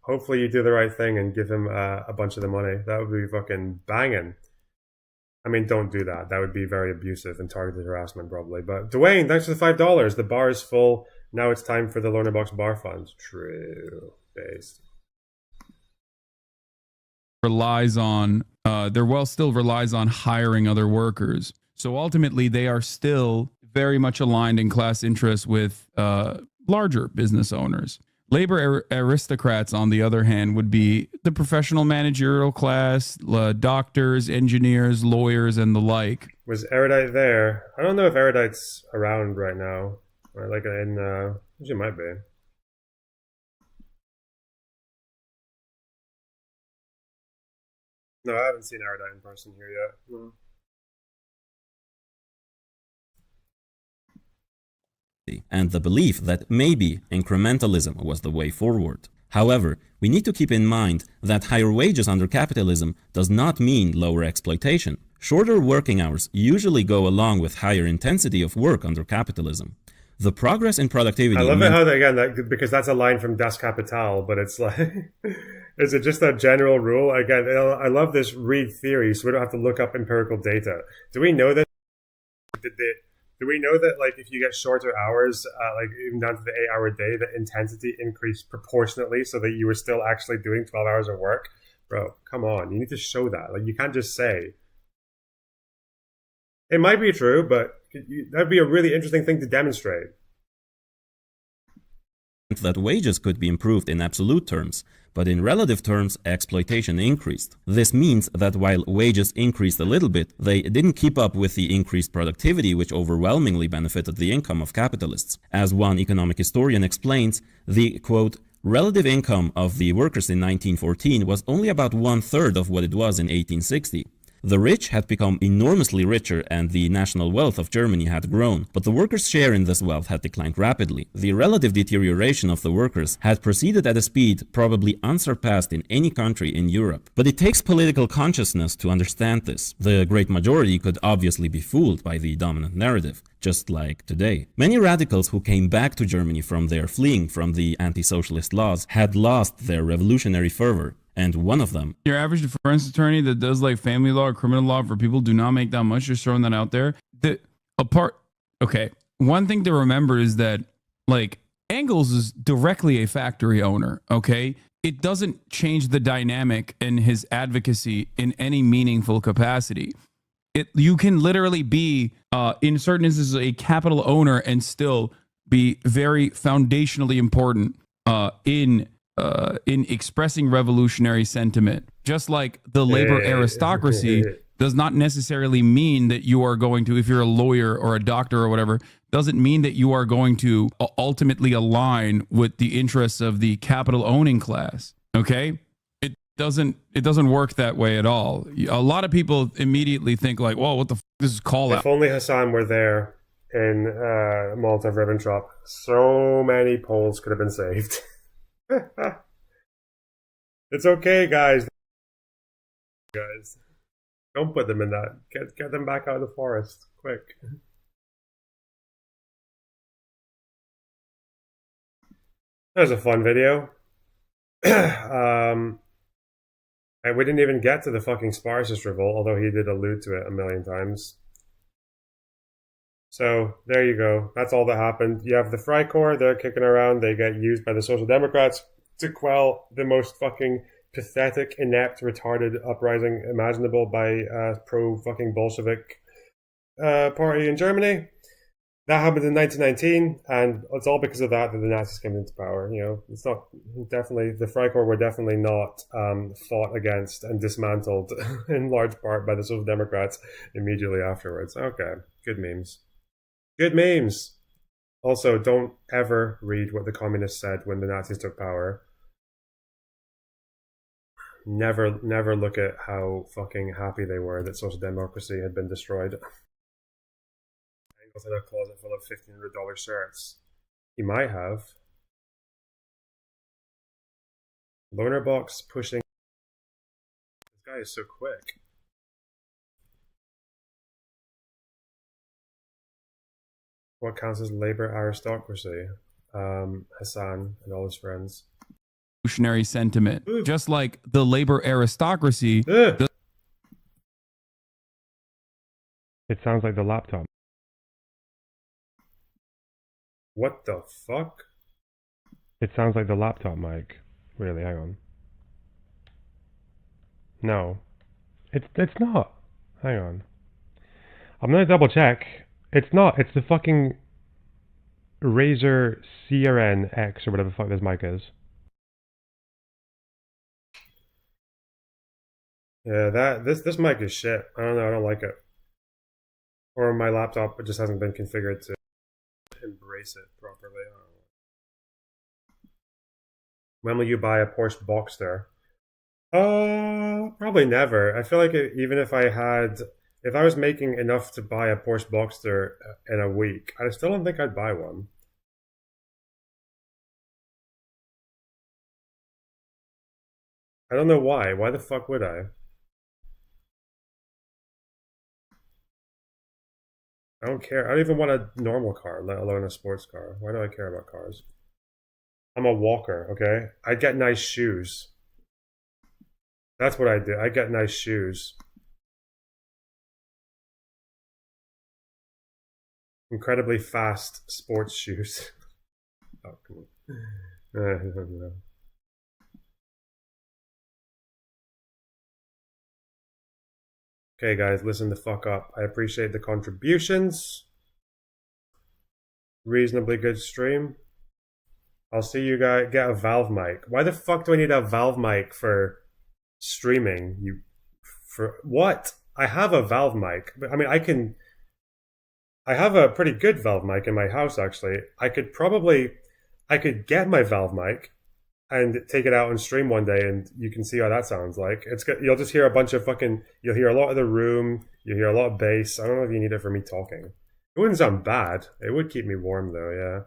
hopefully you do the right thing and give him a bunch of the money. That would be fucking banging. I mean, don't do that. That would be very abusive and targeted harassment probably. But Dwayne, thanks for the $5. The bar is full. Now it's time for the Lonerbox bar funds. True. Based. Relies on, still relies on hiring other workers. So ultimately, they are still very much aligned in class interests with larger business owners. Labor aristocrats, on the other hand, would be the professional managerial class, doctors, engineers, lawyers, and the like. Was Erudite there? I don't know if Erudite's around right now. Or like she might be. No, I haven't seen Erudite in person here yet. No. And the belief that maybe incrementalism was the way forward. However, we need to keep in mind that higher wages under capitalism does not mean lower exploitation. Shorter working hours usually go along with higher intensity of work under capitalism. The progress in productivity... I love it how, because that's a line from Das Kapital, but it's like... is it just a general rule? Again, I love this read theory, so we don't have to look up empirical data. Do we know that... Do we know that, like, if you get shorter hours, like even down to the 8-hour day, the intensity increased proportionately so that you were still actually doing 12 hours of work? Bro, come on. You need to show that. Like, you can't just say. It might be true, but that'd be a really interesting thing to demonstrate. That wages could be improved in absolute terms, but in relative terms, exploitation increased. This means that while wages increased a little bit, they didn't keep up with the increased productivity, which overwhelmingly benefited the income of capitalists. As one economic historian explains, the, quote, relative income of the workers in 1914 was only about 1/3 of what it was in 1860. The rich had become enormously richer and the national wealth of Germany had grown, but the workers' share in this wealth had declined rapidly. The relative deterioration of the workers had proceeded at a speed probably unsurpassed in any country in Europe. But it takes political consciousness to understand this. The great majority could obviously be fooled by the dominant narrative, just like today. Many radicals who came back to Germany from their fleeing from the anti-socialist laws had lost their revolutionary fervor. And one of them... Your average defense attorney that does like family law or criminal law for people do not make that much. Just throwing that out there. Okay. One thing to remember is that like Engels is directly a factory owner. Okay. It doesn't change the dynamic in his advocacy in any meaningful capacity. You can literally be in certain instances a capital owner and still be very foundationally important in expressing revolutionary sentiment. Just like the labor aristocracy does not necessarily mean that you are going to, if you're a lawyer or a doctor or whatever, doesn't mean that you are going to ultimately align with the interests of the capital owning class. Okay? It doesn't work that way at all. A lot of people immediately think like, whoa, what the this is call out. If only Hassan were there in Molotov-Ribbentrop, so many Poles could have been saved. It's okay, guys. Don't put them in that. Get them back out of the forest, quick. That was a fun video. And we didn't even get to the fucking Spartacist revolt, although he did allude to it a million times. So there you go. That's all that happened. You have the Freikorps, they're kicking around. They get used by the Social Democrats to quell the most fucking pathetic, inept, retarded uprising imaginable by pro-fucking Bolshevik party in Germany. That happened in 1919, and it's all because of that the Nazis came into power. You know, it's not definitely the Freikorps were definitely not fought against and dismantled in large part by the Social Democrats immediately afterwards. Okay, good memes. Good memes. Also, don't ever read what the communists said when the Nazis took power. Never look at how fucking happy they were that social democracy had been destroyed. In a closet full of $1,500 shirts. He might have. Lonerbox pushing. This guy is so quick. What counts as labor aristocracy? Hassan and all his friends. Revolutionary sentiment. Just like the labor aristocracy. It sounds like the laptop. What the fuck? It sounds like the laptop mic. Really, hang on. No. It's not. Hang on. I'm gonna double check. It's not. It's the fucking Razer CRN X or whatever the fuck this mic is. Yeah, this mic is shit. I don't know, I don't like it. Or my laptop just hasn't been configured to embrace it properly. I don't know. When will you buy a Porsche Boxster? Probably never. I feel like even if I was making enough to buy a Porsche Boxster in a week, I still don't think I'd buy one. I don't know why. Why the fuck would I? I don't care. I don't even want a normal car, let alone a sports car. Why do I care about cars? I'm a walker, okay? I get nice shoes. That's what I do. I get nice shoes. Incredibly fast sports shoes. Oh, come on. Okay, guys, listen the fuck up. I appreciate the contributions. Reasonably good stream. I'll see you guys get a Valve mic. Why the fuck do I need a Valve mic for streaming? For what? I have a Valve mic. I mean, I have a pretty good Valve mic in my house, actually. I could get my Valve mic and take it out and stream one day, and you can see how that sounds like. It's good. You'll just hear a bunch of you'll hear a lot of the room, you'll hear a lot of bass. I don't know if you need it for me talking. It wouldn't sound bad. It would keep me warm, though, yeah.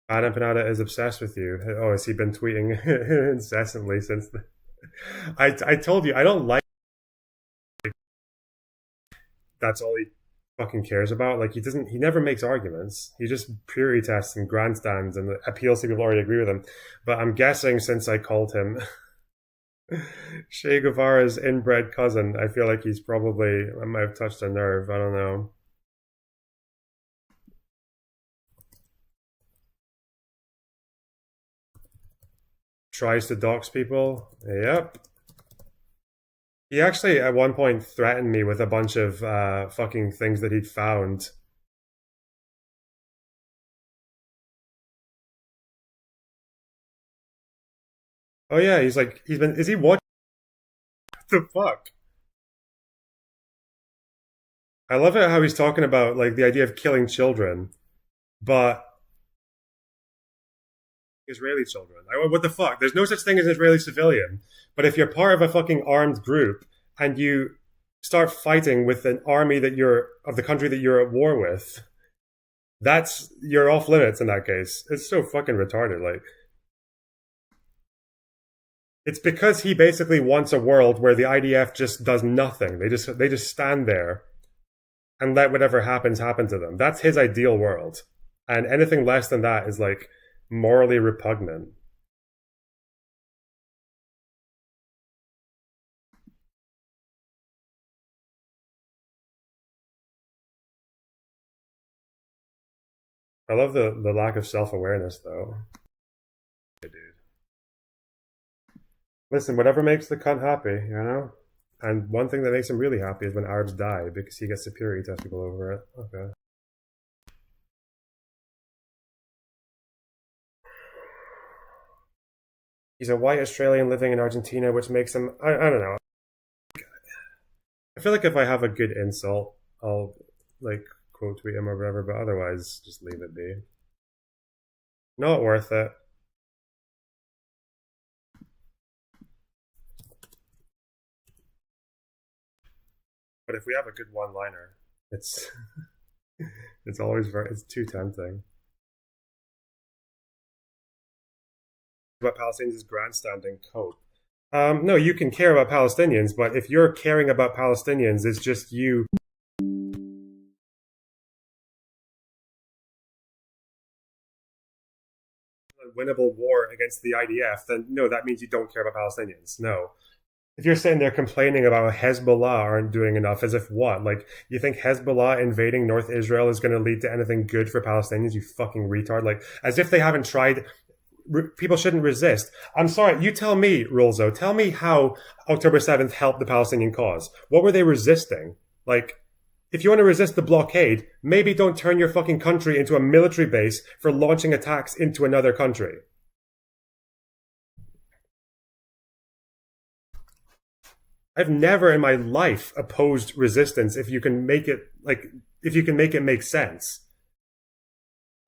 Adam Panada is obsessed with you. Oh, has he been tweeting incessantly since the... I told you, I don't like... That's all he fucking cares about. Like, he never makes arguments. He just purity tests and grandstands and appeals to people who already agree with him. But I'm guessing since I called him Che Guevara's inbred cousin, I feel like I might have touched a nerve. I don't know. Tries to dox people. Yep. He actually, at one point, threatened me with a bunch of fucking things that he'd found. Oh yeah, is he watching? What the fuck? I love it how he's talking about, like, the idea of killing children, but Israeli children. What the fuck? There's no such thing as an Israeli civilian. But if you're part of a fucking armed group and you start fighting with an army of the country that you're at war with, you're off limits in that case. It's so fucking retarded. Like, it's because he basically wants a world where the IDF just does nothing. They just stand there and let whatever happens happen to them. That's his ideal world. And anything less than that is like morally repugnant. I love the lack of self-awareness, though. Hey, dude. Listen, whatever makes the cunt happy, you know? And one thing that makes him really happy is when Arabs die, because he gets superiority test people over it. Okay. He's a white Australian living in Argentina, which makes him... I don't know. I feel like if I have a good insult, I'll, like, quote tweet him or whatever, but otherwise, just leave it be. Not worth it. But if we have a good one-liner, it's it's too tempting. About Palestinians is grandstanding cope. No, you can care about Palestinians, but if you're caring about Palestinians, it's just you. A winnable war against the IDF, then no, that means you don't care about Palestinians. No. If you're sitting there complaining about how Hezbollah aren't doing enough, as if what? Like, you think Hezbollah invading North Israel is going to lead to anything good for Palestinians, you fucking retard? Like, as if they haven't tried. People shouldn't resist. I'm sorry, you tell me, Rolzo, tell me how October 7th helped the Palestinian cause. What were they resisting? Like, if you want to resist the blockade, maybe don't turn your fucking country into a military base for launching attacks into another country. I've never in my life opposed resistance if you can make it make sense.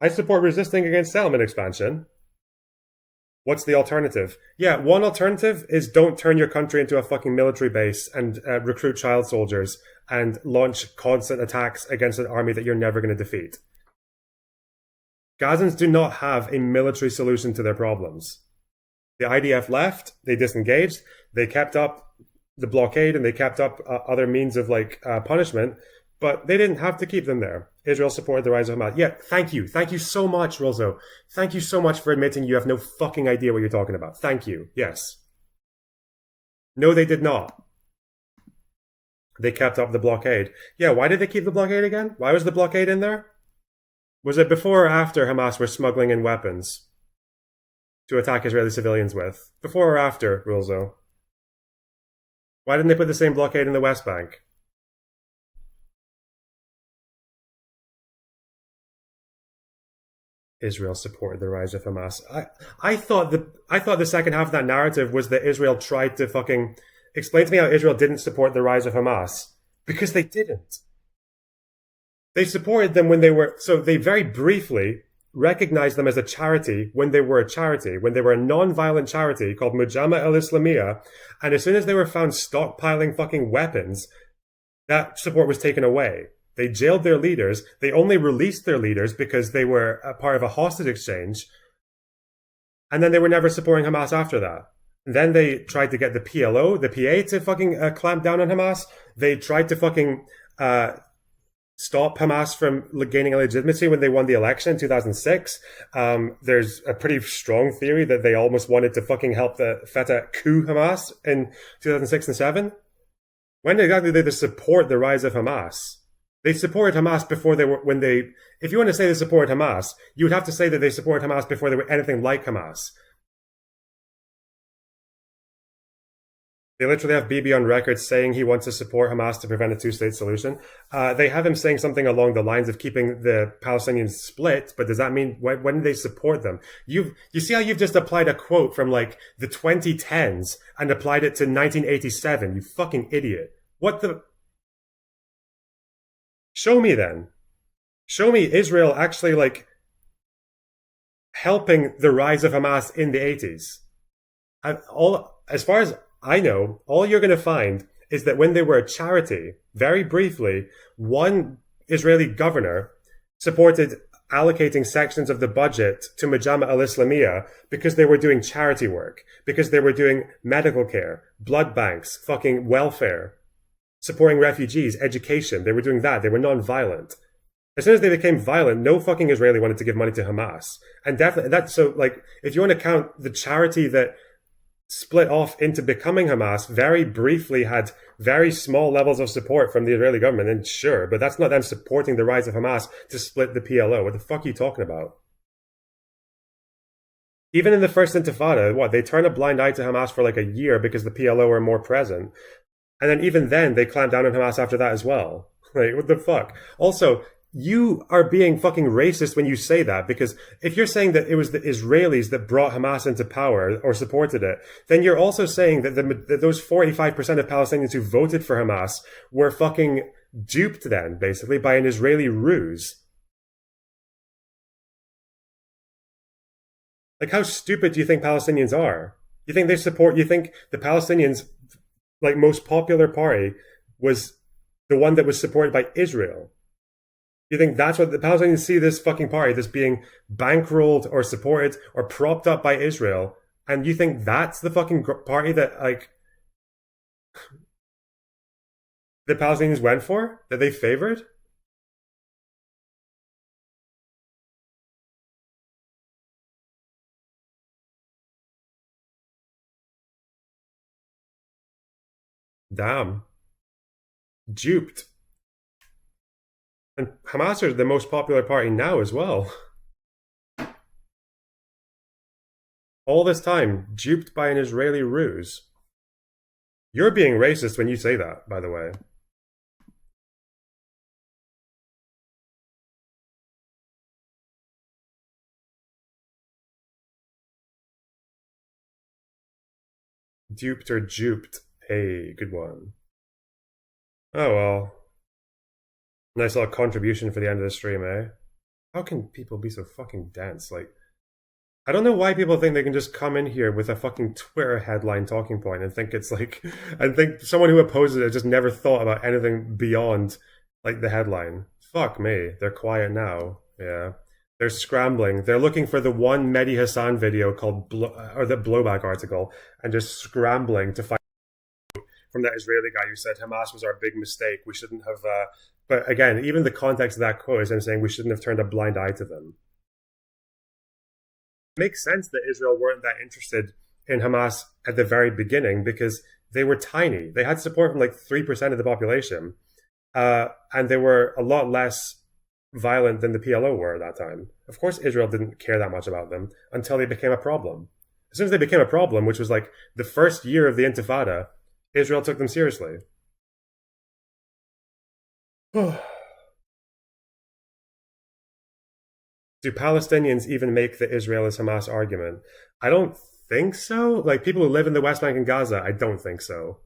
I support resisting against settlement expansion. What's the alternative? Yeah, one alternative is don't turn your country into a fucking military base and recruit child soldiers and launch constant attacks against an army that you're never going to defeat. Gazans do not have a military solution to their problems. The IDF left, they disengaged, they kept up the blockade and they kept up other means of punishment, but they didn't have to keep them there. Israel supported the rise of Hamas. Yeah, thank you. Thank you so much, Rolzo. Thank you so much for admitting you have no fucking idea what you're talking about. Thank you. Yes. No, they did not. They kept up the blockade. Yeah, why did they keep the blockade again? Why was the blockade in there? Was it before or after Hamas were smuggling in weapons to attack Israeli civilians with? Before or after, Rolzo? Why didn't they put the same blockade in the West Bank? Israel supported the rise of Hamas. I thought the second half of that narrative was that Israel tried to fucking explain to me how Israel didn't support the rise of Hamas. Because they didn't. They supported them when they were... So they very briefly recognized them as a charity when they were a charity, when they were a non-violent charity called Mujama al-Islamiyah. And as soon as they were found stockpiling fucking weapons, that support was taken away. They jailed their leaders. They only released their leaders because they were a part of a hostage exchange. And then they were never supporting Hamas after that. And then they tried to get the PLO, the PA, to fucking clamp down on Hamas. They tried to fucking stop Hamas from gaining legitimacy when they won the election in 2006. There's a pretty strong theory that they almost wanted to fucking help the Fatah coup Hamas in 2006 and 7. When exactly did they support the rise of Hamas? They supported Hamas before they were, if you want to say they supported Hamas, you would have to say that they supported Hamas before they were anything like Hamas. They literally have Bibi on record saying he wants to support Hamas to prevent a two-state solution. They have him saying something along the lines of keeping the Palestinians split, but does that mean, when did they support them? You see how you've just applied a quote from the 2010s and applied it to 1987, you fucking idiot. What the... Show me then. Show me Israel actually helping the rise of Hamas in the 80s. As far as I know, all you're going to find is that when they were a charity, very briefly, one Israeli governor supported allocating sections of the budget to Mujama al-Islamiyah because they were doing charity work, because they were doing medical care, blood banks, fucking welfare, supporting refugees, education. They were doing that. They were non-violent. As soon as they became violent, no fucking Israeli wanted to give money to Hamas. And definitely, if you want to count the charity that split off into becoming Hamas very briefly had very small levels of support from the Israeli government, and sure, but that's not them supporting the rise of Hamas to split the PLO. What the fuck are you talking about? Even in the first Intifada, they turned a blind eye to Hamas for like a year because the PLO were more present. And then even then, they clamped down on Hamas after that as well. Like, what the fuck? Also, you are being fucking racist when you say that, because if you're saying that it was the Israelis that brought Hamas into power or supported it, then you're also saying that, that those 45% of Palestinians who voted for Hamas were fucking duped then, basically, by an Israeli ruse. Like, how stupid do you think Palestinians are? You think the Palestinians, like, most popular party was the one that was supported by Israel? You think that's what the Palestinians see this fucking party, this being bankrolled or supported or propped up by Israel, and you think that's the fucking party that, like, the Palestinians went for, that they favored? Damn. Duped. And Hamas are the most popular party now as well. All this time, duped by an Israeli ruse. You're being racist when you say that, by the way. Duped or duped? Hey, good one. Oh well. Nice little contribution for the end of the stream, eh? How can people be so fucking dense? Like, I don't know why people think they can just come in here with a fucking Twitter headline talking point and think it's like, and think someone who opposes it just never thought about anything beyond, like, the headline. Fuck me. They're quiet now. Yeah. They're scrambling. They're looking for the one Mehdi Hassan video called, or the blowback article, and just scrambling to find from that Israeli guy who said Hamas was our big mistake. We shouldn't have. But again, even the context of that quote is him saying we shouldn't have turned a blind eye to them. It makes sense that Israel weren't that interested in Hamas at the very beginning because they were tiny. They had support from like 3% of the population, and they were a lot less violent than the PLO were at that time. Of course, Israel didn't care that much about them until they became a problem. As soon as they became a problem, which was like the first year of the Intifada, Israel took them seriously. Do Palestinians even make the Israel is Hamas argument? I don't think so. Like, people who live in the West Bank and Gaza, I don't think so.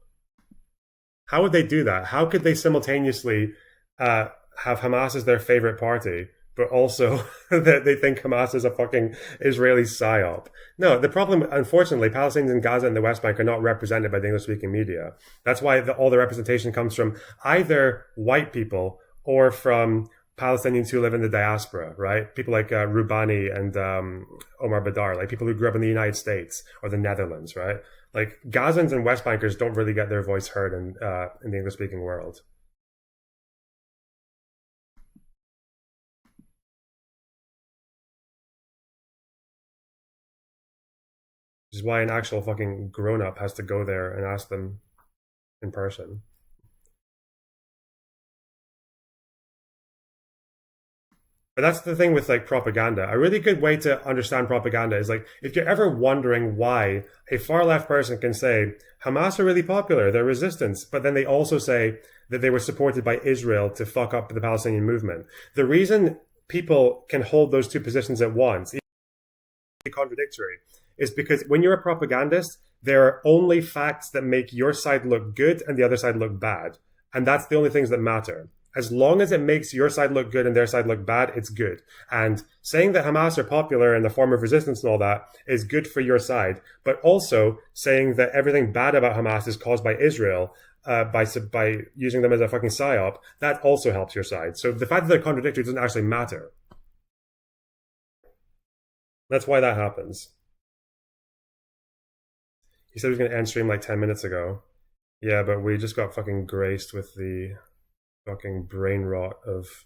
How would they do that? How could they simultaneously have Hamas as their favorite party, but also that they think Hamas is a fucking Israeli psyop? No, the problem, unfortunately, Palestinians in Gaza and the West Bank are not represented by the English-speaking media. That's why all the representation comes from either white people or from Palestinians who live in the diaspora, right? People like Rubani and Omar Badar, like people who grew up in the United States or the Netherlands, right? Like, Gazans and West Bankers don't really get their voice heard in the English-speaking world. Which is why an actual fucking grown-up has to go there and ask them in person. But that's the thing with, like, propaganda. A really good way to understand propaganda is, like, if you're ever wondering why a far-left person can say, Hamas are really popular, they're resistance, but then they also say that they were supported by Israel to fuck up the Palestinian movement. The reason people can hold those two positions at once, even contradictory, is because when you're a propagandist, there are only facts that make your side look good and the other side look bad. And that's the only things that matter. As long as it makes your side look good and their side look bad, it's good. And saying that Hamas are popular in the form of resistance and all that is good for your side. But also saying that everything bad about Hamas is caused by Israel, by using them as a fucking psyop, that also helps your side. So the fact that they're contradictory doesn't actually matter. That's why that happens. He said he was going to end stream like 10 minutes ago. Yeah, but we just got fucking graced with the fucking brain rot of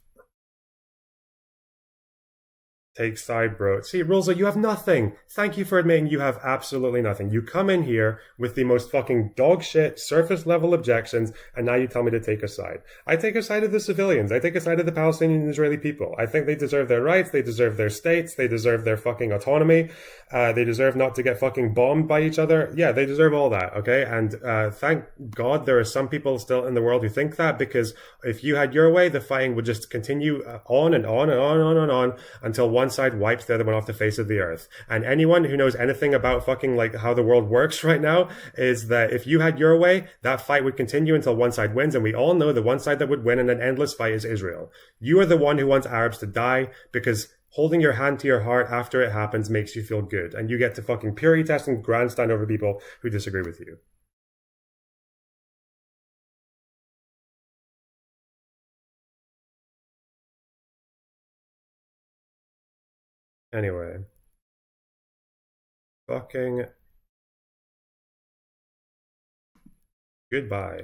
Take side, bro. See, Rosa, you have nothing. Thank you for admitting you have absolutely nothing. You come in here with the most fucking dog shit, surface level objections, and now you tell me to take a side. I take a side of the civilians. I take a side of the Palestinian and Israeli people. I think they deserve their rights. They deserve their states. They deserve their fucking autonomy. They deserve not to get fucking bombed by each other. Yeah, they deserve all that, okay? And thank God there are some people still in the world who think that, because if you had your way, the fighting would just continue on and on and on and on and on until one side wipes the other one off the face of the earth. And anyone who knows anything about fucking like how the world works right now is that if you had your way, that fight would continue until one side wins. And we all know the one side that would win in an endless fight is Israel. You are the one who wants Arabs to die because holding your hand to your heart after it happens makes you feel good. And you get to fucking purity test and grandstand over people who disagree with you. Anyway. Fucking goodbye.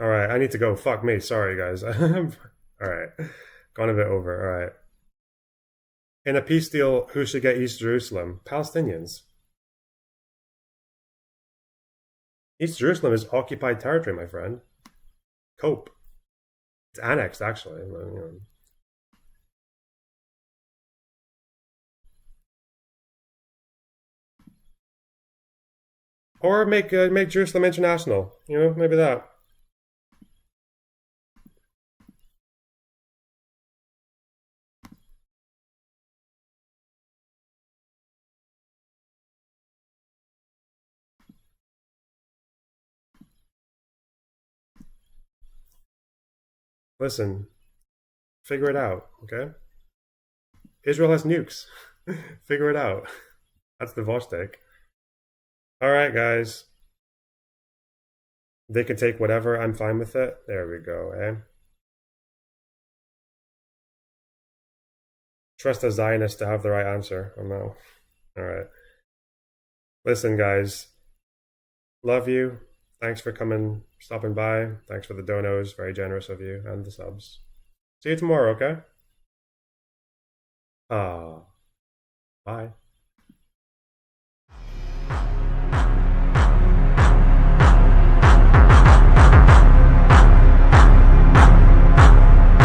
Alright, I need to go. Fuck me. Sorry, guys. Alright. Gone a bit over. Alright. In a peace deal, who should get East Jerusalem? Palestinians. East Jerusalem is occupied territory, my friend. Cope. It's annexed, actually. Or make Jerusalem international. You know, maybe that. Listen, figure it out, okay? Israel has nukes. Figure it out. That's the Vostok. Alright, guys. They can take whatever, I'm fine with it. There we go, eh? Trust a Zionist to have the right answer. Oh no. Alright. Listen, guys. Love you. Thanks for stopping by. Thanks for the donos. Very generous of you. And the subs. See you tomorrow, okay? Bye.